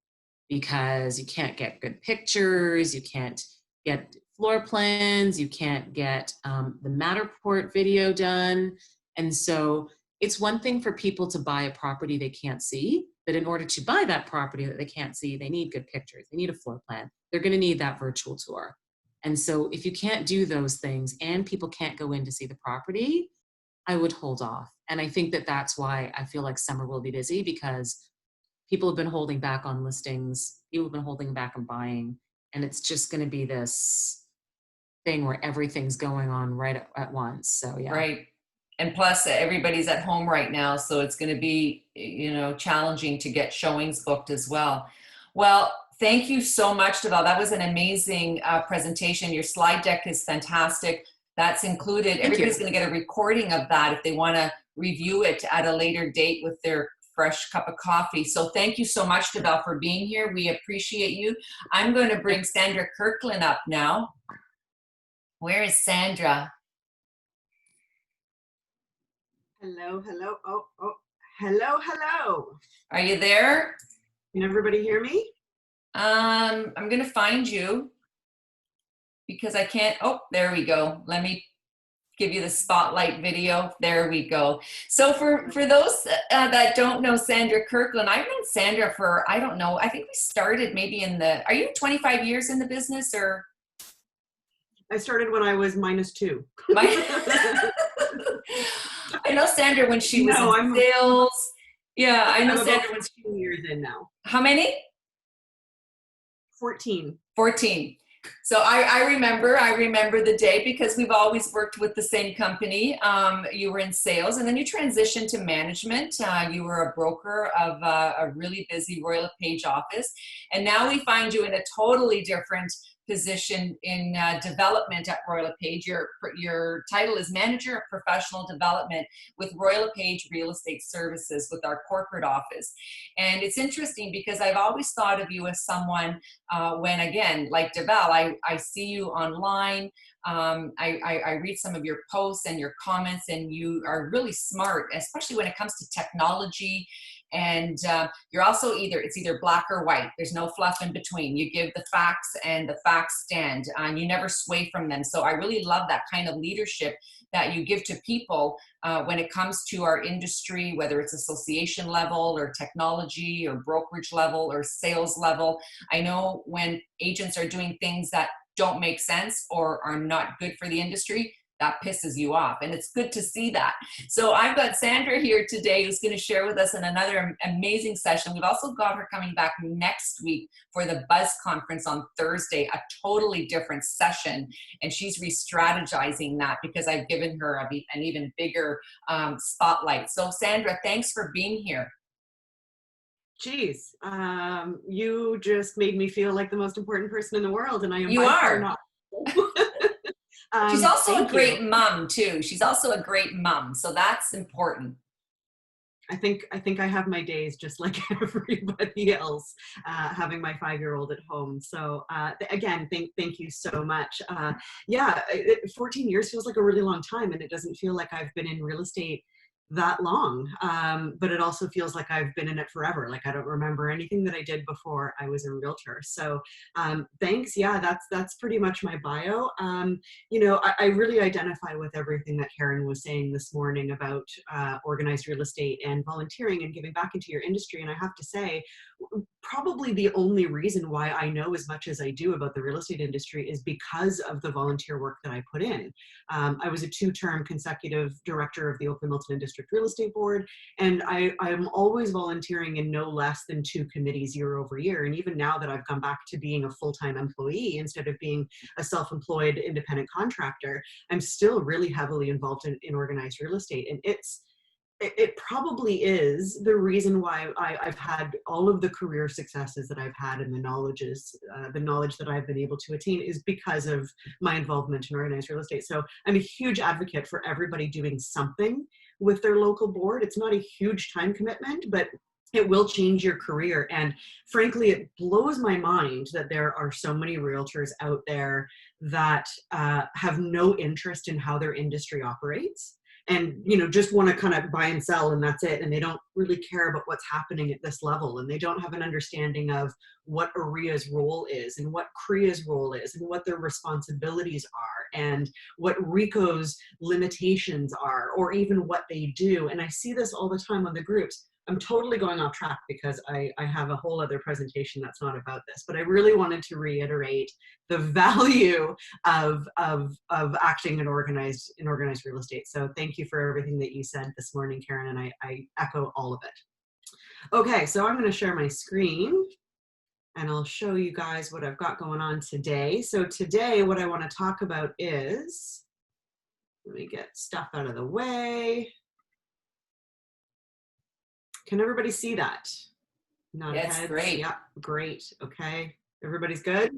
because you can't get good pictures, you can't get floor plans, you can't get the Matterport video done. And so it's one thing for people to buy a property they can't see, but in order to buy that property that they can't see, they need good pictures, they need a floor plan, they're going to need that virtual tour. And so if you can't do those things and people can't go in to see the property, I would hold off. And I think that that's why I feel like summer will be busy, because people have been holding back on listings, people have been holding back on buying, and it's just going to be this thing where everything's going on right at once. So yeah. Right. And plus everybody's at home right now, so it's going to be, you know, challenging to get showings booked as well. Well, thank you so much, Deval. That was an amazing presentation. Your slide deck is fantastic. That's included. Everybody's going to get a recording of that if they want to review it at a later date with their fresh cup of coffee. So thank you so much, Deval, for being here. We appreciate you. I'm going to bring Sandra Kirkland up now. Where is Sandra? Hello, hello. Oh, hello. Are you there? Can everybody hear me? I'm going to find you because I can't. Oh, there we go. Let me give you the spotlight video. There we go. So for those that don't know Sandra Kirkland, I've known Sandra for, I don't know, I think we started maybe are you 25 years in the business, or? I started when I was -2. I know Sandra when she was in sales. Yeah, I know Sandra when she 2 years in now. How many? 14. 14. So I remember the day, because we've always worked with the same company. You were in sales, and then you transitioned to management. You were a broker of a really busy Royal LePage office. And now we find you in a totally different position in development at Royal LePage. Your title is Manager of Professional Development with Royal LePage Real Estate Services, with our corporate office. And it's interesting because I've always thought of you as someone, when, again, like Deval, I see you online, I read some of your posts and your comments, and you are really smart, especially when it comes to technology. And you're also it's either black or white. There's no fluff in between. You give the facts, and the facts stand, and you never sway from them. So I really love that kind of leadership that you give to people when it comes to our industry, whether it's association level or technology or brokerage level or sales level. I know when agents are doing things that don't make sense or are not good for the industry, that pisses you off. And it's good to see that. So I've got Sandra here today who's going to share with us in another amazing session. We've also got her coming back next week for the Buzz Conference on Thursday, a totally different session. And she's re-strategizing that because I've given her an even bigger spotlight. So Sandra, thanks for being here. Geez, you just made me feel like the most important person in the world, and I am You by are far not. She's also a great you. mom too. She's also a great mom, so that's important. I think I have my days just like everybody else, having my 5-year-old at home. So again, thank you so much. Yeah, 14 years feels like a really long time, and it doesn't feel like I've been in real estate that long, but it also feels like I've been in it forever. Like I don't remember anything that I did before I was a realtor. So thanks. Yeah, that's pretty much my bio. You know, I really identify with everything that Karen was saying this morning about organized real estate and volunteering and giving back into your industry. And I have to say, probably the only reason why I know as much as I do about the real estate industry is because of the volunteer work that I put in. I was a 2-term consecutive director of the Oakland Milton District Real Estate Board, and I'm always volunteering in no less than 2 committees year over year. And even now that I've gone back to being a full-time employee instead of being a self-employed independent contractor, I'm still really heavily involved in organized real estate. And it probably is the reason why I've had all of the career successes that I've had, and the knowledge that I've been able to attain is because of my involvement in organized real estate. So I'm a huge advocate for everybody doing something with their local board. It's not a huge time commitment, but it will change your career. And frankly, it blows my mind that there are so many realtors out there that have no interest in how their industry operates, and you know, just want to kind of buy and sell and that's it, and they don't really care about what's happening at this level, and they don't have an understanding of what AREA's role is and what CREA's role is and what their responsibilities are and what RICO's limitations are, or even what they do. And I see this all the time on the groups. I'm totally going off track because I have a whole other presentation that's not about this, but I really wanted to reiterate the value of acting in organized real estate. So thank you for everything that you said this morning, Karen, and I echo all of it. Okay, so I'm going to share my screen and I'll show you guys what I've got going on today. So today what I want to talk about is, let me get stuff out of the way. Can everybody see that? Not Yes, heads. great. Yep, great. Okay, everybody's good?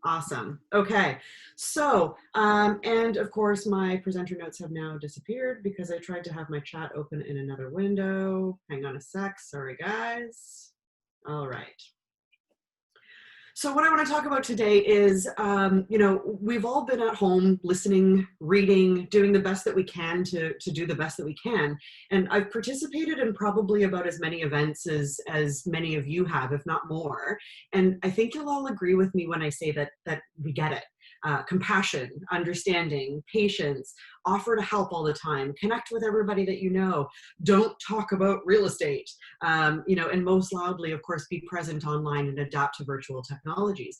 Awesome. Okay, so, and of course my presenter notes have now disappeared because I tried to have my chat open in another window. Hang on a sec, sorry guys. All right. So what I want to talk about today is, you know, we've all been at home listening, reading, doing the best that we can to do the best that we can. And I've participated in probably about as many events as many of you have, if not more. And I think you'll all agree with me when I say that we get it. Compassion, understanding, patience, offer to help all the time, connect with everybody that you know, don't talk about real estate, you know, and most loudly, of course, be present online and adapt to virtual technologies.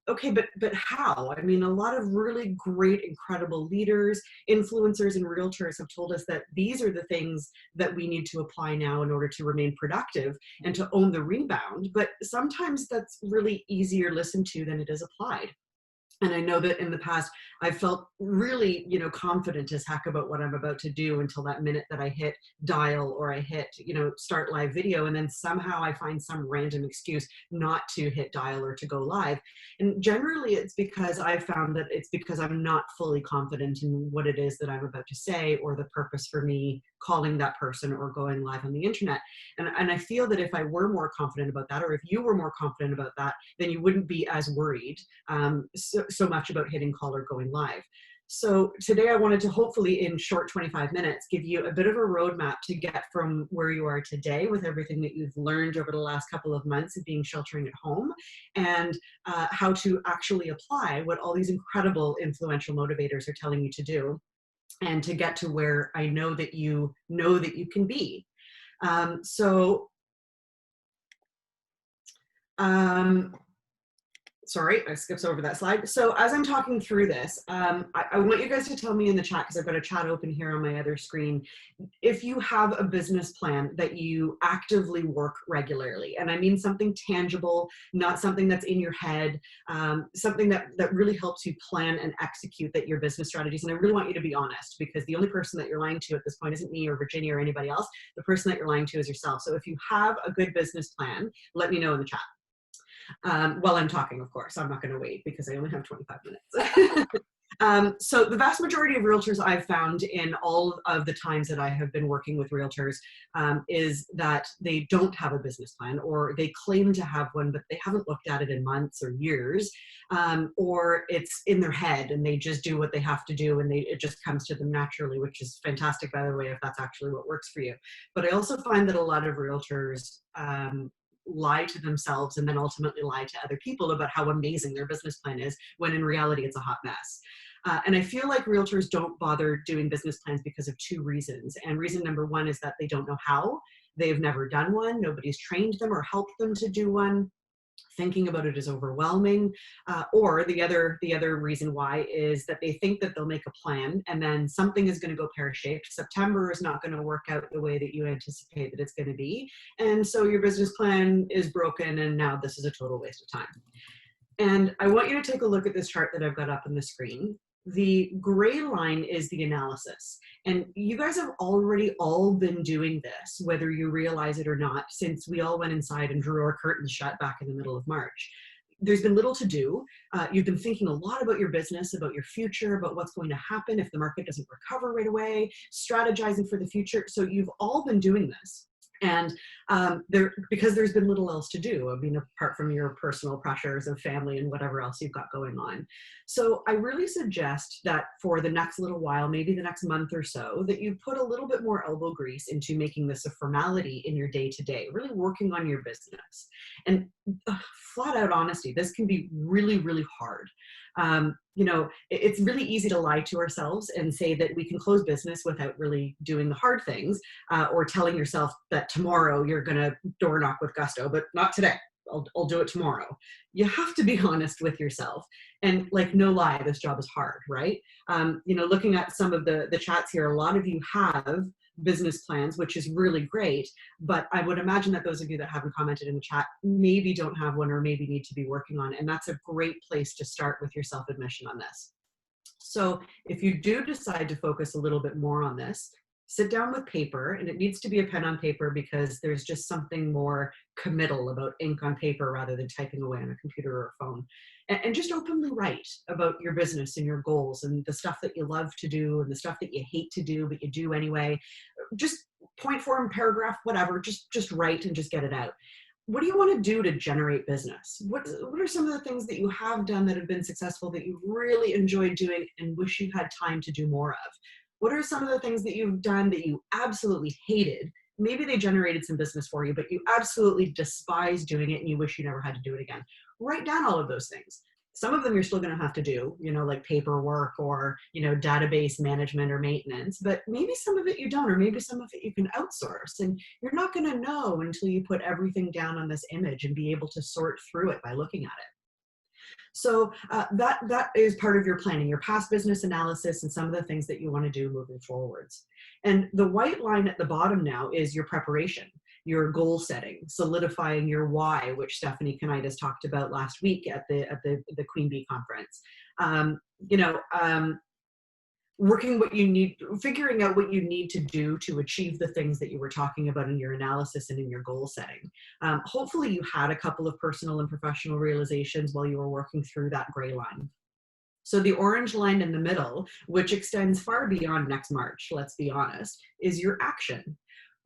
Okay, but how? I mean, a lot of really great, incredible leaders, influencers, and realtors have told us that these are the things that we need to apply now in order to remain productive and to own the rebound. But sometimes that's really easier listened to than it is applied. And I know that in the past, I felt really, you know, confident as heck about what I'm about to do until that minute that I hit dial or I hit, you know, start live video. And then somehow I find some random excuse not to hit dial or to go live. And generally it's because I found that it's because I'm not fully confident in what it is that I'm about to say or the purpose for me calling that person or going live on the internet. And I feel that if I were more confident about that, or if you were more confident about that, then you wouldn't be as worried so much about hitting call or going live. So today I wanted to hopefully in short 25 minutes give you a bit of a roadmap to get from where you are today with everything that you've learned over the last couple of months of being sheltering at home, and how to actually apply what all these incredible influential motivators are telling you to do, and to get to where I know that you can be. sorry, I skipped over that slide. So as I'm talking through this, I want you guys to tell me in the chat, because I've got a chat open here on my other screen, if you have a business plan that you actively work regularly. And I mean something tangible, not something that's in your head, something that really helps you plan and execute your business strategies. And I really want you to be honest, because the only person that you're lying to at this point isn't me or Virginia or anybody else. The person that you're lying to is yourself. So if you have a good business plan, let me know in the chat. While I'm talking, of course, I'm not going to wait because I only have 25 minutes. So the vast majority of realtors I've found in all of the times that I have been working with realtors is that they don't have a business plan, or they claim to have one, but they haven't looked at it in months or years, or it's in their head and they just do what they have to do and it just comes to them naturally, which is fantastic, by the way, if that's actually what works for you. But I also find that a lot of realtors lie to themselves and then ultimately lie to other people about how amazing their business plan is, when in reality it's a hot mess. And I feel like realtors don't bother doing business plans because of two reasons. And reason number one is that they don't know how. They've never done one. Nobody's trained them or helped them to do one. Thinking about it is overwhelming. Or the other reason why is that they think that they'll make a plan and then something is going to go pear-shaped. September is not going to work out the way that you anticipate that it's going to be. And so your business plan is broken and now this is a total waste of time. And I want you to take a look at this chart that I've got up on the screen. The gray line is the analysis. And you guys have already all been doing this, whether you realize it or not, since we all went inside and drew our curtains shut back in the middle of March. There's been little to do. You've been thinking a lot about your business, about your future, about what's going to happen if the market doesn't recover right away, strategizing for the future. So you've all been doing this. And because there's been little else to do, I mean, apart from your personal pressures of family and whatever else you've got going on. So I really suggest that for the next little while, maybe the next month or so, that you put a little bit more elbow grease into making this a formality in your day-to-day, really working on your business. And flat out honesty, this can be really, really hard. You know, it's really easy to lie to ourselves and say that we can close business without really doing the hard things, or telling yourself that tomorrow you're going to door knock with gusto, but not today. I'll do it tomorrow. You have to be honest with yourself. And like, no lie, this job is hard, right? You know, looking at some of the chats here, a lot of you have business plans, which is really great, but I would imagine that those of you that haven't commented in the chat maybe don't have one or maybe need to be working on, and that's a great place to start with your self-admission on this. So if you do decide to focus a little bit more on this, sit down with paper, and it needs to be a pen on paper because there's just something more committal about ink on paper rather than typing away on a computer or a phone. And just openly write about your business and your goals and the stuff that you love to do and the stuff that you hate to do, but you do anyway. Just point form, paragraph, whatever, just write and just get it out. What do you want to do to generate business? What are some of the things that you have done that have been successful that you really enjoyed doing and wish you had time to do more of? What are some of the things that you've done that you absolutely hated? Maybe they generated some business for you, but you absolutely despise doing it and you wish you never had to do it again. Write down all of those things. Some of them you're still going to have to do, you know, like paperwork or, you know, database management or maintenance, but maybe some of it you don't, or maybe some of it you can outsource, and you're not going to know until you put everything down on this image and be able to sort through it by looking at it. So that is part of your planning, your past business analysis and some of the things that you want to do moving forwards. And the white line at the bottom now is your preparation, your goal setting, solidifying your why, which Stephanie Kanidas talked about last week at the Queen Bee conference. Working what you need, figuring out what you need to do to achieve the things that you were talking about in your analysis and in your goal setting. Hopefully you had a couple of personal and professional realizations while you were working through that gray line. So the orange line in the middle, which extends far beyond next March, let's be honest, is your action.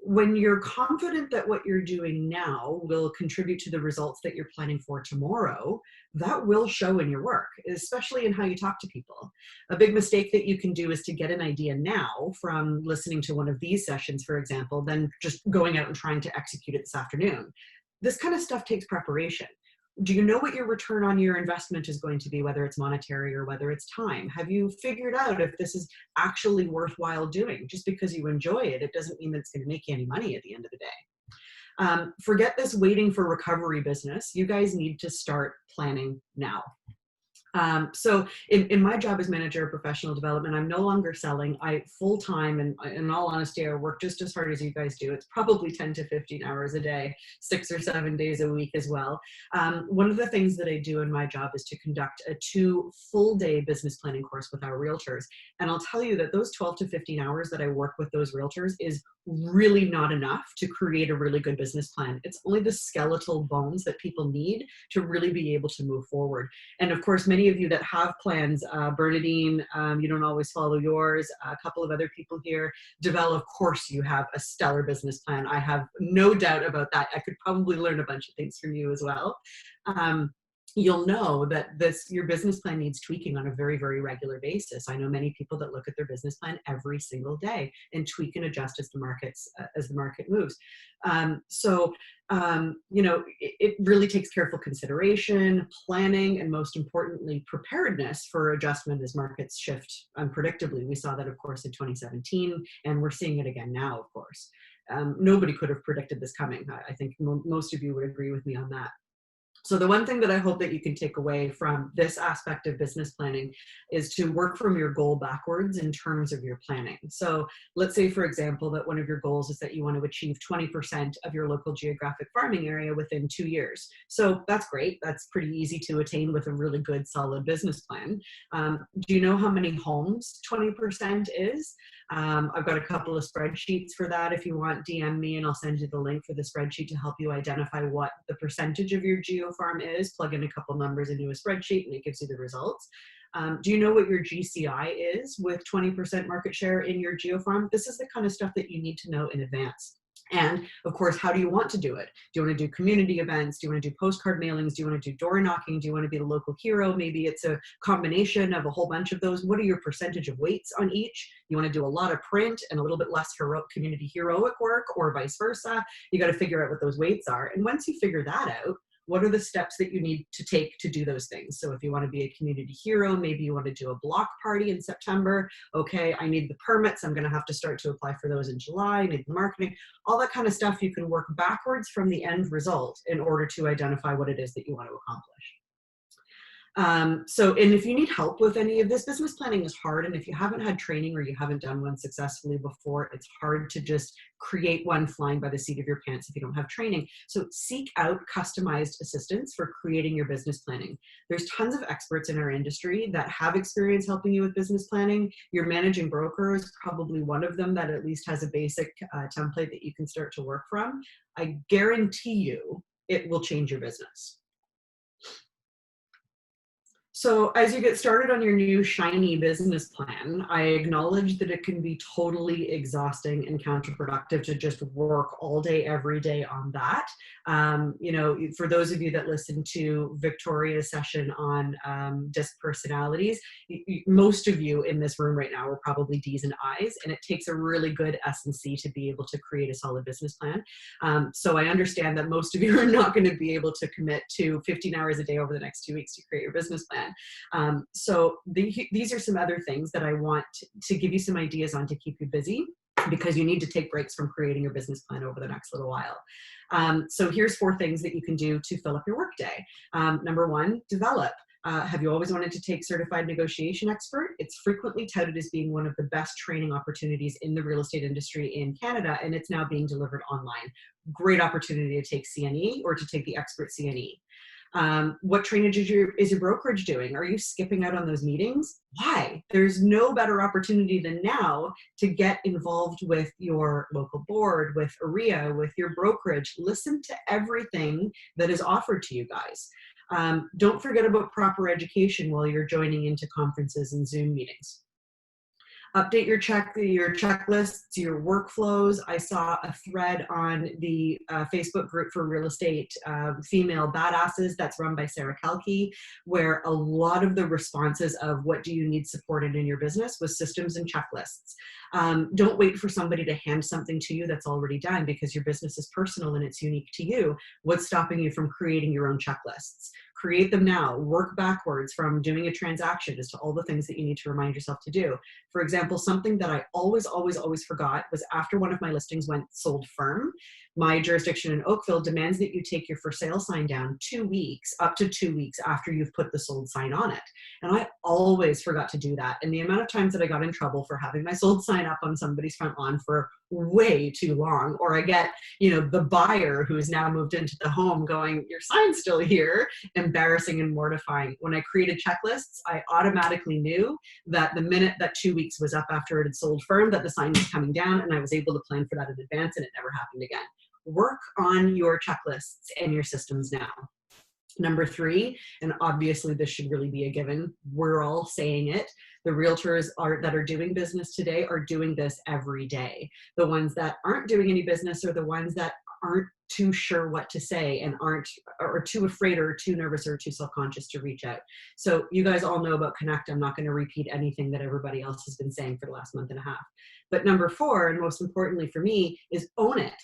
When you're confident that what you're doing now will contribute to the results that you're planning for tomorrow, that will show in your work, especially in how you talk to people. A big mistake that you can do is to get an idea now from listening to one of these sessions, for example, then just going out and trying to execute it this afternoon. This kind of stuff takes preparation. Do you know what your return on your investment is going to be, whether it's monetary or whether it's time? Have you figured out if this is actually worthwhile doing? Just because you enjoy it, it doesn't mean that it's going to make you any money at the end of the day. Forget this waiting for recovery business. You guys need to start planning now. So in my job as manager of professional development, I'm no longer selling. I full-time, and in all honesty, I work just as hard as you guys do. It's probably 10 to 15 hours a day, 6 or 7 days a week as well. One of the things that I do in my job is to conduct a 2 full-day business planning course with our realtors. And I'll tell you that those 12 to 15 hours that I work with those realtors is really not enough to create a really good business plan. It's only the skeletal bones that people need to really be able to move forward. And of course, many of you that have plans, Bernadine, you don't always follow yours, a couple of other people here, Devel, of course you have a stellar business plan. I have no doubt about that. I could probably learn a bunch of things from you as well. You'll know that your business plan needs tweaking on a very, very regular basis. I know many people that look at their business plan every single day and tweak and adjust as the market moves. You know, it really takes careful consideration, planning, and most importantly, preparedness for adjustment as markets shift unpredictably. We saw that, of course, in 2017, and we're seeing it again now, of course. Nobody could have predicted this coming. I think most of you would agree with me on that. So the one thing that I hope that you can take away from this aspect of business planning is to work from your goal backwards in terms of your planning. So let's say, for example, that one of your goals is that you want to achieve 20% of your local geographic farming area within 2 years. So that's great. That's pretty easy to attain with a really good, solid business plan. Do you know how many homes 20% is? I've got a couple of spreadsheets for that. If you want, DM me and I'll send you the link for the spreadsheet to help you identify what the percentage of your geo farm is. Plug in a couple numbers into a spreadsheet and it gives you the results. Do you know what your GCI is with 20% market share in your geo farm? This is the kind of stuff that you need to know in advance. And of course, how do you want to do it? Do you want to do community events? Do you want to do postcard mailings? Do you want to do door knocking? Do you want to be the local hero? Maybe it's a combination of a whole bunch of those. What are your percentage of weights on each? You want to do a lot of print and a little bit less community heroic work, or vice versa. You got to figure out what those weights are. And once you figure that out, what are the steps that you need to take to do those things? So if you want to be a community hero, maybe you want to do a block party in September. Okay, I need the permits. I'm going to have to start to apply for those in July. I need the marketing, all that kind of stuff. You can work backwards from the end result in order to identify what it is that you want to accomplish. And if you need help with any of this, business planning is hard. And if you haven't had training or you haven't done one successfully before, it's hard to just create one flying by the seat of your pants if you don't have training. So seek out customized assistance for creating your business planning. There's tons of experts in our industry that have experience helping you with business planning. Your managing broker is probably one of them that at least has a basic template that you can start to work from. I guarantee you it will change your business. So as you get started on your new shiny business plan, I acknowledge that it can be totally exhausting and counterproductive to just work all day, every day on that. You know, for those of you that listened to Victoria's session on DISC personalities, most of you in this room right now are probably D's and I's, and it takes a really good S and C to be able to create a solid business plan. So I understand that most of you are not going to be able to commit to 15 hours a day over the next 2 weeks to create your business plan. These are some other things that I want to give you some ideas on to keep you busy, because you need to take breaks from creating your business plan over the next little while. So here's 4 things that you can do to fill up your workday. Number 1, develop. Have you always wanted to take certified negotiation expert? It's frequently touted as being one of the best training opportunities in the real estate industry in Canada, and it's now being delivered online. Great opportunity to take CNE or to take the expert CNE. What trainage is your brokerage doing? Are you skipping out on those meetings? Why? There's no better opportunity than now to get involved with your local board, with AREA, with your brokerage. Listen to everything that is offered to you guys. Don't forget about proper education while you're joining into conferences and Zoom meetings. Update your checklists, your workflows. I saw a thread on the Facebook group for real estate female badasses that's run by Sarah Kelke, where a lot of the responses of what do you need supported in your business was systems and checklists. Don't wait for somebody to hand something to you that's already done, because your business is personal and it's unique to you. What's stopping you from creating your own checklists? Create them now. Work backwards from doing a transaction as to all the things that you need to remind yourself to do. For example, something that I always forgot was after one of my listings went sold firm, my jurisdiction in Oakville demands that you take your for sale sign down 2 weeks, up to 2 weeks after you've put the sold sign on it. And I always forgot to do that. And the amount of times that I got in trouble for having my sold sign up on somebody's front lawn for way too long, or I get, the buyer who has now moved into the home going, your sign's still here, embarrassing and mortifying. When I created checklists, I automatically knew that the minute that 2 weeks was up after it had sold firm, that the sign was coming down, and I was able to plan for that in advance, and it never happened again. Work on your checklists and your systems now. Number 3, and obviously this should really be a given, we're all saying it, the realtors that are doing business today are doing this every day. The ones that aren't doing any business are the ones that aren't too sure what to say and are too afraid or too nervous or too self-conscious to reach out. So you guys all know about Connect. I'm not going to repeat anything that everybody else has been saying for the last month and a half. But number 4, and most importantly for me, is own it.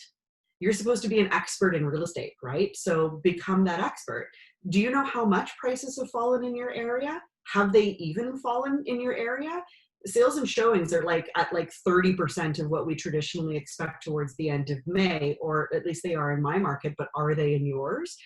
You're supposed to be an expert in real estate, right? So become that expert. Do you know how much prices have fallen in your area? Have they even fallen in your area? Sales and showings are at 30% of what we traditionally expect towards the end of May, or at least they are in my market, but are they in yours?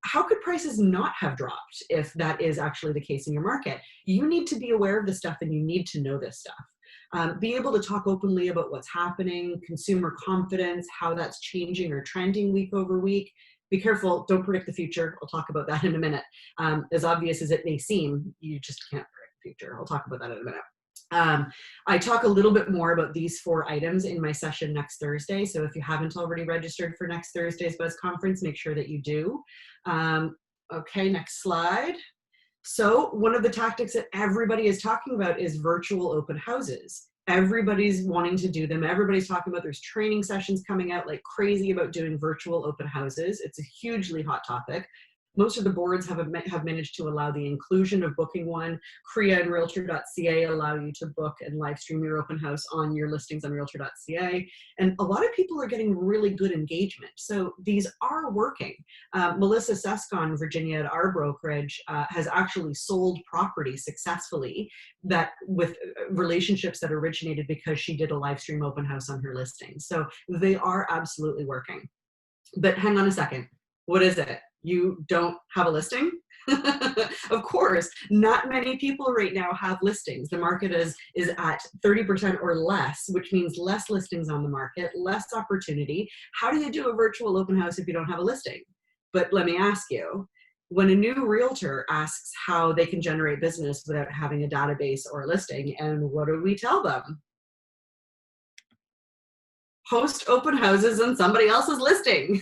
How could prices not have dropped if that is actually the case in your market? You need to be aware of this stuff, and you need to know this stuff. Be able to talk openly about what's happening, consumer confidence, how that's changing or trending week over week. Be careful, don't predict the future. I'll talk about that in a minute. As obvious as it may seem, you just can't predict the future. I'll talk about that in a minute. I talk a little bit more about these 4 items in my session next Thursday. So if you haven't already registered for next Thursday's Buzz Conference, make sure that you do. Okay, next slide. So one of the tactics that everybody is talking about is virtual open houses. Everybody's wanting to do them. Everybody's talking about, there's training sessions coming out like crazy about doing virtual open houses. It's a hugely hot topic. Most of the boards have managed to allow the inclusion of booking one. CREA and Realtor.ca allow you to book and live stream your open house on your listings on Realtor.ca. And a lot of people are getting really good engagement. So these are working. Melissa Sescon, Virginia, at our brokerage, has actually sold property successfully that with relationships that originated because she did a live stream open house on her listing. So they are absolutely working. But hang on a second. What is it? You don't have a listing? Of course, not many people right now have listings. The market is at 30% or less, which means less listings on the market, less opportunity. How do you do a virtual open house if you don't have a listing? But let me ask you, when a new realtor asks how they can generate business without having a database or a listing, and what do we tell them? Host open houses on somebody else's listing.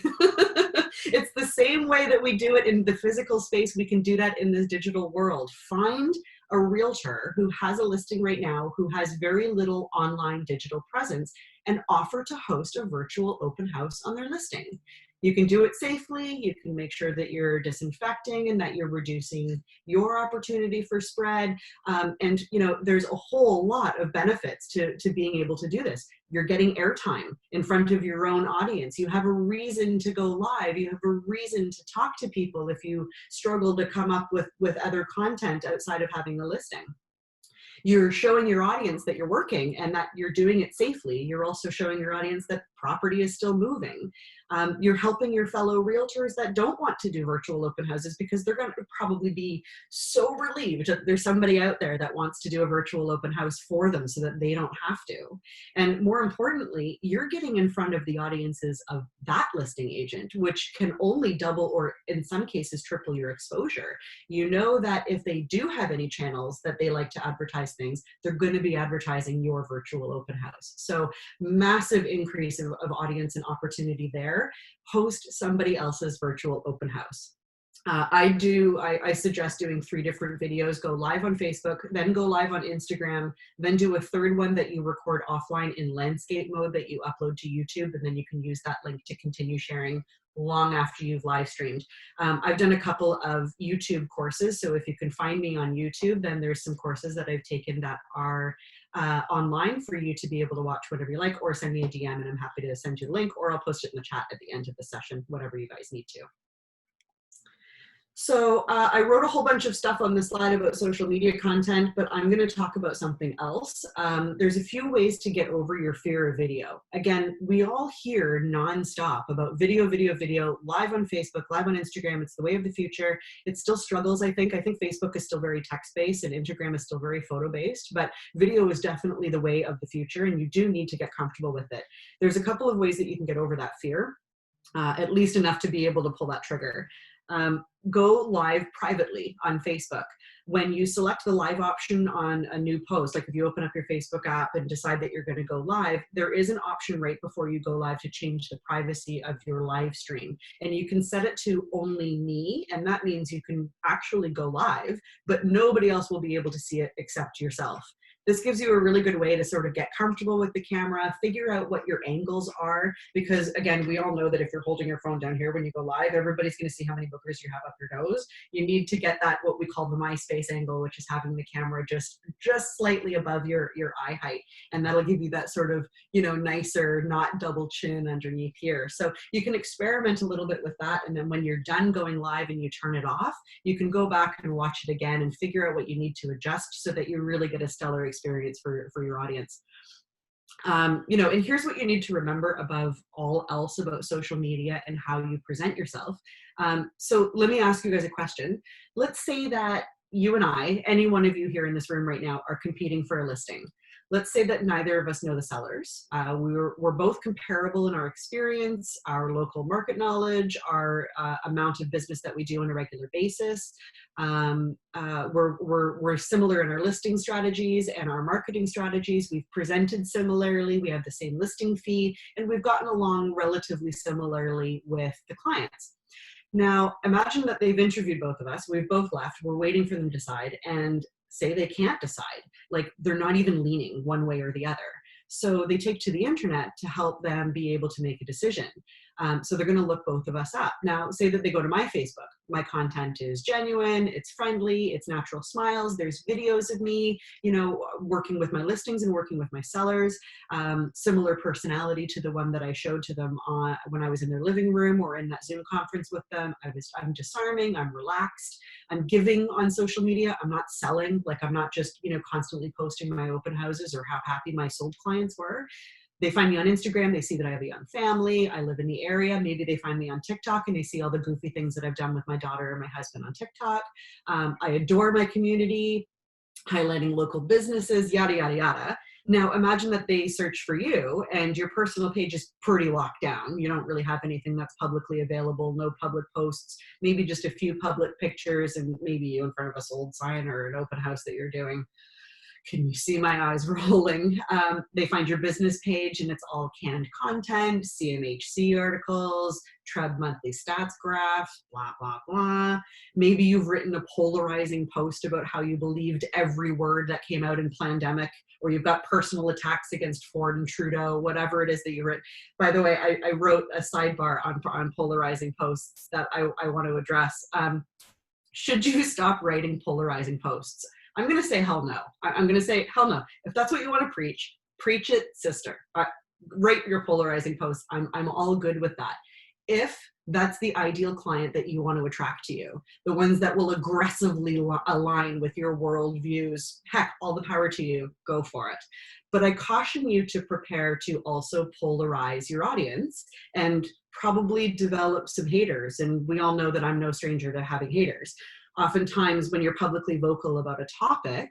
It's the same way that we do it in the physical space. We can do that in this digital world. Find a realtor who has a listing right now, who has very little online digital presence, and offer to host a virtual open house on their listing. You can do it safely. You can make sure that you're disinfecting and that you're reducing your opportunity for spread. And there's a whole lot of benefits to being able to do this. You're getting airtime in front of your own audience. You have a reason to go live. You have a reason to talk to people if you struggle to come up with other content outside of having a listing. You're showing your audience that you're working and that you're doing it safely. You're also showing your audience that property is still moving. You're helping your fellow realtors that don't want to do virtual open houses because they're going to probably be so relieved that there's somebody out there that wants to do a virtual open house for them so that they don't have to. And more importantly, you're getting in front of the audiences of that listing agent, which can only double or in some cases triple your exposure. You know that if they do have any channels that they like to advertise things, they're going to be advertising your virtual open house. So massive increase of audience and opportunity there. Host somebody else's virtual open house. I suggest doing 3 different videos. Go live on Facebook, then go live on Instagram, then do a third one that you record offline in landscape mode that you upload to YouTube, and then you can use that link to continue sharing long after you've live streamed. I've done a couple of YouTube courses, so if you can find me on YouTube, then there's some courses that I've taken that are online for you to be able to watch whatever you like, or send me a DM and I'm happy to send you the link, or I'll post it in the chat at the end of the session, whatever you guys need to. So I wrote a whole bunch of stuff on the slide about social media content, but I'm going to talk about something else. There's a few ways to get over your fear of video. Again, we all hear nonstop about video, video, video, live on Facebook, live on Instagram. It's the way of the future. It still struggles, I think. I think Facebook is still very text-based and Instagram is still very photo-based, but video is definitely the way of the future, and you do need to get comfortable with it. There's a couple of ways that you can get over that fear, at least enough to be able to pull that trigger. Go live privately on Facebook. When you select the live option on a new post, like if you open up your Facebook app and decide that you're going to go live, there is an option right before you go live to change the privacy of your live stream. And you can set it to only me, and that means you can actually go live, but nobody else will be able to see it except yourself. This gives you a really good way to sort of get comfortable with the camera, figure out what your angles are, because again, we all know that if you're holding your phone down here when you go live, everybody's going to see how many boogers you have up your nose. You need to get that, what we call the MySpace angle, which is having the camera just slightly above your eye height. And that'll give you that sort of, you know, nicer, not double chin underneath here. So you can experiment a little bit with that. And then when you're done going live and you turn it off, you can go back and watch it again and figure out what you need to adjust so that you really get a stellar experience for your audience. You know, and here's what you need to remember above all else about social media and how you present yourself. So let me ask you guys a question. Let's say that you and I, any one of you here in this room right now, are competing for a listing. Let's say that neither of us know the sellers. We're both comparable in our experience, our local market knowledge, our amount of business that we do on a regular basis. We're similar in our listing strategies and our marketing strategies. We've presented similarly, we have the same listing fee, and we've gotten along relatively similarly with the clients. Now, imagine that they've interviewed both of us, we've both left, we're waiting for them to decide, and say they can't decide, like they're not even leaning one way or the other. So they take to the internet to help them be able to make a decision. So they're gonna look both of us up. Now, say that they go to my Facebook. My content is genuine, it's friendly, it's natural smiles, there's videos of me, you know, working with my listings and working with my sellers, similar personality to the one that I showed to them when I was in their living room or in that Zoom conference with them. I'm disarming, I'm relaxed, I'm giving on social media, I'm not selling, like I'm not just, you know, constantly posting my open houses or how happy my sold clients were. They find me on Instagram, they see that I have a young family, I live in the area, maybe they find me on TikTok and they see all the goofy things that I've done with my daughter and my husband on TikTok. I adore my community, highlighting local businesses, yada, yada, yada. Now imagine that they search for you and your personal page is pretty locked down. You don't really have anything that's publicly available, no public posts, maybe just a few public pictures and maybe you in front of a sold sign or an open house that you're doing. Can you see my eyes rolling? They find your business page and it's all canned content, CMHC articles, Treb monthly stats graph, blah, blah, blah. Maybe you've written a polarizing post about how you believed every word that came out in Plandemic, or you've got personal attacks against Ford and Trudeau, whatever it is that you wrote. By the way, I wrote a sidebar on polarizing posts that I want to address. Should you stop writing polarizing posts? I'm going to say hell no. I'm going to say hell no. If that's what you want to preach it, sister. Write your polarizing posts. I'm all good with that. If that's the ideal client that you want to attract to you, the ones that will aggressively align with your worldviews, heck, all the power to you, go for it. But I caution you to prepare to also polarize your audience and probably develop some haters. And we all know that I'm no stranger to having haters. Oftentimes when you're publicly vocal about a topic,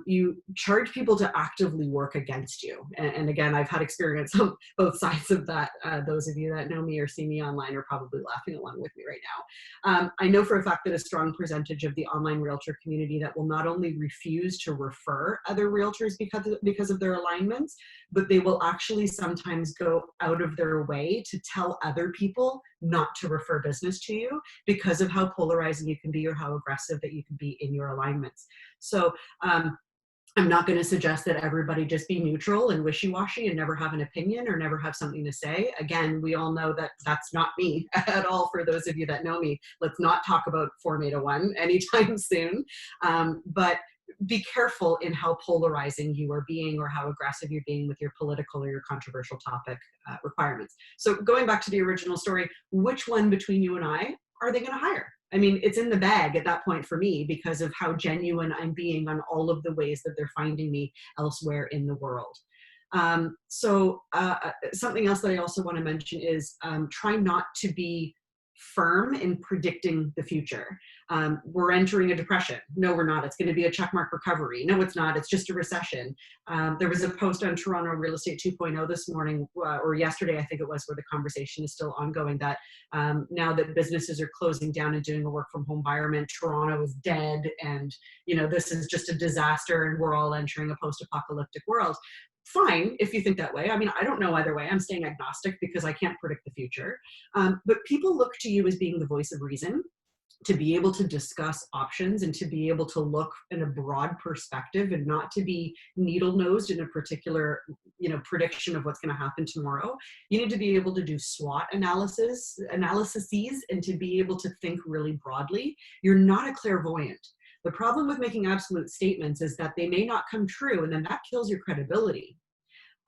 you charge people to actively work against you. And again, I've had experience on both sides of that. Those of you that know me or see me online are probably laughing along with me right now. I know for a fact that a strong percentage of the online realtor community that will not only refuse to refer other realtors because of their alignments, but they will actually sometimes go out of their way to tell other people not to refer business to you because of how polarizing you can be or how aggressive that you can be in your alignments. So I'm not going to suggest that everybody just be neutral and wishy-washy and never have an opinion or never have something to say. Again, we all know that that's not me at all. For those of you that know me, let's not talk about Form 801 anytime soon. But be careful in how polarizing you are being or how aggressive you're being with your political or your controversial topic requirements. So going back to the original story, which one between you and I are they going to hire? I mean, it's in the bag at that point for me because of how genuine I'm being on all of the ways that they're finding me elsewhere in the world. Something else that I also want to mention is try not to be firm in predicting the future. We're entering a depression. No, we're not. It's going to be a checkmark recovery. No, it's not. It's just a recession. There was a post on Toronto Real Estate 2.0 this morning, or yesterday, I think it was, where the conversation is still ongoing that now that businesses are closing down and doing a work from home environment, Toronto is dead, and this is just a disaster, and we're all entering a post-apocalyptic world. Fine, if you think that way. I mean, I don't know either way. I'm staying agnostic because I can't predict the future. But people look to you as being the voice of reason, to be able to discuss options and to be able to look in a broad perspective and not to be needle-nosed in a particular, prediction of what's going to happen tomorrow. You need to be able to do SWOT analyses and to be able to think really broadly. You're not a clairvoyant. The problem with making absolute statements is that they may not come true, and then that kills your credibility.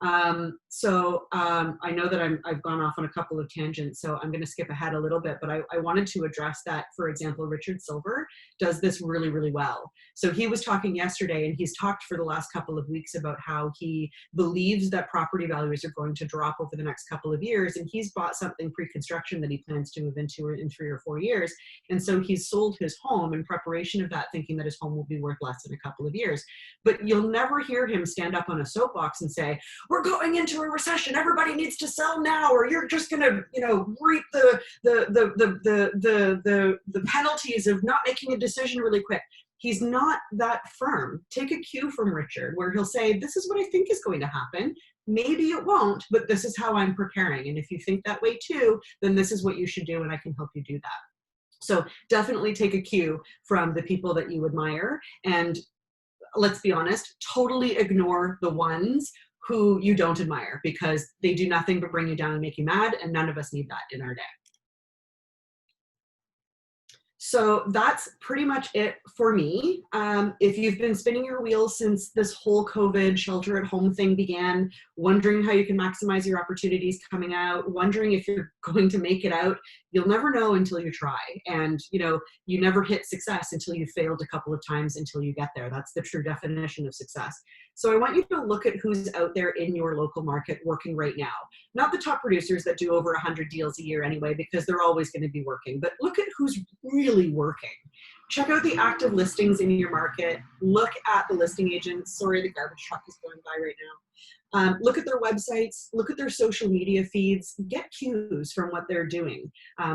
I know that I've gone off on a couple of tangents, so I'm going to skip ahead a little bit, but I wanted to address that. For example, Richard Silver does this really, really well. So he was talking yesterday, and he's talked for the last couple of weeks about how he believes that property values are going to drop over the next couple of years, and he's bought something pre-construction that he plans to move into in 3 or 4 years. And so he's sold his home in preparation of that, thinking that his home will be worth less in a couple of years. But you'll never hear him stand up on a soapbox and say, we're going into a recession, everybody needs to sell now, or you're just going to, reap the penalties of not making a decision really quick. He's not that firm. Take a cue from Richard, where he'll say, this is what I think is going to happen. Maybe it won't, but this is how I'm preparing. And if you think that way too, then this is what you should do, and I can help you do that. So definitely take a cue from the people that you admire, and let's be honest, totally ignore the ones who you don't admire, because they do nothing but bring you down and make you mad, and none of us need that in our day. So that's pretty much it for me. If you've been spinning your wheels since this whole COVID shelter at home thing began, wondering how you can maximize your opportunities coming out, wondering if you're going to make it out, you'll never know until you try. And you never hit success until you've failed a couple of times until you get there. That's the true definition of success. So I want you to look at who's out there in your local market working right now. Not the top producers that do over 100 deals a year anyway, because they're always going to be working, but look at who's really working. Check out the active listings in your market. Look at the listing agents. Sorry, the garbage truck is going by right now. Look at their websites, look at their social media feeds, get cues from what they're doing,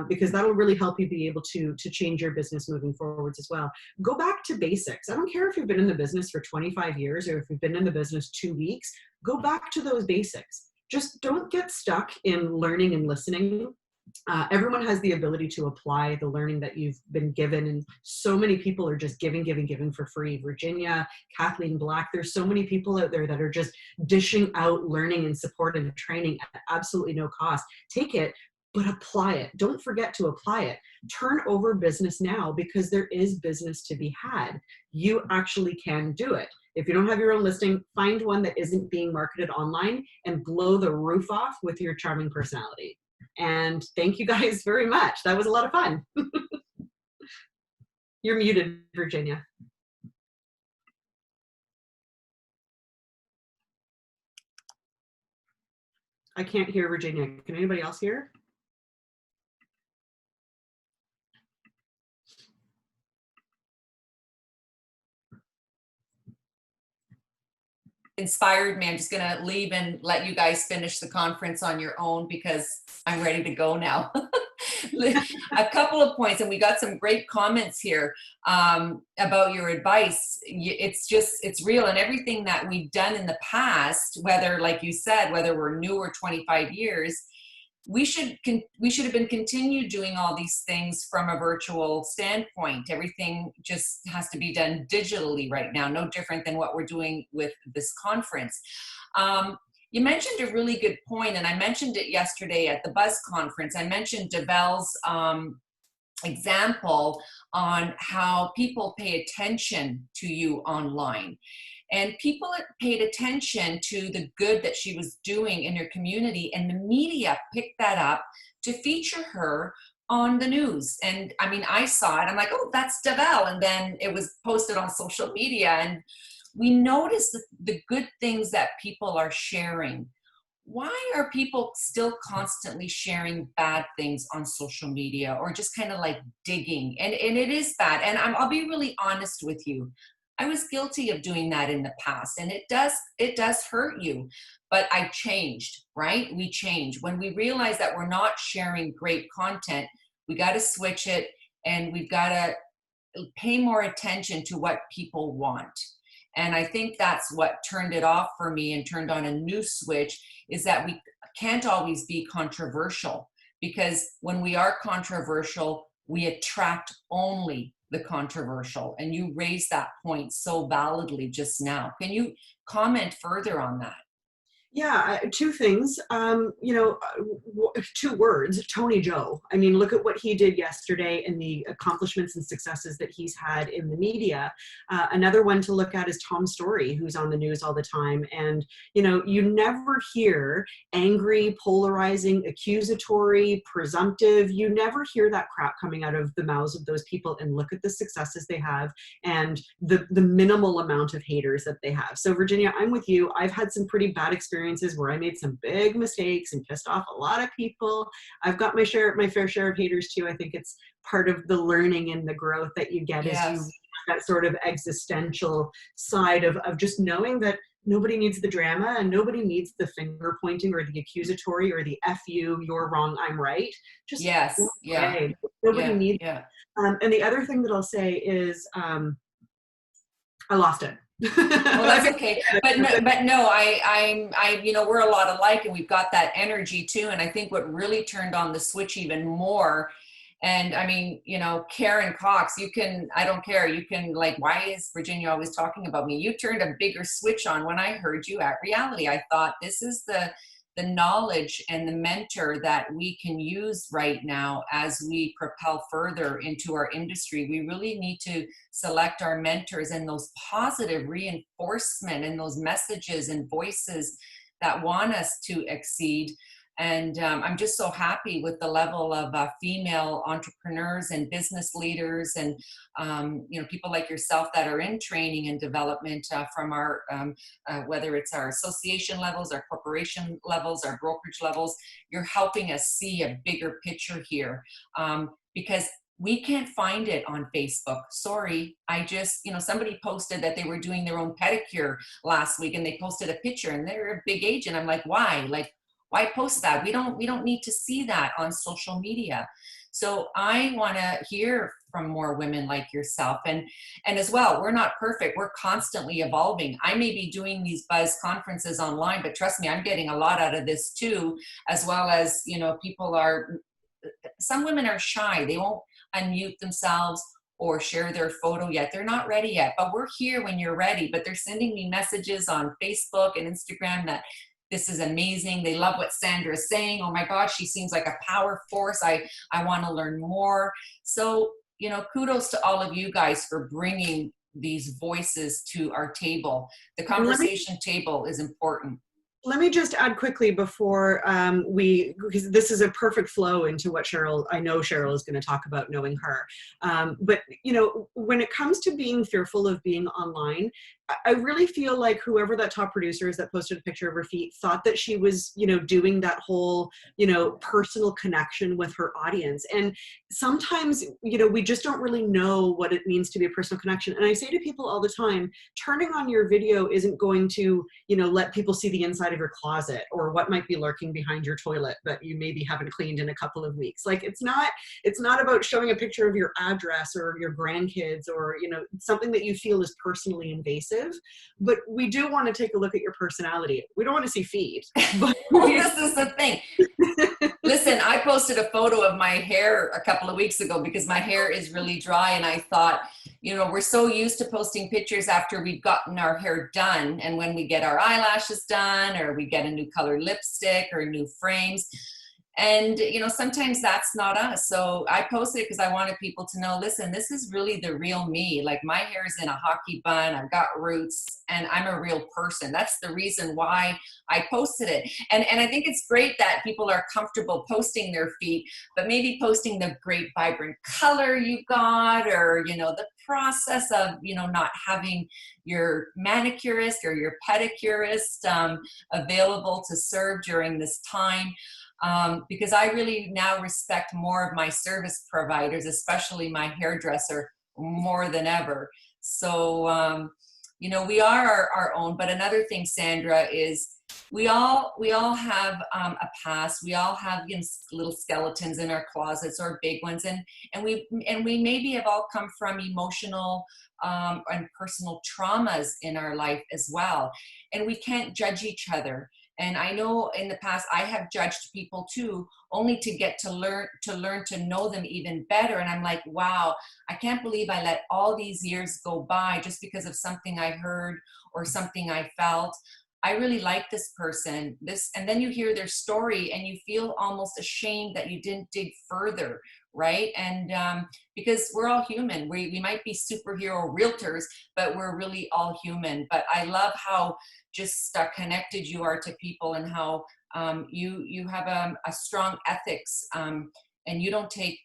because that'll really help you be able to change your business moving forwards as well. Go back to basics. I don't care if you've been in the business for 25 years or if you've been in the business 2 weeks, go back to those basics. Just don't get stuck in learning and listening. Everyone has the ability to apply the learning that you've been given, and so many people are just giving for free. Virginia, Kathleen Black, there's so many people out there that are just dishing out learning and support and training at absolutely no cost. Take it, but apply it. Don't forget to apply it. Turn over business now, because there is business to be had. You actually can do it. If you don't have your own listing, find one that isn't being marketed online and blow the roof off with your charming personality. And thank you guys very much. That was a lot of fun. You're muted, Virginia. I can't hear Virginia. Can anybody else hear? Inspired me. I'm just gonna leave and let you guys finish the conference on your own, because I'm ready to go now. A couple of points, and we got some great comments here about your advice. It's real, and everything that we've done in the past, whether, like you said, whether we're new or 25 years, we should have been continued doing all these things from a virtual standpoint. Everything just has to be done digitally right now, no different than what we're doing with this conference. You mentioned a really good point, and I mentioned it yesterday at the Buzz conference. I mentioned Devel's example on how people pay attention to you online. And people paid attention to the good that she was doing in her community, and the media picked that up to feature her on the news. And I mean, I saw it, I'm like, oh, that's Devel. And then it was posted on social media, and we noticed the good things that people are sharing. Why are people still constantly sharing bad things on social media, or just kind of like digging? And it is bad. And I'll be really honest with you. I was guilty of doing that in the past, and it does hurt you. But I changed, right? We change. When we realize that we're not sharing great content, we got to switch it, and we've got to pay more attention to what people want. And I think that's what turned it off for me and turned on a new switch, is that we can't always be controversial, because when we are controversial, we attract only the controversial. And you raised that point so validly just now. Can you comment further on that? Yeah, two things. Two words, Tony Joe. I mean, look at what he did yesterday and the accomplishments and successes that he's had in the media. Another one to look at is Tom Story, who's on the news all the time. And, you never hear angry, polarizing, accusatory, presumptive. You never hear that crap coming out of the mouths of those people, and look at the successes they have and the minimal amount of haters that they have. So Virginia, I'm with you. I've had some pretty bad experiences where I made some big mistakes and pissed off a lot of people. I've got my fair share of haters too. I think it's part of the learning and the growth that you get as you that sort of existential side of just knowing that nobody needs the drama and nobody needs the finger pointing or the accusatory or the F you, you're wrong, I'm right. Just nobody needs it. And the other thing that I'll say is I lost it. Well, that's okay. But no, we're a lot alike, and we've got that energy too. And I think what really turned on the switch even more, and I mean, Karen Cox, I don't care. You can, like, why is Virginia always talking about me? You turned a bigger switch on when I heard you at Reality. I thought, this is the knowledge and the mentor that we can use right now as we propel further into our industry. We really need to select our mentors and those positive reinforcement and those messages and voices that want us to exceed. And I'm just so happy with the level of female entrepreneurs and business leaders and people like yourself that are in training and development from our, whether it's our association levels, our corporation levels, our brokerage levels. You're helping us see a bigger picture here, because we can't find it on Facebook. Sorry. Somebody posted that they were doing their own pedicure last week, and they posted a picture, and they're a big age. And I'm like, why? Why post that? We don't need to see that on social media. So I want to hear from more women like yourself. And as well, we're not perfect. We're constantly evolving. I may be doing these buzz conferences online, but trust me, I'm getting a lot out of this too, as well as, some women are shy. They won't unmute themselves or share their photo yet. They're not ready yet, but we're here when you're ready. But they're sending me messages on Facebook and Instagram that this is amazing. They love what Sandra is saying. Oh my gosh, she seems like a power force. I want to learn more. So, kudos to all of you guys for bringing these voices to our table. The conversation table is important. Let me just add quickly before because this is a perfect flow into what I know Cheryl is going to talk about, knowing her. But, when it comes to being fearful of being online, I really feel like whoever that top producer is that posted a picture of her feet thought that she was, doing that whole, personal connection with her audience. And sometimes, we just don't really know what it means to be a personal connection. And I say to people all the time, turning on your video isn't going to, let people see the inside of your closet or what might be lurking behind your toilet that you maybe haven't cleaned in a couple of weeks. Like, it's not about showing a picture of your address or your grandkids or, something that you feel is personally invasive. But we do want to take a look at your personality. We don't want to see feet. But this is the thing. Listen, I posted a photo of my hair a couple of weeks ago because my hair is really dry, and I thought, we're so used to posting pictures after we've gotten our hair done, and when we get our eyelashes done or we get a new color lipstick or new frames. And, you know, sometimes that's not us. So I posted it because I wanted people to know, listen, this is really the real me. Like, my hair is in a hockey bun, I've got roots, and I'm a real person. That's the reason why I posted it. And I think it's great that people are comfortable posting their feet, but maybe posting the great vibrant color you got, or, you know, the process of, you know, not having your manicurist or your pedicurist available to serve during this time. Because I really now respect more of my service providers, especially my hairdresser, more than ever. So, you know, we are our own. But another thing, Sandra, is we all have a past. We all have, you know, little skeletons in our closets, or big ones, and we maybe have all come from emotional and personal traumas in our life as well, and we can't judge each other. And I know in the past I have judged people too, only to get to learn to know them even better. And I'm like, wow, I can't believe I let all these years go by just because of something I heard or something I felt. I really like this person. And then you hear their story and you feel almost ashamed that you didn't dig further, right? And because we're all human. We might be superhero realtors, but we're really all human. But I love how just connected you are to people, and how you have a strong ethics, and you don't take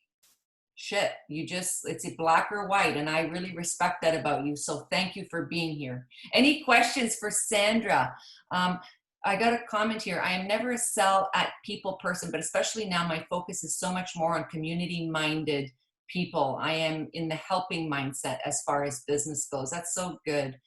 shit. It's a black or white, and I really respect that about you. So thank you for being here. Any questions for Sandra? I got a comment here. I am never a sell at people person, but especially now my focus is so much more on community minded people. I am in the helping mindset as far as business goes. That's so good.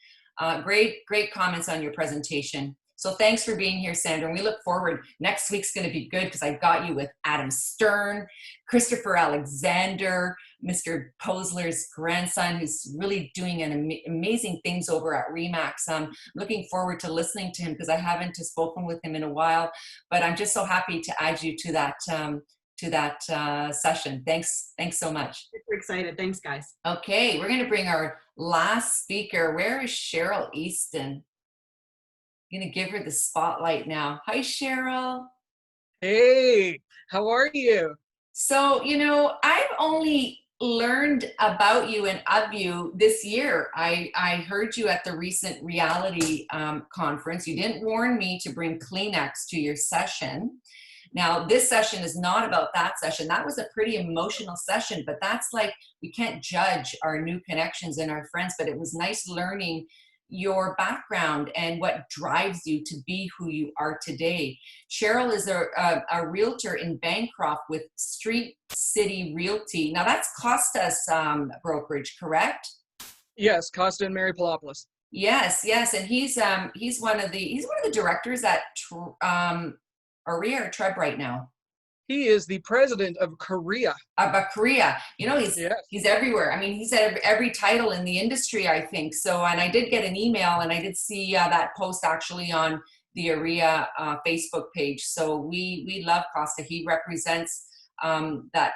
Great comments on your presentation. So thanks for being here, Sandra. And we look forward. Next week's going to be good because I got you with Adam Stern, Christopher Alexander, Mr. Posler's grandson, who's really doing amazing things over at RE/MAX. I'm looking forward to listening to him because I haven't spoken with him in a while. But I'm just so happy to add you to that session. Thanks so much. Super excited. Thanks, guys. Okay, we're going to bring our last speaker. Where is Cheryl Easton? I'm going to give her the spotlight now. Hi, Cheryl. Hey, how are you? So, you know, I've only learned about you and of you this year. I heard you at the recent reality conference. You didn't warn me to bring Kleenex to your session. Now, this session is not about that session. That was a pretty emotional session, but that's like, we can't judge our new connections and our friends, but it was nice learning your background and what drives you to be who you are today. Cheryl is a realtor in Bancroft with Street City Realty. Now that's Costa's brokerage, correct? Yes, Costa and Mary Palopoulos. Yes, and he's one of the directors at Aria or Treb right now. He is the president of Korea. Korea. You know, he's everywhere. I mean, he's at every title in the industry, I think. So, and I did get an email, and I did see that post actually on the Aria Facebook page. So we love Costa. He represents that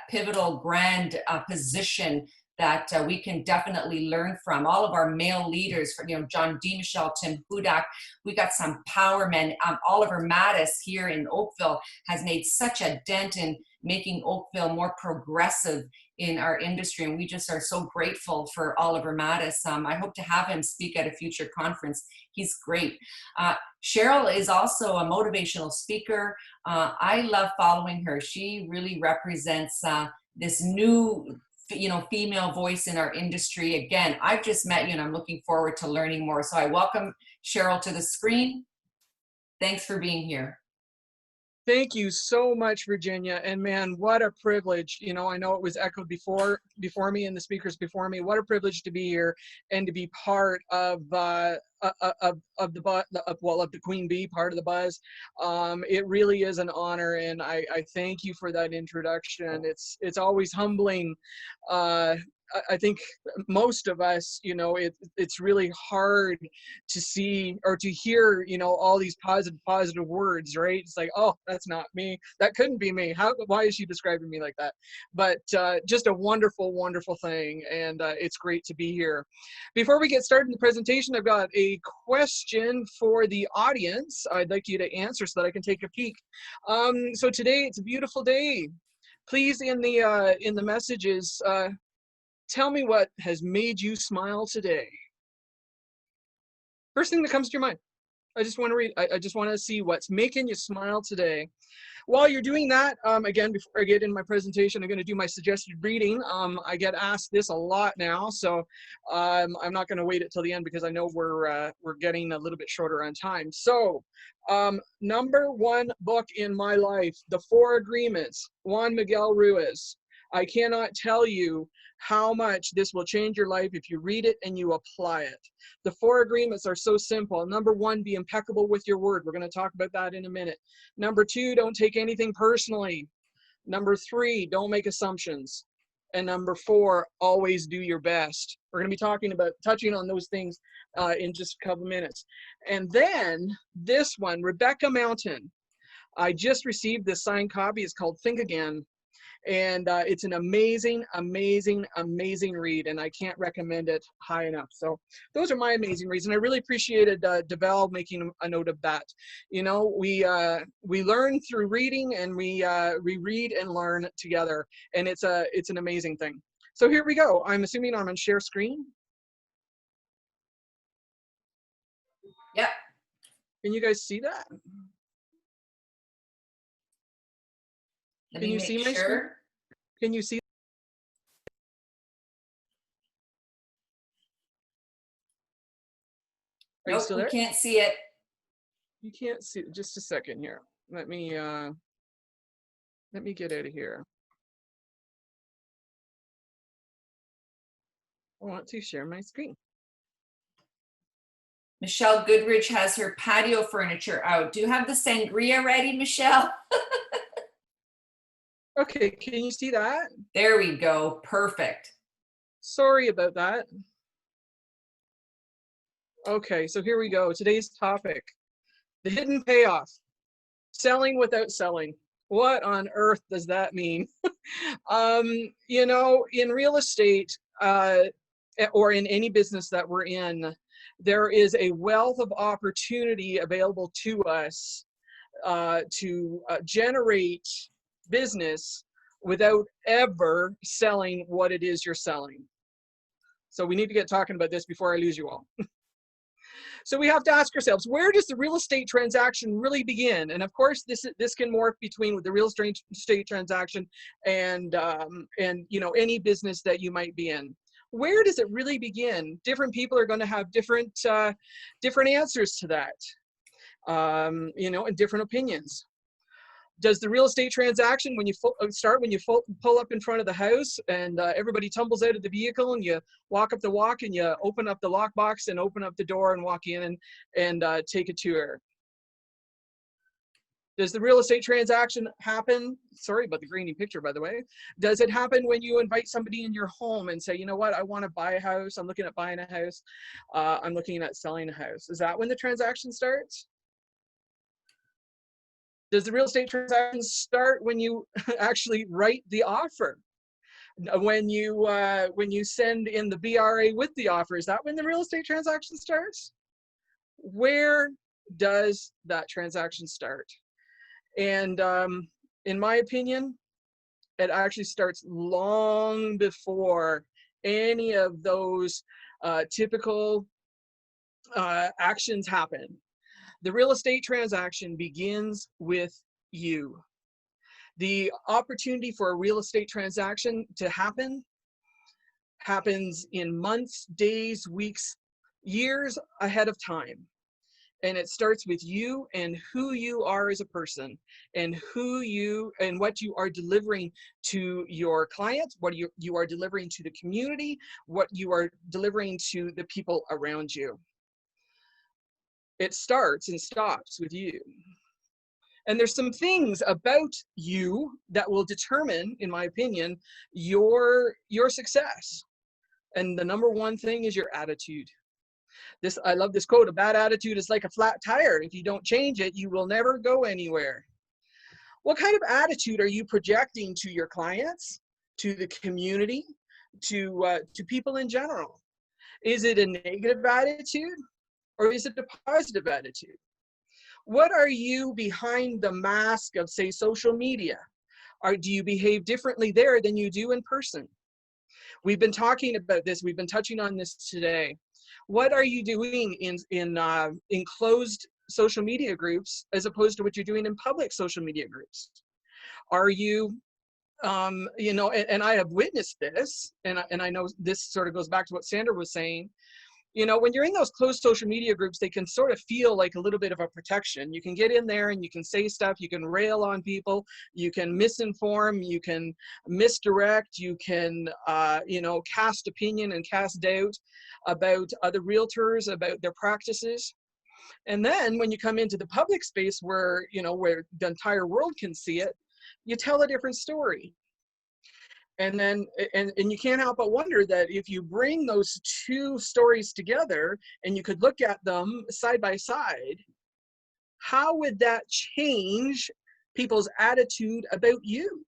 pivotal grand position that we can definitely learn from. All of our male leaders, you know, John DeMichel, Tim Hudak, we got some power men. Oliver Mattis here in Oakville has made such a dent in making Oakville more progressive in our industry, and we just are so grateful for Oliver Mattis. I hope to have him speak at a future conference. He's great. Cheryl is also a motivational speaker. I love following her. She really represents this new, you know, female voice in our industry. Again, I've just met you and I'm looking forward to learning more. So I welcome Cheryl to the screen. Thanks for being here. Thank you so much, Virginia. And man, what a privilege. You know, I know it was echoed before me and the speakers before me. What a privilege to be here and to be part of the Queen Bee, part of the buzz. It really is an honor, and I thank you for that introduction. It's always humbling I think most of us, it's really hard to see or to hear, all these positive words, right? It's like, oh, that's not me. That couldn't be me. Why is she describing me like that? But just a wonderful, wonderful thing. And it's great to be here. Before we get started in the presentation, I've got a question for the audience I'd like you to answer so that I can take a peek. So today, it's a beautiful day. Please, in the messages, tell me what has made you smile today. First thing that comes to your mind. I just want to read. I just want to see what's making you smile today. While you're doing that, again, before I get in my presentation, I'm going to do my suggested reading. I get asked this a lot now, so I'm not going to wait until the end because I know we're getting a little bit shorter on time. So, number one book in my life, The Four Agreements, Juan Miguel Ruiz. I cannot tell you how much this will change your life if you read it and you apply it. The four agreements are so simple. Number one, be impeccable with your word. We're going to talk about that in a minute. Number two, don't take anything personally. Number three, don't make assumptions. And number four, always do your best. We're going to be touching on those things in just a couple minutes. And then this one, Rebecca Mountain. I just received this signed copy. It's called Think Again. And it's an amazing, amazing, amazing read, and I can't recommend it high enough. So those are my amazing reads, and I really appreciated DeVal making a note of that. We learn through reading, and we read and learn together, and it's an amazing thing. So here we go. I'm assuming I'm on share screen. Yep. Can you guys see that? Can you see my screen? Can you see? Are you still there? We can't see it. You can't see it. Just a second here. Let me get out of here. I want to share my screen. Michelle Goodrich has her patio furniture out. Do you have the sangria ready, Michelle? Okay, can you see that? There we go. Perfect. Sorry about that. Okay, so here we go. Today's topic, the hidden payoff, selling without selling. What on earth does that mean? In real estate or in any business that we're in, there is a wealth of opportunity available to us to generate business without ever selling what it is you're selling. So we need to get talking about this before I lose you all. So we have to ask ourselves, where does the real estate transaction really begin? And of course, this can morph between the real estate transaction and any business that you might be in. Where does it really begin? Different people are going to have different answers to that, and different opinions. Does the real estate transaction, when you pull up in front of the house and everybody tumbles out of the vehicle and you walk up the walk and you open up the lockbox and open up the door and walk in and take a tour? Does the real estate transaction happen? Sorry about the grainy picture, by the way. Does it happen when you invite somebody in your home and say, you know what, I want to buy a house. I'm looking at buying a house. I'm looking at selling a house. Is that when the transaction starts? Does the real estate transaction start when you actually write the offer? When you send in the BRA with the offer, is that when the real estate transaction starts? Where does that transaction start? And in my opinion, it actually starts long before any of those typical actions happen. The real estate transaction begins with you. The opportunity for a real estate transaction to happen happens in months, days, weeks, years ahead of time. And it starts with you and who you are as a person and what you are delivering to your clients, what you are delivering to the community, what you are delivering to the people around you. It starts and stops with you. And there's some things about you that will determine, in my opinion, your success. And the number one thing is your attitude. I love this quote: a bad attitude is like a flat tire. If you don't change it, you will never go anywhere. What kind of attitude are you projecting to your clients, to the community, to people in general? Is it a negative attitude or is it a positive attitude? What are you behind the mask of, say, social media? Do you behave differently there than you do in person? We've been talking about this. We've been touching on this today. What are you doing in closed social media groups as opposed to what you're doing in public social media groups? Are you, you know, and I have witnessed this, and I know this sort of goes back to what Sandra was saying. You know, when you're in those closed social media groups, they can sort of feel like a little bit of a protection. You can get in there and you can say stuff, you can rail on people, you can misinform, you can misdirect, you can, you know, cast opinion and cast doubt about other realtors, about their practices. And then when you come into the public space where, you know, where the entire world can see it, you tell a different story. And then, and you can't help but wonder that if you bring those two stories together and you could look at them side by side, how would that change people's attitude about you?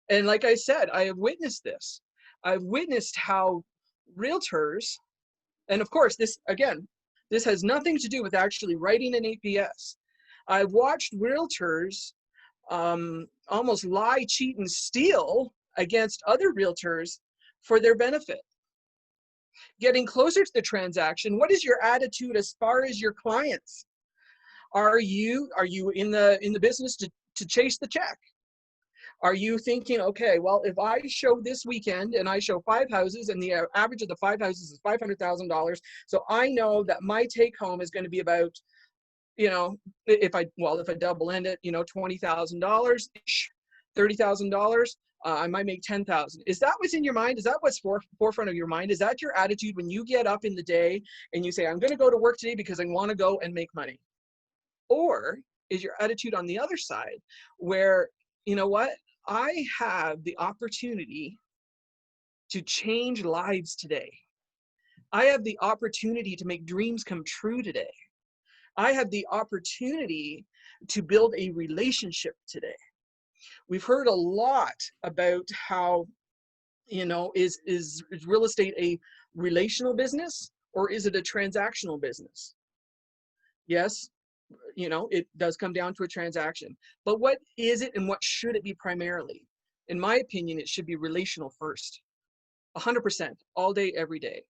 And like I said, I have witnessed this. I've witnessed how realtors, and of course, this, again, this has nothing to do with actually writing an APS. I've watched realtors almost lie, cheat, and steal against other realtors for their benefit. Getting closer to the transaction, what is your attitude as far as your clients? Are you in the business to chase the check? Are you thinking, okay, well, if I show this weekend and I show 5 houses and the average of the 5 houses is $500,000, so I know that my take home is going to be about, you know, if I double end it, you know, $20,000, $30,000, I might make 10,000. Is that what's in your mind? Is that what's forefront of your mind? Is that your attitude when you get up in the day and you say, I'm going to go to work today because I want to go and make money? Or is your attitude on the other side where, you know what, I have the opportunity to change lives today. I have the opportunity to make dreams come true today. I have the opportunity to build a relationship today. We've heard a lot about how, you know, is real estate a relational business or is it a transactional business? Yes, you know, it does come down to a transaction. But what is it and what should it be primarily? In my opinion, it should be relational first. 100%, all day, every day.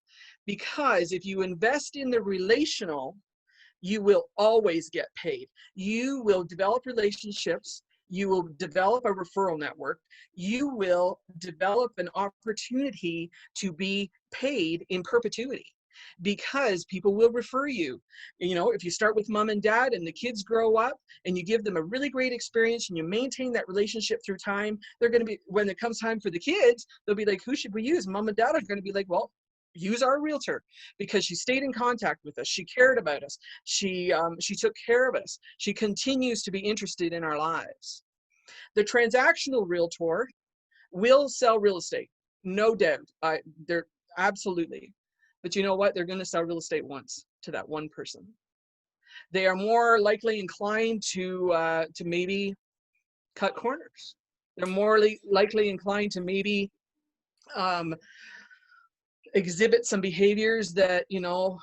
Because if you invest in the relational, you will always get paid. You will develop relationships. You will develop a referral network. You will develop an opportunity to be paid in perpetuity because people will refer you. You know, if you start with mom and dad and the kids grow up and you give them a really great experience and you maintain that relationship through time, they're going to be, when it comes time for the kids, they'll be like, who should we use? Mom and dad are going to be like, well, use our realtor because she stayed in contact with us. She cared about us. She took care of us. She continues to be interested in our lives. The transactional realtor will sell real estate, no doubt. They're absolutely. But you know what? They're going to sell real estate once to that one person. They are more likely inclined to maybe cut corners. They're more likely inclined to maybe exhibit some behaviors that, you know,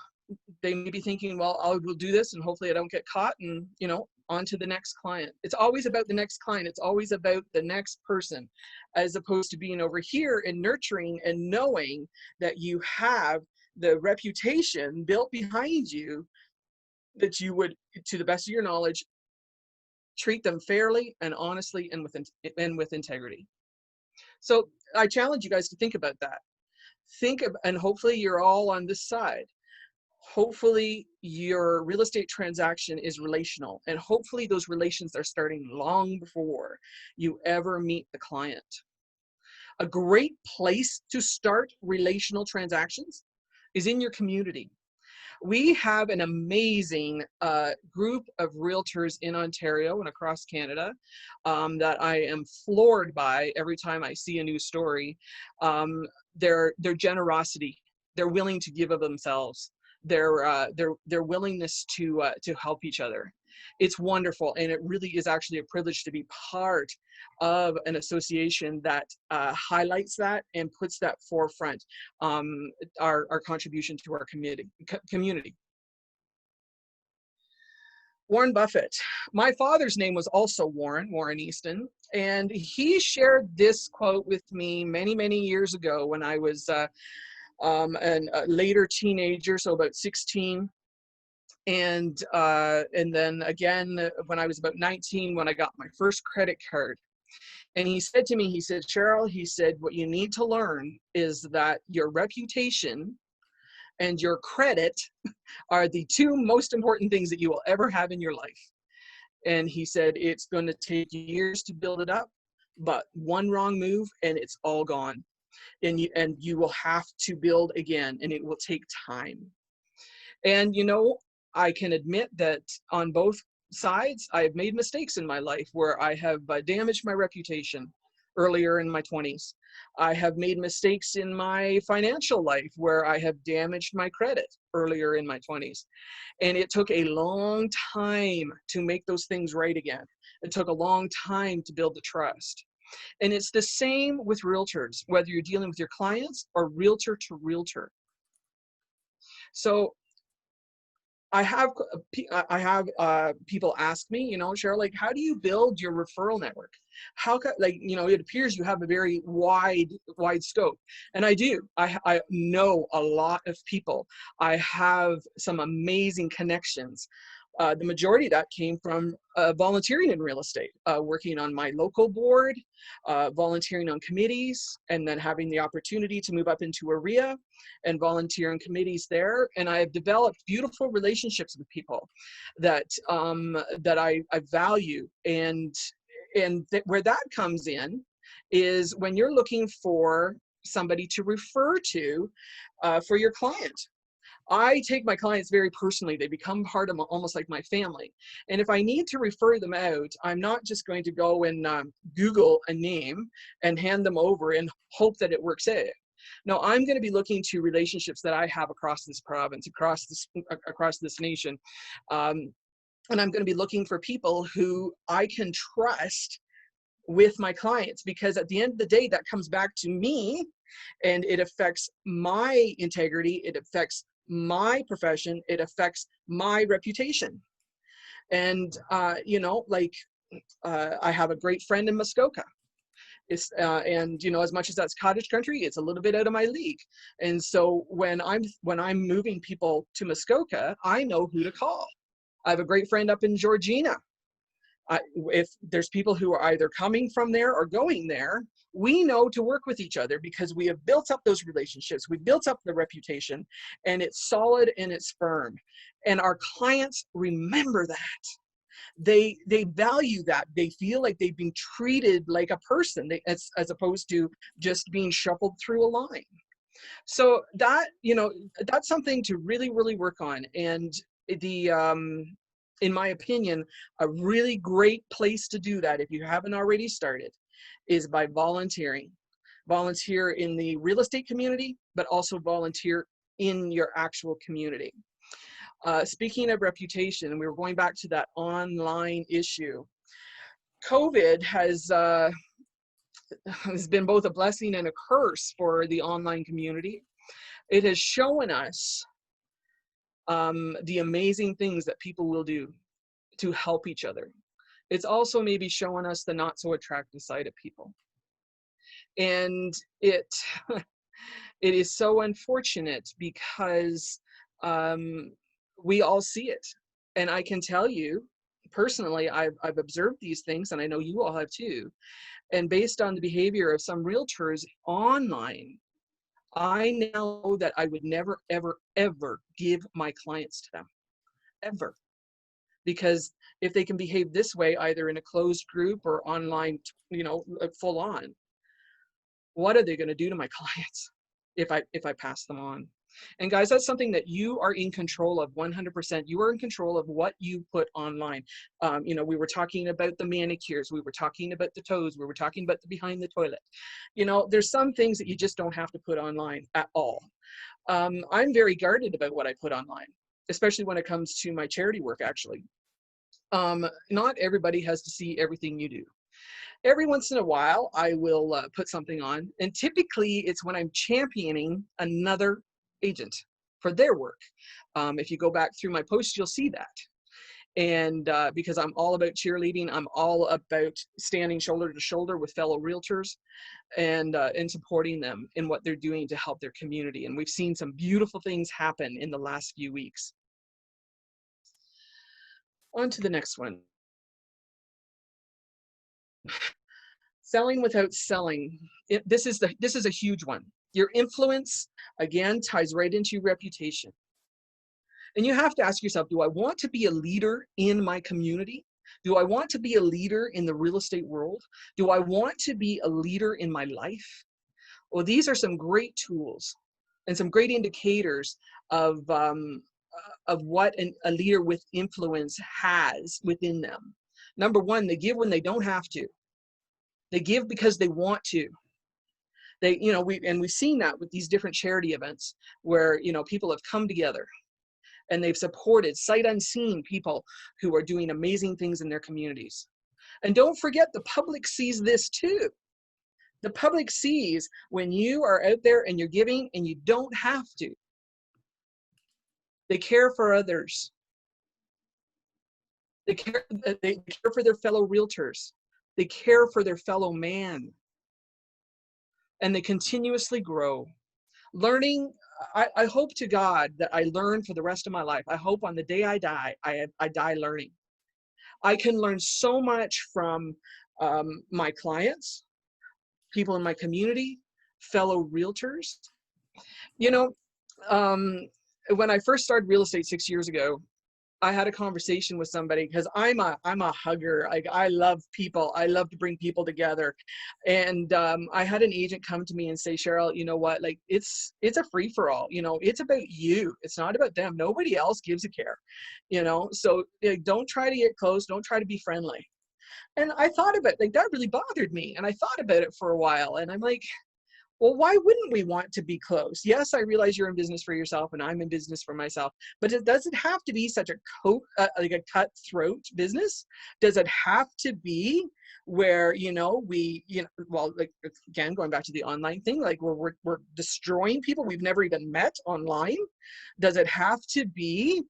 they may be thinking, well, I will do this and hopefully I don't get caught, and, you know, on to the next client. It's always about the next client. It's always about the next person, as opposed to being over here and nurturing and knowing that you have the reputation built behind you that you would, to the best of your knowledge, treat them fairly and honestly and with integrity. So I challenge you guys to think about that. And hopefully you're all on this side. Hopefully your real estate transaction is relational, and hopefully those relations are starting long before you ever meet the client. A great place to start relational transactions is in your community. We have an amazing group of realtors in Ontario and across Canada that I am floored by every time I see a new story. Their generosity, they're willing to give of themselves, their willingness to help each other. It's wonderful, and it really is actually a privilege to be part of an association that highlights that and puts that forefront, our contribution to our community. Warren Buffett. My father's name was also Warren Easton, and he shared this quote with me many, many years ago when I was a later teenager, so about 16. And then again, when I was about 19, when I got my first credit card. And he said to me, he said, Cheryl, he said, what you need to learn is that your reputation and your credit are the two most important things that you will ever have in your life. And he said, it's going to take years to build it up, but one wrong move and it's all gone. And you will have to build again, and it will take time. And, you know, I can admit that on both sides, I have made mistakes in my life where I have damaged my reputation earlier in my 20s. I have made mistakes in my financial life where I have damaged my credit earlier in my 20s. And it took a long time to make those things right again. It took a long time to build the trust. And it's the same with realtors, whether you're dealing with your clients or realtor to realtor. So I have people ask me, you know, Cheryl, like, how do you build your referral network? How can, like, you know, it appears you have a very wide scope. And I do. I know a lot of people. I have some amazing connections. The majority of that came from volunteering in real estate, working on my local board, volunteering on committees, and then having the opportunity to move up into AREA and volunteer in committees there. And I have developed beautiful relationships with people that I value. And where that comes in is when you're looking for somebody to refer to for your client. I take my clients very personally. They become part of almost like my family. And if I need to refer them out, I'm not just going to go and Google a name and hand them over and hope that it works out. No, I'm going to be looking to relationships that I have across this province, across this nation. And I'm going to be looking for people who I can trust with my clients, because at the end of the day, that comes back to me and it affects my integrity. It affects my profession, it affects my reputation. And you know, like I have a great friend in Muskoka. And you know, as much as that's cottage country, it's a little bit out of my league. And so when I'm moving people to Muskoka, I know who to call. I have a great friend up in Georgina. If there's people who are either coming from there or going there, we know to work with each other because we have built up those relationships. We've built up the reputation, and it's solid and it's firm. And our clients remember that. They value that. They feel like they've been treated like a person, as opposed to just being shuffled through a line. So that, you know, that's something to really, really work on. And in my opinion, a really great place to do that, if you haven't already started, is by volunteering. Volunteer in the real estate community, but also volunteer in your actual community. Speaking of reputation, and we were going back to that online issue, COVID has been both a blessing and a curse for the online community. It has shown us the amazing things that people will do to help each other. It's also maybe showing us the not so attractive side of people. And it is so unfortunate because we all see it. And I can tell you personally, I've observed these things, and I know you all have too. And based on the behavior of some realtors online, I now know that I would never, ever, ever give my clients to them, ever. Because if they can behave this way, either in a closed group or online, you know, full on, what are they going to do to my clients if I pass them on? And guys, that's something that you are in control of 100%. You are in control of what you put online. You know, we were talking about the manicures, we were talking about the toes, we were talking about the behind the toilet. You know, there's some things that you just don't have to put online at all. I'm very guarded about what I put online, especially when it comes to my charity work, actually. Not everybody has to see everything you do. Every once in a while, I will put something on, and typically it's when I'm championing another agent for their work. If you go back through my posts, you'll see that. And because I'm all about cheerleading, I'm all about standing shoulder to shoulder with fellow realtors and supporting them in what they're doing to help their community. And we've seen some beautiful things happen in the last few weeks. On to the next one. Selling without selling. This is a huge one. Your influence, again, ties right into your reputation. And you have to ask yourself, do I want to be a leader in my community? Do I want to be a leader in the real estate world? Do I want to be a leader in my life? Well, these are some great tools and some great indicators of what a leader with influence has within them. Number one, they give when they don't have to. They give because they want to. They, you know, we've seen that with these different charity events where, you know, people have come together and they've supported sight unseen people who are doing amazing things in their communities. And don't forget, the public sees this too. The public sees when you are out there and you're giving and you don't have to. They care for others. They care for their fellow realtors. They care for their fellow man. And they continuously grow. Learning, I hope to God that I learn for the rest of my life. I hope on the day I die, I die learning. I can learn so much from my clients, people in my community, fellow realtors. You know, when I first started real estate 6 years ago, I had a conversation with somebody because I'm a hugger. I love people. I love to bring people together. And I had an agent come to me and say, Cheryl, you know what? Like it's a free for all. You know, it's about you. It's not about them. Nobody else gives a care. You know, so don't try to get close. Don't try to be friendly. And I thought about like that really bothered me. And I thought about it for a while. And I'm like, well, why wouldn't we want to be close? Yes, I realize you're in business for yourself and I'm in business for myself, but does it have to be such like a cutthroat business? Does it have to be where, you know, well, like again, going back to the online thing, like we're destroying people we've never even met online? Does it have to be,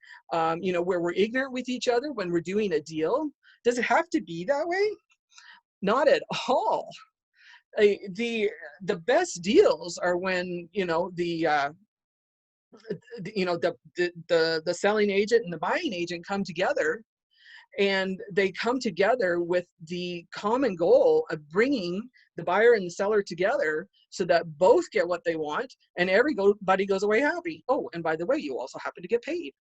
you know, where we're ignorant with each other when we're doing a deal? Does it have to be that way? Not at all. The best deals are when, you know, the selling agent and the buying agent come together, and they come together with the common goal of bringing the buyer and the seller together so that both get what they want and everybody goes away happy. Oh, and by the way, you also happen to get paid.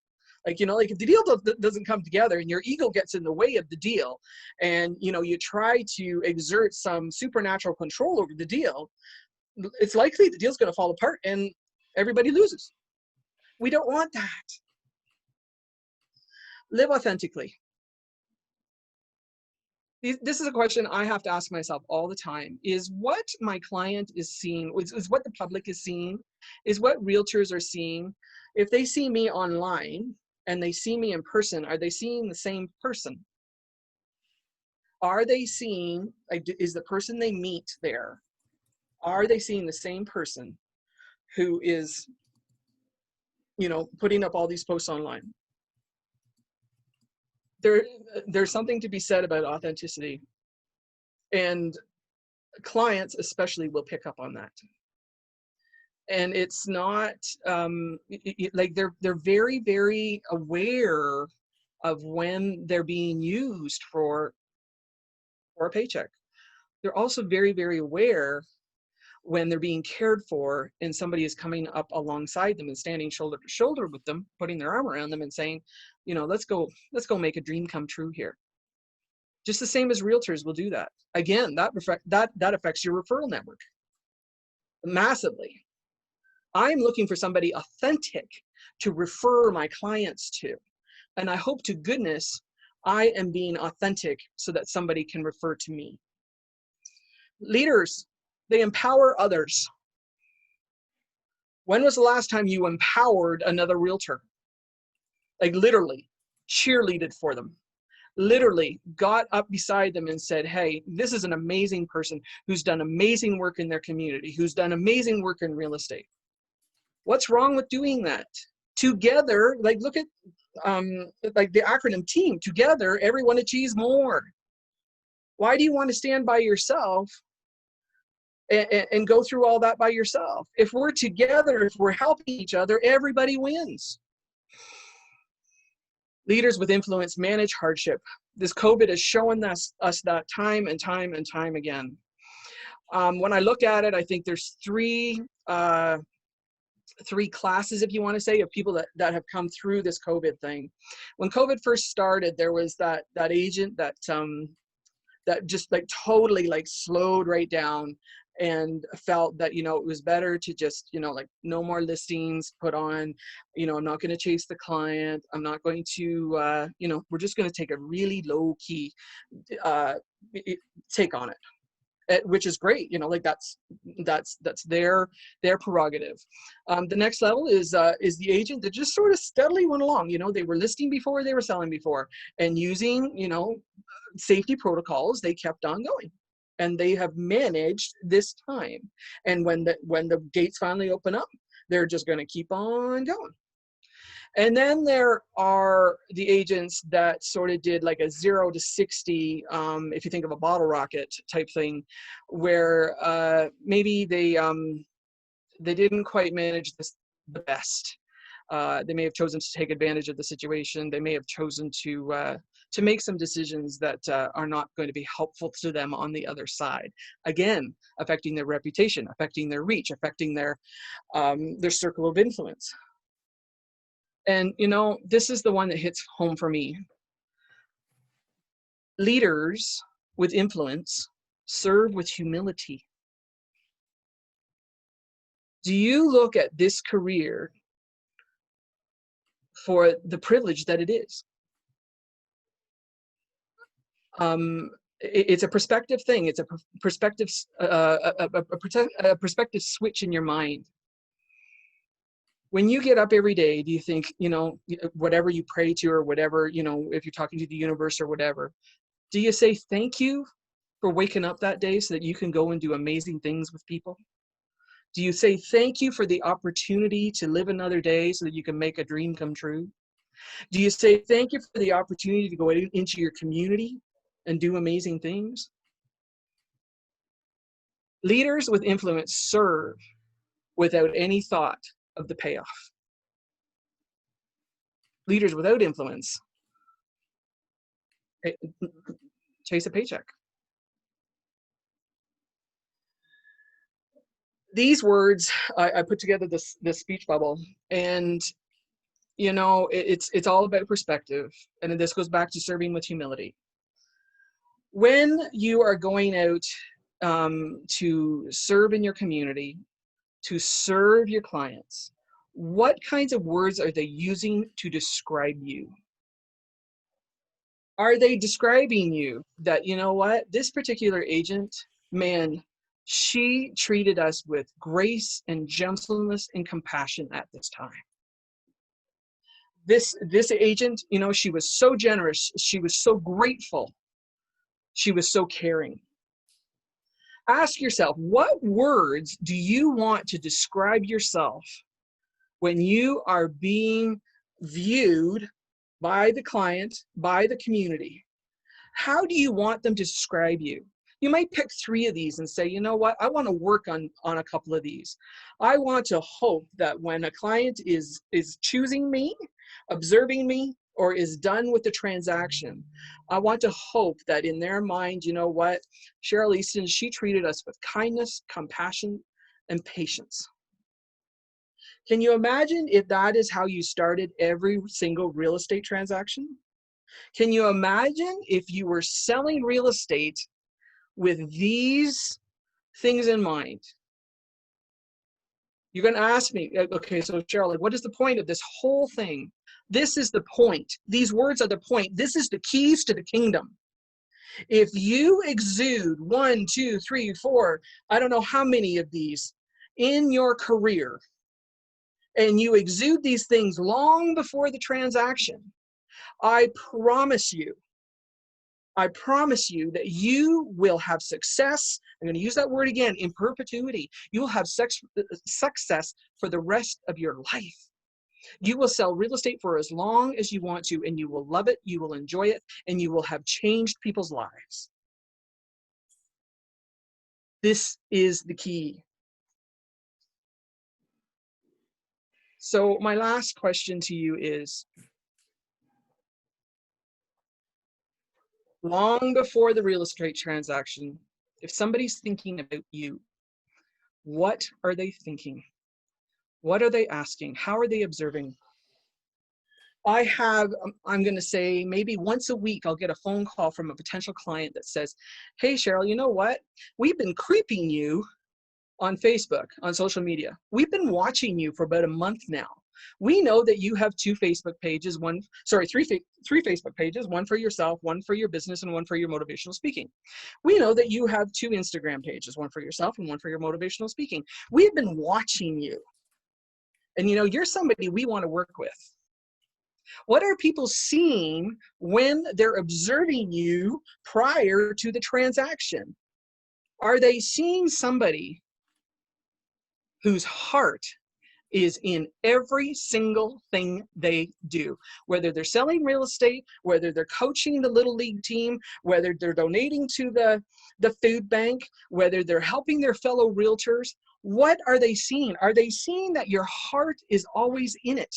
Like, you know, like if the deal doesn't come together and your ego gets in the way of the deal and, you know, you try to exert some supernatural control over the deal, it's likely the deal's going to fall apart and everybody loses. We don't want that. Live authentically. This is a question I have to ask myself all the time. Is what my client is seeing, is what the public is seeing, is what realtors are seeing? If they see me online, and they see me in person, are they seeing the same person? Are they seeing, is the person they meet there, are they seeing the same person who is, you know, putting up all these posts online? There's something to be said about authenticity, and clients especially will pick up on that. And it's not like they're very, very aware of when they're being used for a paycheck. They're also very, very aware when they're being cared for and somebody is coming up alongside them and standing shoulder to shoulder with them, putting their arm around them and saying, you know, let's go make a dream come true here. Just the same as realtors will do that. Again, that affects your referral network massively. I'm looking for somebody authentic to refer my clients to. And I hope to goodness I am being authentic so that somebody can refer to me. Leaders, they empower others. When was the last time you empowered another realtor? Like literally cheerleaded for them. Literally got up beside them and said, hey, this is an amazing person who's done amazing work in their community, who's done amazing work in real estate. What's wrong with doing that? Together, like look at like the acronym TEAM, together, everyone achieves more. Why do you want to stand by yourself and go through all that by yourself? If we're together, if we're helping each other, everybody wins. Leaders with influence manage hardship. This COVID has shown us that time and time and time again. When I look at it, I think there's three classes, if you want to say, of people that have come through this COVID thing. When COVID first started, there was that agent that just like totally like slowed right down and felt that, you know, it was better to just, you know, like no more listings put on, you know, I'm not going to chase the client. I'm not going to, you know, we're just going to take a really low key take on it. Which is great, you know, like that's their prerogative. The next level is the agent that just sort of steadily went along. You know, they were listing before, they were selling before, and using, you know, safety protocols, they kept on going, and they have managed this time. And when the gates finally open up, they're just going to keep on going. And then there are the agents that sort of did like a 0 to 60, if you think of a bottle rocket type thing, where maybe they didn't quite manage this the best. They may have chosen to take advantage of the situation. They may have chosen to make some decisions that are not going to be helpful to them on the other side. Again, affecting their reputation, affecting their reach, affecting their circle of influence. And, you know, this is the one that hits home for me. Leaders with influence serve with humility. Do you look at this career for the privilege that it is? It's a perspective thing. It's a perspective, a perspective switch in your mind. When you get up every day, do you think, you know, whatever you pray to or whatever, you know, if you're talking to the universe or whatever, do you say thank you for waking up that day so that you can go and do amazing things with people? Do you say thank you for the opportunity to live another day so that you can make a dream come true? Do you say thank you for the opportunity to go into your community and do amazing things? Leaders with influence serve without any thought of the payoff. Leaders without influence chase a paycheck. These words, I put together this speech bubble, and you know, it's all about perspective, and this goes back to serving with humility. When you are going out to serve in your community, to serve your clients, what kinds of words are they using to describe you? Are they describing you that, you know what, this particular agent, man, she treated us with grace and gentleness and compassion at this time. This agent, you know, she was so generous, she was so grateful, she was so caring. Ask yourself, what words do you want to describe yourself when you are being viewed by the client, by the community? How do you want them to describe you? You might pick 3 of these and say, you know what, I want to work on a couple of these. I want to hope that when a client is choosing me, observing me, or is done with the transaction, I want to hope that in their mind, you know what, Cheryl Easton, she treated us with kindness, compassion, and patience. Can you imagine if that is how you started every single real estate transaction? Can you imagine if you were selling real estate with these things in mind? You're going to ask me, okay, so Cheryl, like, what is the point of this whole thing? This is the point. These words are the point. This is the keys to the kingdom. If you exude 1, 2, 3, 4, I don't know how many of these in your career, and you exude these things long before the transaction, I promise you that you will have success. I'm going to use that word again, in perpetuity. You will have success for the rest of your life. You will sell real estate for as long as you want to, and you will love it, you will enjoy it, and you will have changed people's lives. This is the key. So my last question to you is, long before the real estate transaction, if somebody's thinking about you, what are they thinking? What are they asking? How are they observing? I'm going to say maybe once a week, I'll get a phone call from a potential client that says, hey, Cheryl, you know what? We've been creeping you on Facebook, on social media. We've been watching you for about a month now. We know that you have 2 Facebook pages, 3 Facebook pages, one for yourself, one for your business, and one for your motivational speaking. We know that you have 2 Instagram pages, one for yourself and one for your motivational speaking. We've been watching you. And you know, you're somebody we want to work with. What are people seeing when they're observing you prior to the transaction? Are they seeing somebody whose heart is in every single thing they do? Whether they're selling real estate, whether they're coaching the little league team, whether they're donating to the food bank, whether they're helping their fellow realtors, what are they seeing? Are they seeing that your heart is always in it?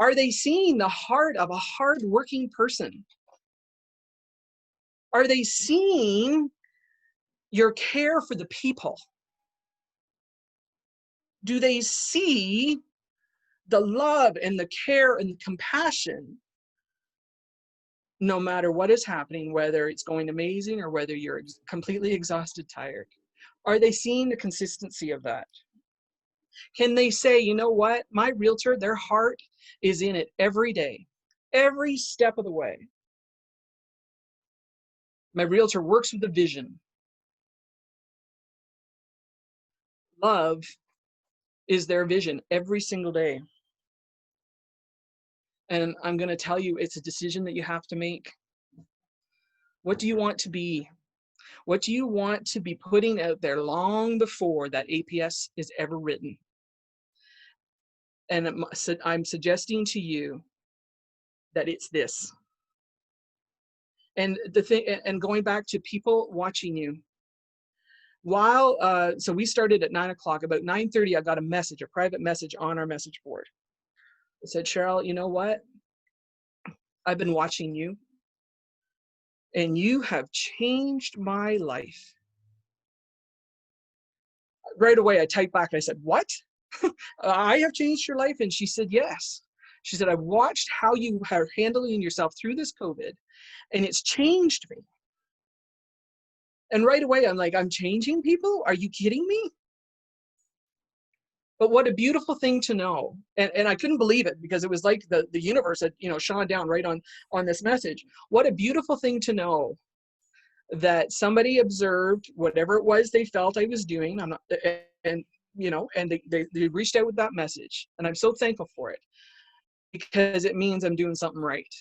Are they seeing the heart of a hard-working person? Are they seeing your care for the people? Do they see the love and the care and the compassion, no matter what is happening, whether it's going amazing or whether you're completely exhausted, tired? Are they seeing the consistency of that? Can they say, you know what, my realtor, their heart is in it every day, every step of the way. My realtor works with a vision. Love is their vision every single day. And I'm going to tell you, it's a decision that you have to make. What do you want to be? What do you want to be putting out there long before that APS is ever written? And I'm suggesting to you that it's this. And the thing, and going back to people watching you, so we started at 9 o'clock, about 9:30, I got a private message on our message board. It said, Cheryl, you know what? I've been watching you, and you have changed my life. Right away, I typed back and I said, what? I have changed your life? And she said, yes. She said, I've watched how you are handling yourself through this COVID, and it's changed me. And right away, I'm like, I'm changing people? Are you kidding me? But what a beautiful thing to know. And I couldn't believe it, because it was like the universe had, shone down right on this message. What a beautiful thing to know that somebody observed whatever it was they felt I was doing. And they reached out with that message. And I'm so thankful for it, because it means I'm doing something right.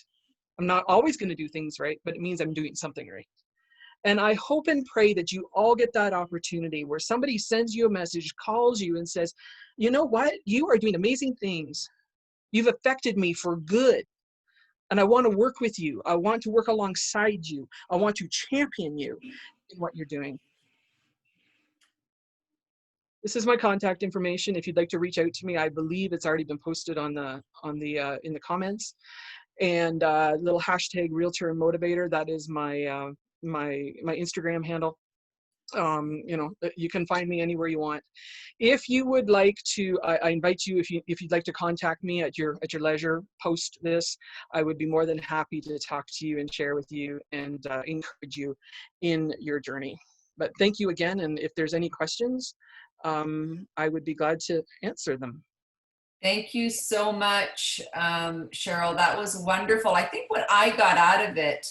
I'm not always going to do things right, but it means I'm doing something right. And I hope and pray that you all get that opportunity where somebody sends you a message, calls you and says, you know what? You are doing amazing things. You've affected me for good. And I want to work with you. I want to work alongside you. I want to champion you in what you're doing. This is my contact information. If you'd like to reach out to me, I believe it's already been posted in the comments. And little hashtag Realtor and Motivator. That is my my Instagram handle. You can find me anywhere you want. If you would like to, I invite you, if you'd like to contact me at your leisure post this, I would be more than happy to talk to you and share with you and encourage you in your journey. But thank you again, and if there's any questions, I would be glad to answer them. Thank you so much, Cheryl. That was wonderful. I think what I got out of it,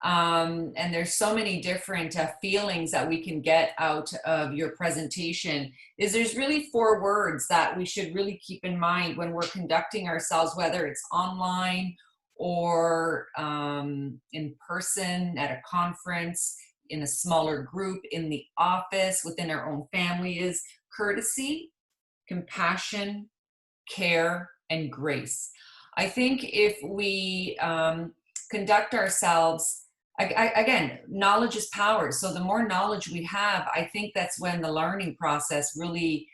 and there's so many different feelings that we can get out of your presentation, is there's really 4 words that we should really keep in mind when we're conducting ourselves, whether it's online or in person at a conference, in a smaller group, in the office, within our own family, is courtesy, compassion, care, and grace. I think if we conduct ourselves, again, knowledge is power. So the more knowledge we have, I think that's when the learning process really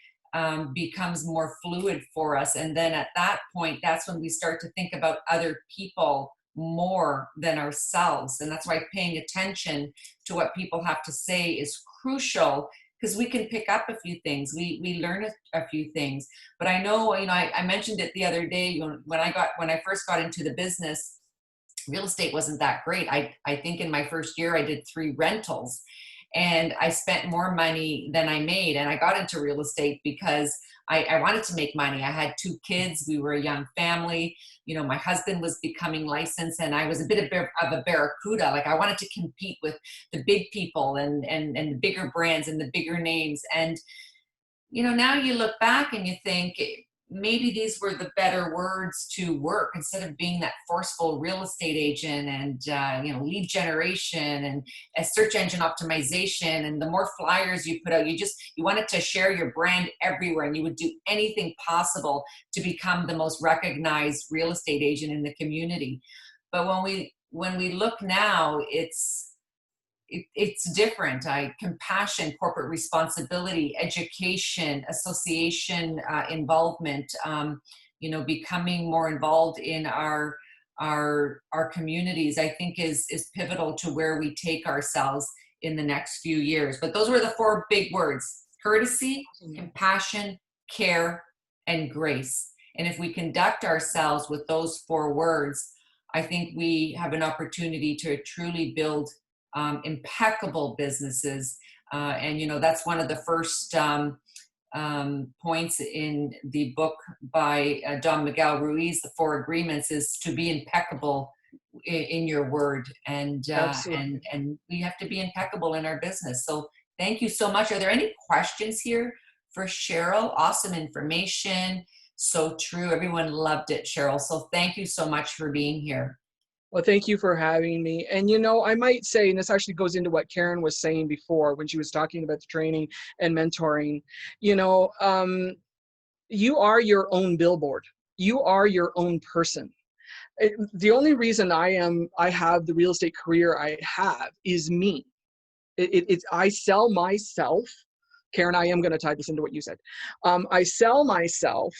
becomes more fluid for us. And then at that point, that's when we start to think about other people more than ourselves. And that's why paying attention to what people have to say is crucial, because we can pick up a few things. We learn a few things. But I know, I mentioned it the other day when I first got into the business, real estate wasn't that great. I think in my first year I did 3 rentals, and I spent more money than I made. And I got into real estate because I wanted to make money. I had 2 kids. We were a young family. My husband was becoming licensed, and I was a bit of a barracuda. Like, I wanted to compete with the big people and the bigger brands and the bigger names. And, now you look back and you think, maybe these were the better words to work, instead of being that forceful real estate agent and lead generation and a search engine optimization. And the more flyers you put out, you wanted to share your brand everywhere, and you would do anything possible to become the most recognized real estate agent in the community. But when we look now, it's different. Compassion, corporate responsibility, education, association involvement, becoming more involved in our communities, I think is pivotal to where we take ourselves in the next few years. But those were the 4 big words: courtesy, compassion, care, and grace. And if we conduct ourselves with those 4 words, I think we have an opportunity to truly build impeccable businesses. And that's one of the first points in the book by Don Miguel Ruiz, The 4 Agreements, is to be impeccable in your word. And we have to be impeccable in our business. So thank you so much. Are there any questions here for Cheryl? Awesome information. So true. Everyone loved it, Cheryl. So thank you so much for being here. Well, thank you for having me. And, I might say, and this actually goes into what Karen was saying before when she was talking about the training and mentoring, you are your own billboard. You are your own person. The only reason I have the real estate career I have is me. I sell myself. Karen, I am going to tie this into what you said. I sell myself.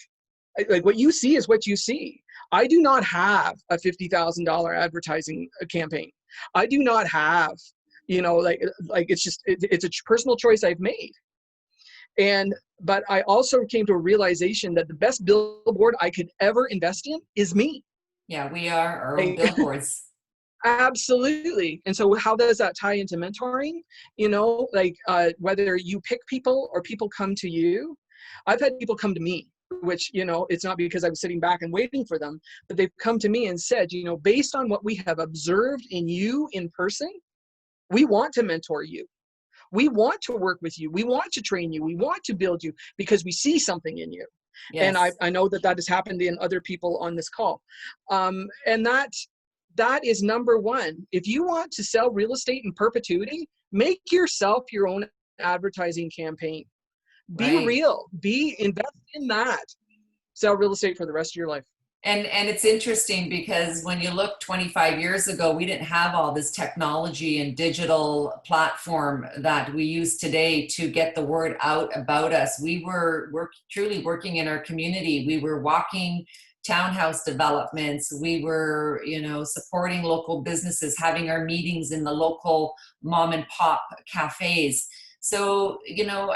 Like, what you see is what you see. I do not have a $50,000 advertising campaign. I do not have, it's a personal choice I've made. But I also came to a realization that the best billboard I could ever invest in is me. Yeah, we are our own billboards. Absolutely. And so how does that tie into mentoring? Whether you pick people or people come to you. I've had people come to me, which, it's not because I was sitting back and waiting for them, but they've come to me and said, based on what we have observed in you in person, we want to mentor you. We want to work with you. We want to train you. We want to build you because we see something in you. Yes. And I know that has happened in other people on this call. And that is number 1. If you want to sell real estate in perpetuity, make yourself your own advertising campaign. Be real. Invest in that. Sell real estate for the rest of your life. And it's interesting because when you look 25 years ago, we didn't have all this technology and digital platform that we use today to get the word out about us. We're truly working in our community. We were walking townhouse developments. We were, supporting local businesses, having our meetings in the local mom and pop cafes. So, you know,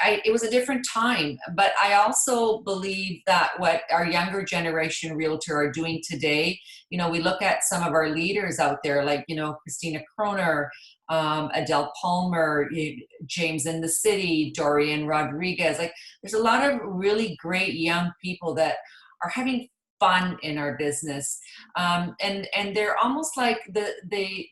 it was a different time, but I also believe that what our younger generation realtor are doing today, you know, we look at some of our leaders out there, like, you know, Christina Kroner, Adele Palmer, James in the City, Dorian Rodriguez. Like, there's a lot of really great young people that are having fun in our business, and they're almost like the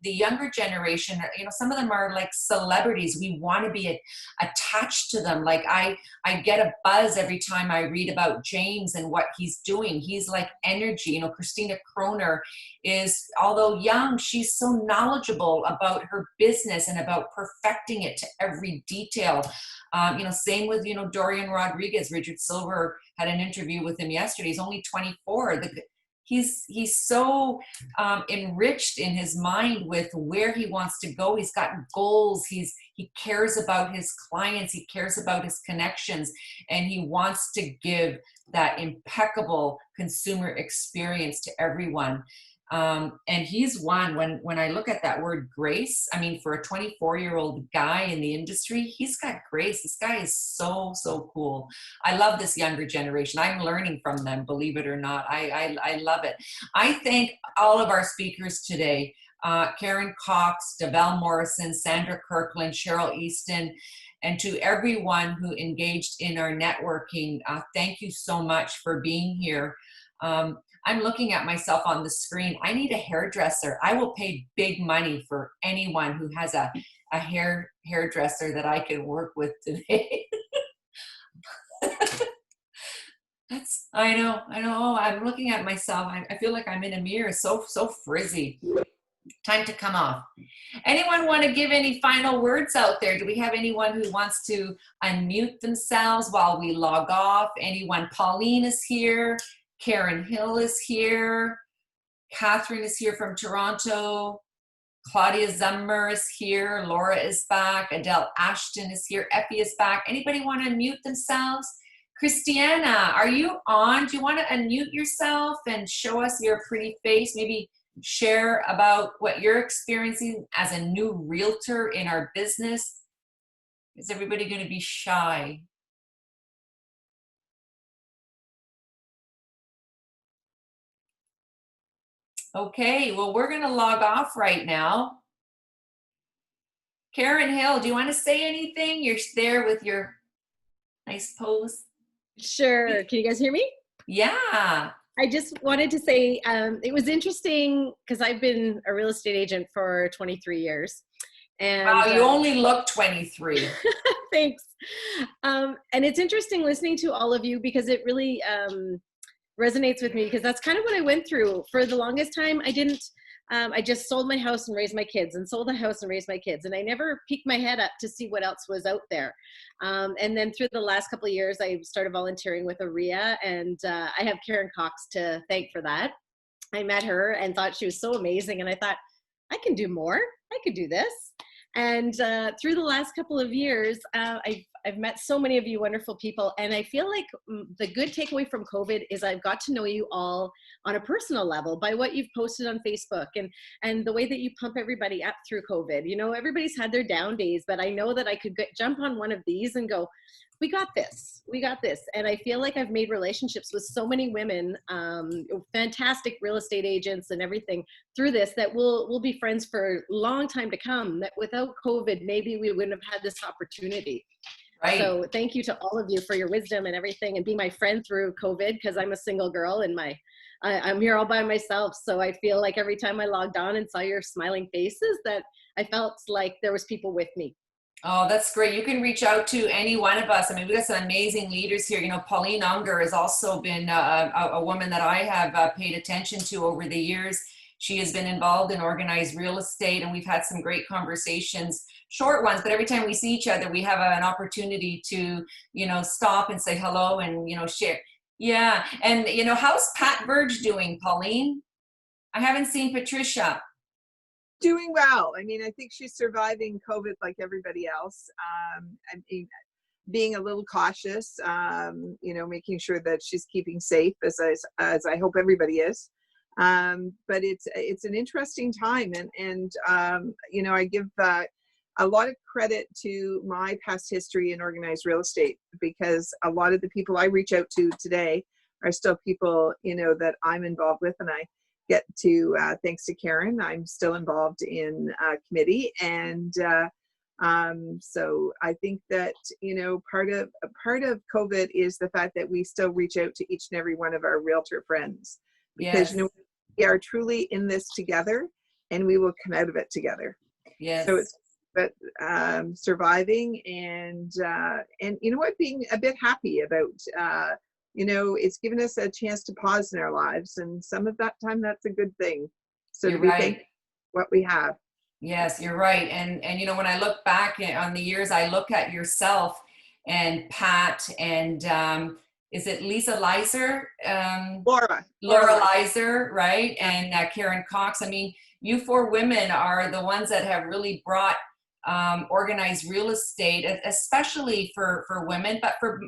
younger generation. You know, some of them are like celebrities. We want to be attached to them. Like I get a buzz every time I read about James and what he's doing. He's like energy. You know, Christina Kroner is, although young, she's so knowledgeable about her business and about perfecting it to every detail. You know, same with, you know, Dorian Rodriguez. Richard Silver had an interview with him yesterday. He's only 24. He's so enriched in his mind with where he wants to go. He's got goals. He cares about his clients. He cares about his connections, and he wants to give that impeccable consumer experience to everyone. And he's one, when I look at that word grace, I mean, for a 24-year-old guy in the industry, he's got grace. This guy is so cool. I love this younger generation. I'm learning from them, believe it or not. I love it. I thank all of our speakers today, Karen Cox, Deval Morrison, Sandra Kirkland, Cheryl Easton, and to everyone who engaged in our networking. Thank you so much for being here. I'm looking at myself on the screen. I need a hairdresser. I will pay big money for anyone who has a hairdresser that I can work with today. I know. I'm looking at myself. I feel like I'm in a mirror, so frizzy. Time to come off. Anyone want to give any final words out there? Do we have anyone who wants to unmute themselves while we log off? Anyone? Pauline is here. Karen Hill is here. Catherine is here from Toronto. Claudia Zummer is here. Laura is back. Adele Ashton is here. Effie is back. Anybody want to unmute themselves? Christiana, are you on? Do you want to unmute yourself and show us your pretty face? Maybe share about what you're experiencing as a new realtor in our business. Is everybody going to be shy? Okay, well, we're going to log off right now. Karen Hill, do you want to say anything? You're there with your nice pose. Sure. Can you guys hear me? Yeah. I just wanted to say it was interesting because I've been a real estate agent for 23 years. And wow, you only look 23. Thanks. And it's interesting listening to all of you because it really resonates with me, because that's kind of what I went through. For the longest time, I just sold my house and raised my kids, and sold the house and raised my kids. And I never peeked my head up to see what else was out there. And then through the last couple of years, I started volunteering with AREA, and I have Karen Cox to thank for that. I met her and thought she was so amazing. And I thought, I can do more. I could do this. And through the last couple of years, I've met so many of you wonderful people. And I feel like the good takeaway from COVID is I've got to know you all on a personal level by what you've posted on Facebook and the way that you pump everybody up through COVID. You know, everybody's had their down days, but I know that I could jump on one of these and go, we got this, we got this. And I feel like I've made relationships with so many women, fantastic real estate agents and everything through this, that we'll be friends for a long time to come, that without COVID, maybe we wouldn't have had this opportunity. Right. So thank you to all of you for your wisdom and everything, and being my friend through COVID, because I'm a single girl and I'm here all by myself. So I feel like every time I logged on and saw your smiling faces, that I felt like there was people with me. Oh, that's great. You can reach out to any one of us. I mean, we've got some amazing leaders here. You know, Pauline Unger has also been a woman that I have paid attention to over the years. She has been involved in organized real estate, and we've had some great conversations, short ones, but every time we see each other, we have an opportunity to, you know, stop and say hello and, you know, share. Yeah. And, you know, how's Pat Burge doing, Pauline? I haven't seen Patricia. Doing well. I mean, I think she's surviving COVID like everybody else. I mean, being a little cautious, you know, making sure that she's keeping safe, as I hope everybody is. But it's an interesting time, and you know, I give a lot of credit to my past history in organized real estate, because a lot of the people I reach out to today are still people, that I'm involved with, and I get to, thanks to Karen, I'm still involved in committee. And so I think that, part of COVID is the fact that we still reach out to each and every one of our realtor friends, because, Yes. we are truly in this together, and we will come out of it together. Yes. So it's but surviving and being a bit happy about, it's given us a chance to pause in our lives, and some of that time that's a good thing. So You're to be right. thankful for what we have. Yes, you're right. And when I look back on the years, I look at yourself and Pat and is it Lisa Leiser? Laura Leiser, right? And Karen Cox. I mean, you four women are the ones that have really brought organized real estate, especially for women, but for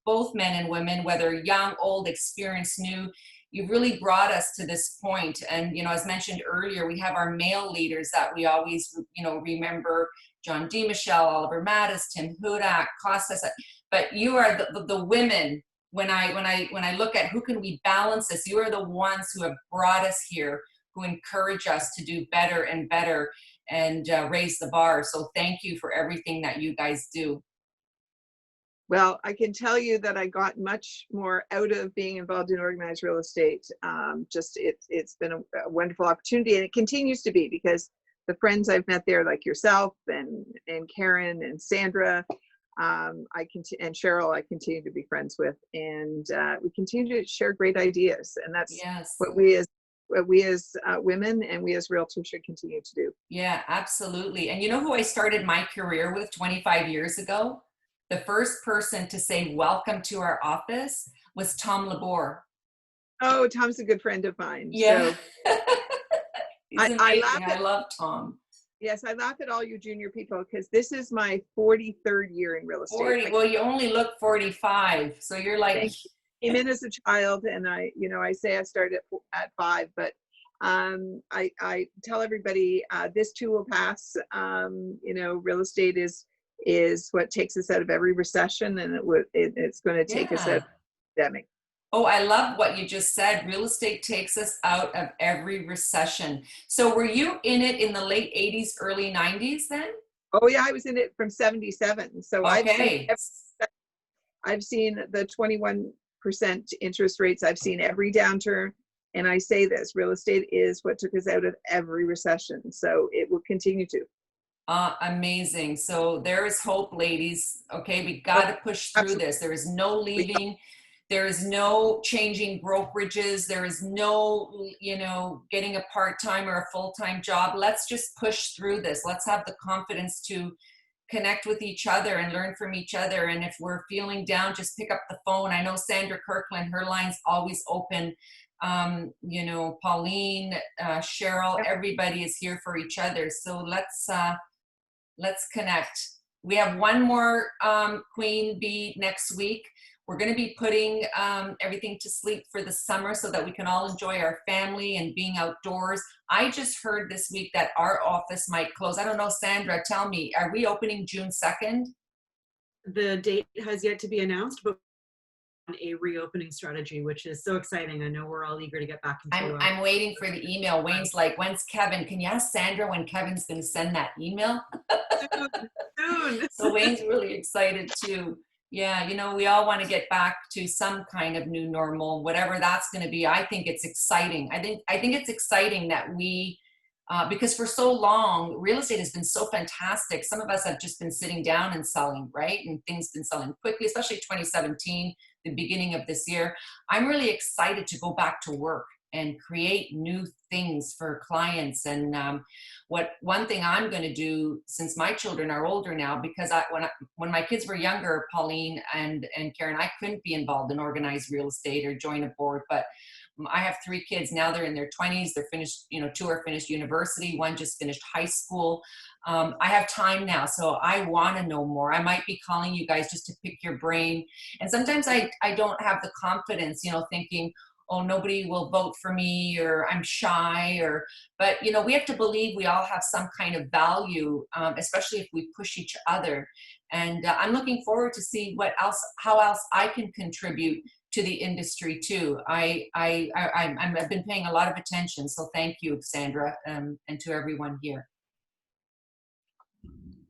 both men and women, whether young, old, experienced, new. You've really brought us to this point. And, as mentioned earlier, we have our male leaders that we always, remember: John D. Michelle, Oliver Mattis, Tim Hudak, Costas. But you are the women. When I look at who can we balance this, you are the ones who have brought us here, who encourage us to do better and better and raise the bar. So thank you for everything that you guys do. Well, I can tell you that I got much more out of being involved in organized real estate. It's been a wonderful opportunity, and it continues to be, because the friends I've met there, like yourself and Karen and Sandra, and Cheryl, I continue to be friends with, and we continue to share great ideas, and that's what we as women and we as realtors should continue to do. Yeah, absolutely. And you know who I started my career with 25 years ago? The first person to say welcome to our office was Tom Labor. Oh, Tom's a good friend of mine. Yeah. So I love Tom. Yes, I laugh at all you junior people, because this is my 43rd year in real estate. 40. Well, you only look 45, so you're like. Thank you. I came in as a child, and I say I started at 5, but I tell everybody this too will pass. Real estate is what takes us out of every recession, and it's going to take us out of the pandemic. Oh, I love what you just said. Real estate takes us out of every recession. So were you in it in the late 80s, early 90s then? Oh yeah, I was in it from 77. So okay. I've seen the 21% interest rates. I've seen every downturn. And I say this, real estate is what took us out of every recession. So it will continue to. Amazing. So there is hope, ladies. Okay, we got to push through this. There is no leaving. There is no changing brokerages. There is no, getting a part-time or a full-time job. Let's just push through this. Let's have the confidence to connect with each other and learn from each other. And if we're feeling down, just pick up the phone. I know Sandra Kirkland, her line's always open. Pauline, Cheryl, everybody is here for each other. So let's connect. We have one more Queen Bee next week. We're going to be putting everything to sleep for the summer so that we can all enjoy our family and being outdoors. I just heard this week that our office might close. I don't know, Sandra, tell me, are we opening June 2nd? The date has yet to be announced, but a reopening strategy, which is so exciting. I know we're all eager to get back into I'm waiting for the email. Wayne's like, when's Kevin? Can you ask Sandra when Kevin's going to send that email? Soon. So Wayne's really excited too. Yeah, we all want to get back to some kind of new normal, whatever that's going to be. I think it's exciting. I think it's exciting that we, because for so long, real estate has been so fantastic. Some of us have just been sitting down and selling, right? And things been selling quickly, especially 2017, the beginning of this year. I'm really excited to go back to work and create new things for clients. And one thing I'm going to do, since my children are older now, because when my kids were younger, Pauline and Karen, I couldn't be involved in organized real estate or join a board, but I have 3 kids now. They're in their 20s. They're finished, 2 are finished university. 1 just finished high school. I have time now, so I want to know more. I might be calling you guys just to pick your brain. And sometimes I don't have the confidence, thinking, oh, nobody will vote for me, or I'm shy, but we have to believe we all have some kind of value, especially if we push each other. And I'm looking forward to see how else I can contribute to the industry too. I've been paying a lot of attention, so thank you, Sandra, and to everyone here.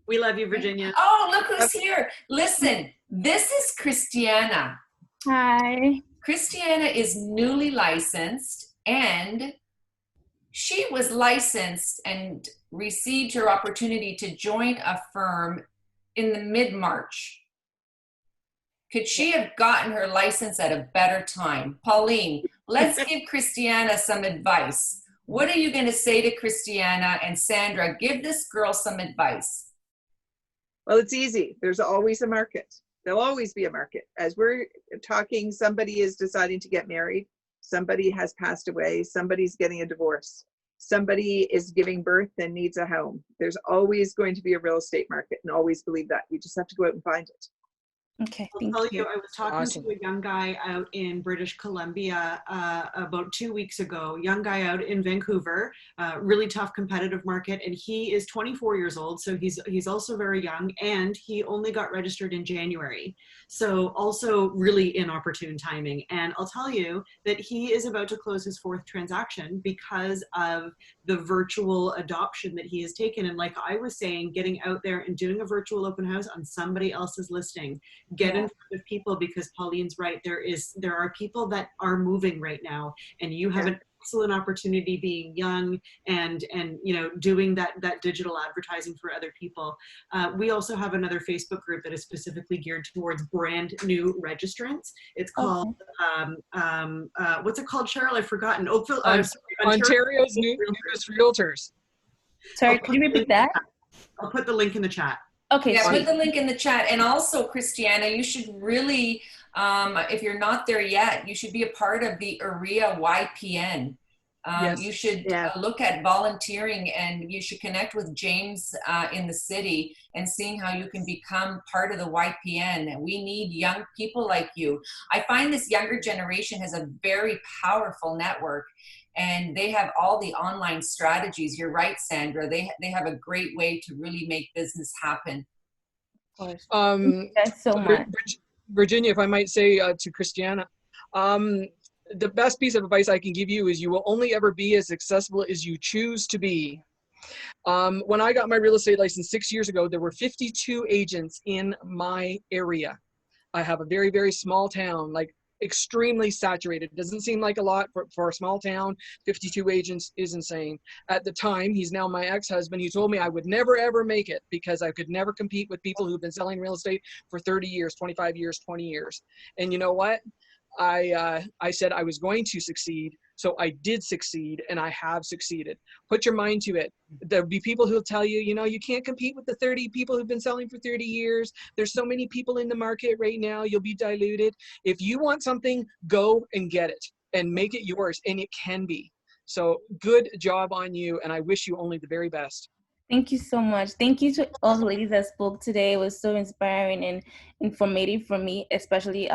We love you, Virginia. Oh, look who's here. Listen, this is Christiana. Hi. Christiana is newly licensed, and she was licensed and received her opportunity to join a firm in the mid-March. Could she have gotten her license at a better time? Pauline, let's give Christiana some advice. What are you going to say to Christiana? And Sandra, give this girl some advice. Well, it's easy. There's always a market. There'll always be a market. As we're talking, somebody is deciding to get married. Somebody has passed away. Somebody's getting a divorce. Somebody is giving birth and needs a home. There's always going to be a real estate market, and always believe that. You just have to go out and find it. Okay, I'll tell you, I was talking to a young guy out in British Columbia about 2 weeks ago, young guy out in Vancouver, really tough competitive market, and he is 24 years old, so he's also very young, and he only got registered in January. So also really inopportune timing. And I'll tell you that he is about to close his 4th transaction because of the virtual adoption that he has taken. And like I was saying, getting out there and doing a virtual open house on somebody else's listing, get in front of people, because Pauline's right, there are people that are moving right now, and you have an excellent opportunity being young and doing that digital advertising for other people. We also have another Facebook group that is specifically geared towards brand new registrants. It's called what's it called, Cheryl? I've forgotten. Ontario's newest Realtors. Sorry, can you repeat that? I'll put the link in the chat. Okay. Yeah, put the link in the chat. And also, Christiana, you should really, if you're not there yet, you should be a part of the AREA YPN. You should look at volunteering, and you should connect with James in the city and seeing how you can become part of the YPN. We need young people like you. I find this younger generation has a very powerful network, and they have all the online strategies. You're right, Sandra. They have a great way to really make business happen. Thanks so much. Virginia, if I might say to Christiana, the best piece of advice I can give you is you will only ever be as successful as you choose to be. When I got my real estate license 6 years ago, there were 52 agents in my area. I have a very, very small town, like extremely saturated. It doesn't seem like a lot for a small town. 52 agents is insane. At the time, he's now my ex-husband, he told me I would never ever make it because I could never compete with people who've been selling real estate for 30 years, 25 years, 20 years. And you know what? I said I was going to succeed, so I did succeed, and I have succeeded. Put your mind to it. There'll be people who'll tell you, you can't compete with the 30 people who've been selling for 30 years. There's so many people in the market right now, you'll be diluted. If you want something, go and get it and make it yours, and it can be. So good job on you, and I wish you only the very best. Thank you so much. Thank you to all the ladies that spoke today. It was so inspiring and informative for me, especially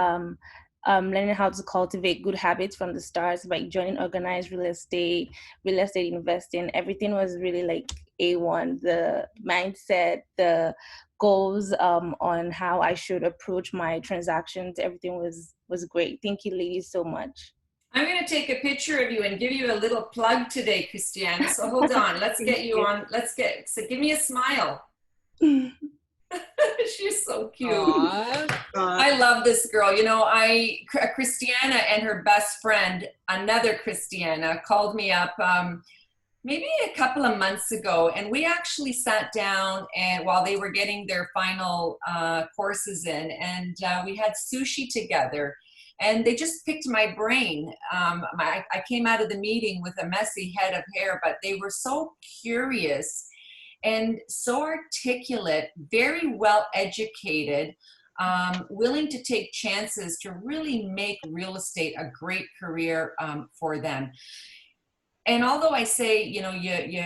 learning how to cultivate good habits from the start by joining organized real estate investing. Everything was really like A1. The mindset, the goals on how I should approach my transactions, everything was great. Thank you, ladies, so much. I'm going to take a picture of you and give you a little plug today, Christiana. So hold on. Let's get you on. So give me a smile. She's so cute. I love this girl. Christiana and her best friend, another Christiana, called me up maybe a couple of months ago, and we actually sat down and while they were getting their final courses in, and we had sushi together. And they just picked my brain. I came out of the meeting with a messy head of hair, but they were so curious and so articulate, very well educated, willing to take chances to really make real estate a great career for them. And although I say, you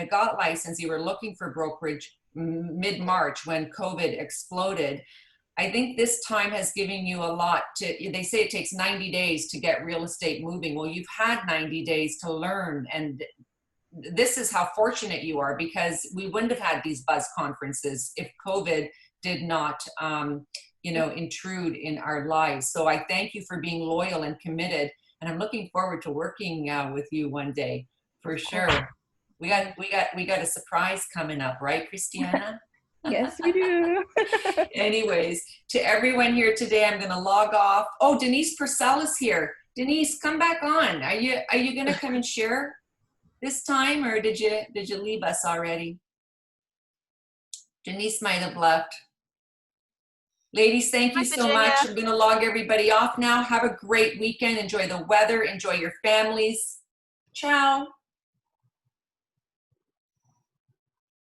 got licensed, you were looking for brokerage mid-March when COVID exploded, I think this time has given you a lot they say it takes 90 days to get real estate moving. Well, you've had 90 days to learn, and this is how fortunate you are, because we wouldn't have had these buzz conferences if COVID did not, intrude in our lives. So I thank you for being loyal and committed, and I'm looking forward to working with you one day for sure. We got a surprise coming up, right, Christiana? Yes, we do. Anyways, to everyone here today, I'm going to log off. Oh, Denise Purcell is here. Denise, come back on. Are you going to come and share this time, or did you leave us already? Denise might have left. Ladies, thank you so much. I'm going to log everybody off now. Have a great weekend. Enjoy the weather. Enjoy your families. Ciao.